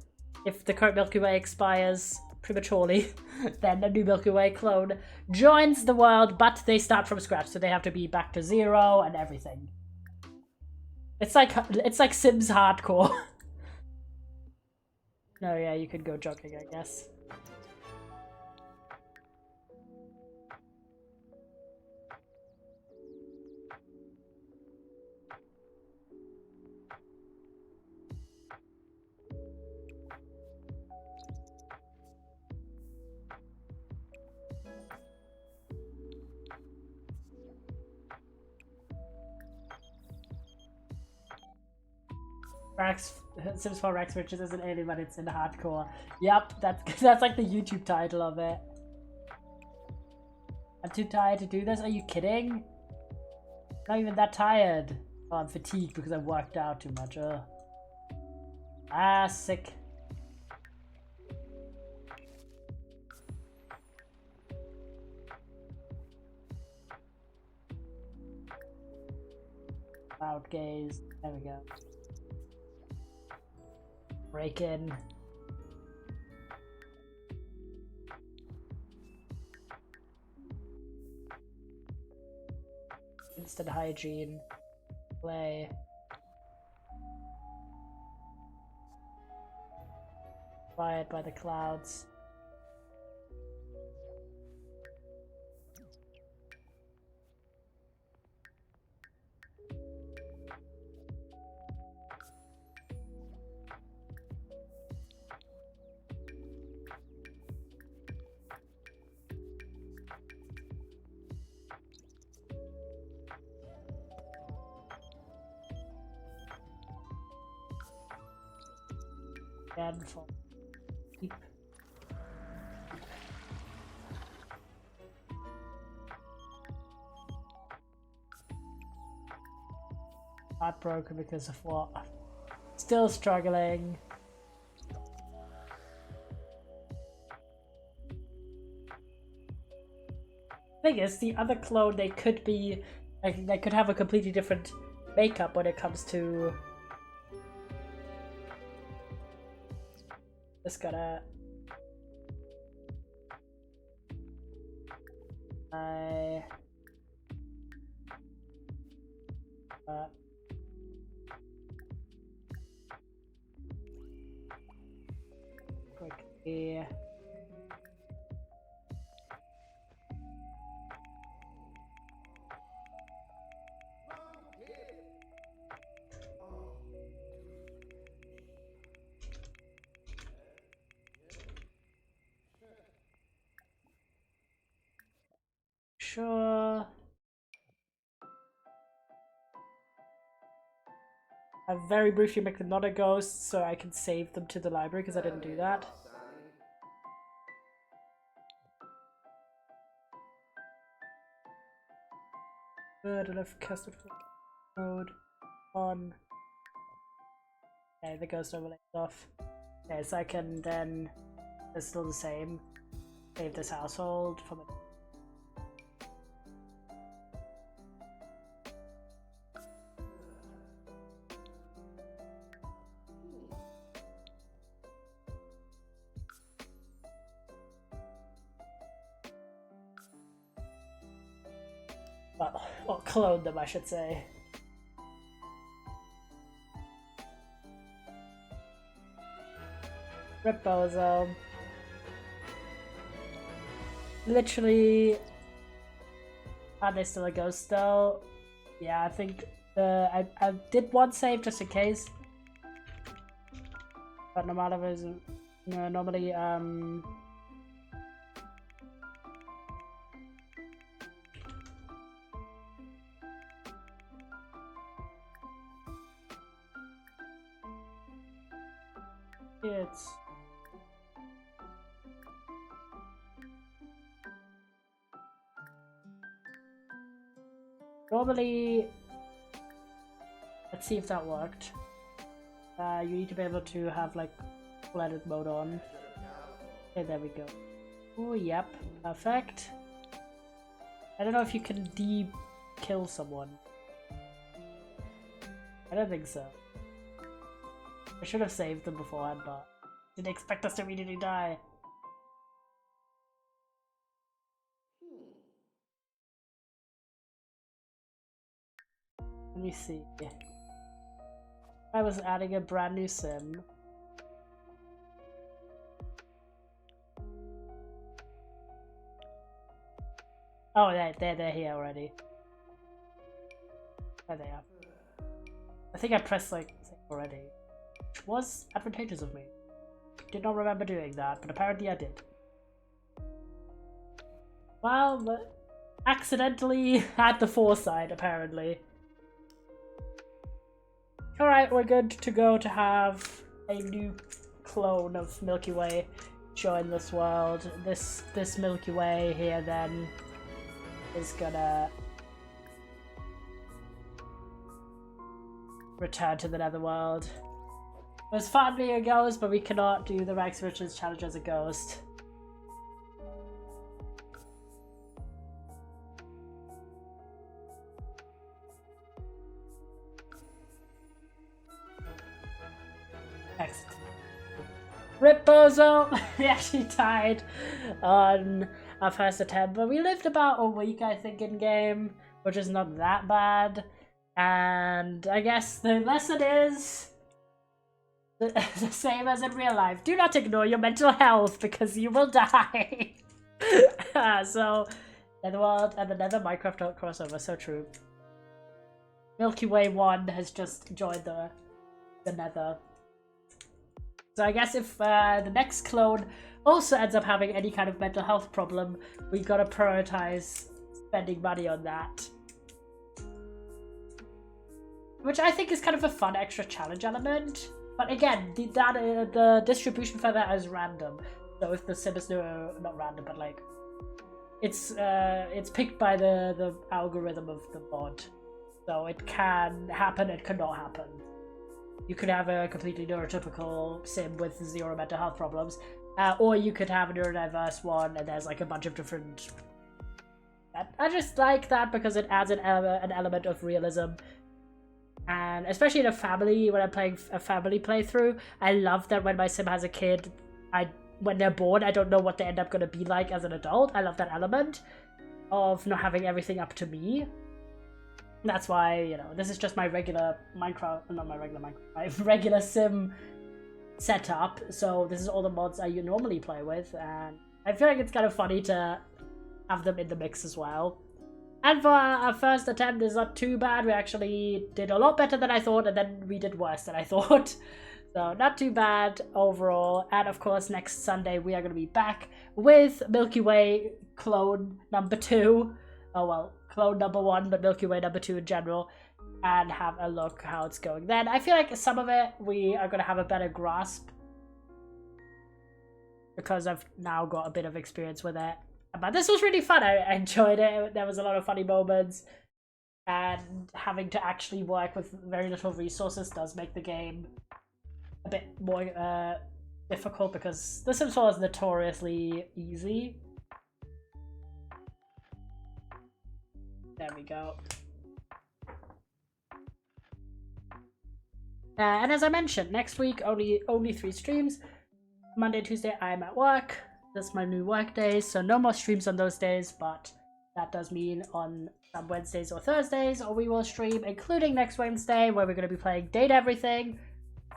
Speaker 2: If the current Milky Way expires prematurely, then a new Milky Way clone joins the world, but they start from scratch, so they have to be back to 0 and everything. It's like Sims hardcore. No, yeah, you could go jogging, I guess. Sims 4 Rex Riches is an alien, but it's in hardcore. Yep, that's like the YouTube title of it. I'm too tired to do this. Are you kidding? Not even that tired. Oh, I'm fatigued because I worked out too much. Ugh. Ah, sick. Cloud gaze. There we go. Break in. Instant hygiene. Play. Quiet by the clouds. For keep. Heartbroken because of what? Still struggling. Thing is, the other clone, they could be, like, they could have a completely different makeup when it comes to. Just gotta. Quickly. Sure. I very briefly make them not a ghost so I can save them to the library because I didn't do that. Good, and I've cast it mode on. Okay, the ghost overlay is off. Okay, so I can then, it's still the same, save this household from it. Well, clone them, I should say. Rip Bozo. Literally. Are they still a ghost though? Yeah, I think I did one save just in case. But normally it's normally, let's see if that worked. You need to be able to have like full edit mode on. Okay, there we go. Oh, yep, perfect. I don't know if you can kill someone. I don't think so. I should have saved them beforehand, but didn't expect us to immediately die. Let me see. I was adding a brand new sim. Oh, they're here already. There they are. I think I pressed like already. Which was advantageous of me. Did not remember doing that, but apparently I did. Well, but accidentally had the foresight, apparently. Alright, we're good to go to have a new clone of Milky Way join this world. This Milky Way here then is gonna return to the Netherworld. It was fun being a ghost, but we cannot do the Rex Richards challenge as a ghost. Excellent. Rip Bozo! We actually died on our first attempt, but we lived about a week, I think, in game, which is not that bad. And I guess the lesson is the same as in real life. Do not ignore your mental health because you will die. So, Netherworld and the Nether Minecraft crossover, so true. Milky Way 1 has just joined the Nether. So I guess if the next clone also ends up having any kind of mental health problem, we gotta prioritize spending money on that. Which I think is kind of a fun extra challenge element. But again, the distribution for that is random. So if the sim is not random, but like it's picked by the algorithm of the mod. So it can happen, it cannot happen. You could have a completely neurotypical sim with zero mental health problems, or you could have a neurodiverse one and there's like a bunch of different... I just like that because it adds an element of realism. And especially in a family, when I'm playing a family playthrough, I love that when my sim has a kid, when they're born, I don't know what they end up going to be like as an adult. I love that element of not having everything up to me. That's why, you know, this is just my regular Minecraft, not my regular Minecraft, my regular sim setup. So this is all the mods I normally play with, and I feel like it's kind of funny to have them in the mix as well. And for our first attempt, it's not too bad. We actually did a lot better than I thought, and then we did worse than I thought. So not too bad overall. And of course, next Sunday we are going to be back with Milky Way clone number 2. Oh well, clone number 1, but Milky Way number 2 in general. And have a look how it's going then. I feel like some of it we are going to have a better grasp, because I've now got a bit of experience with it. But this was really fun. I enjoyed it. There was a lot of funny moments. And having to actually work with very little resources does make the game a bit more difficult, because The Sims 4 is notoriously easy. There we go. And as I mentioned, next week only 3 streams. Monday, Tuesday I'm at work. That's my new work days, so no more streams on those days, but that does mean on some Wednesdays or Thursdays, or we will stream, including next Wednesday, where we're going to be playing Date Everything.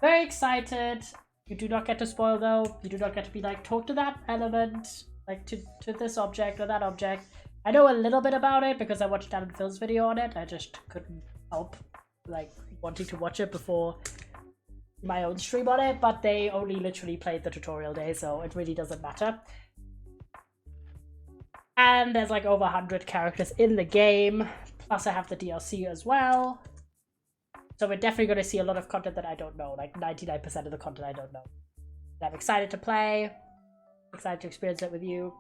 Speaker 2: Very excited. You do not get to spoil though. You do not get to be like, talk to that element, like to this object or that object. I know a little bit about it because I watched Dan and Phil's video on it. I just couldn't help like wanting to watch it before my own stream on it, but they only literally played the tutorial day, so it really doesn't matter. And there's like over 100 characters in the game, plus I have the DLC as well. So we're definitely going to see a lot of content that I don't know, like 99% of the content I don't know. And I'm excited to play, excited to experience it with you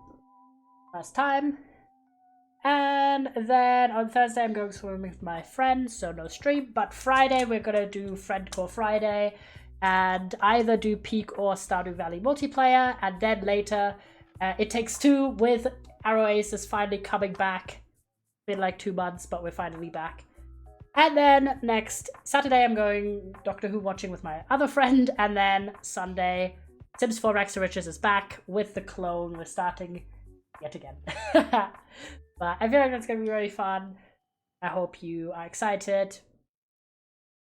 Speaker 2: first time. And then on Thursday I'm going swimming with my friends, so no stream. But Friday we're going to do Friendcore Friday and either do Peak or Stardew Valley multiplayer. And then later It Takes Two with Arrow Ace is finally coming back. Been like 2 months, but we're finally back. And then next Saturday I'm going Doctor Who watching with my other friend. And then Sunday Sims 4 Rex to Riches is back with the clone. We're starting yet again. But I feel like that's going to be really fun. I hope you are excited.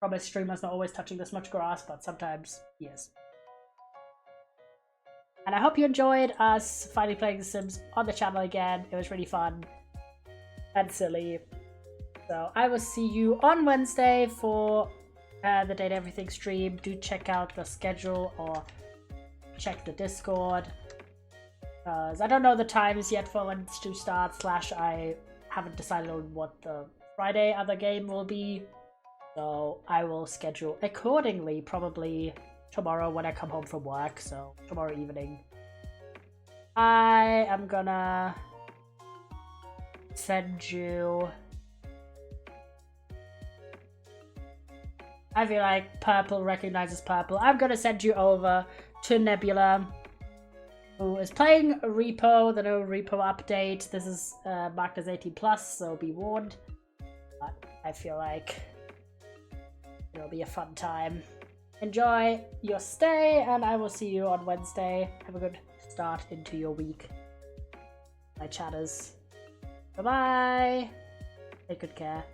Speaker 2: Promise streamer's not always touching this much grass, but sometimes he is. And I hope you enjoyed us finally playing The Sims on the channel again. It was really fun and silly. So I will see you on Wednesday for the Date Everything stream. Do check out the schedule or check the Discord. I don't know the times yet for when to start, / I haven't decided on what the Friday other game will be. So I will schedule accordingly, probably tomorrow when I come home from work, so tomorrow evening. I am gonna send you... I feel like purple recognizes purple. I'm gonna send you over to Nebula, who is playing Repo, the new Repo update. This is marked as 18+, so be warned. But I feel like it'll be a fun time. Enjoy your stay, and I will see you on Wednesday. Have a good start into your week, my chatters. Bye-bye. Take good care.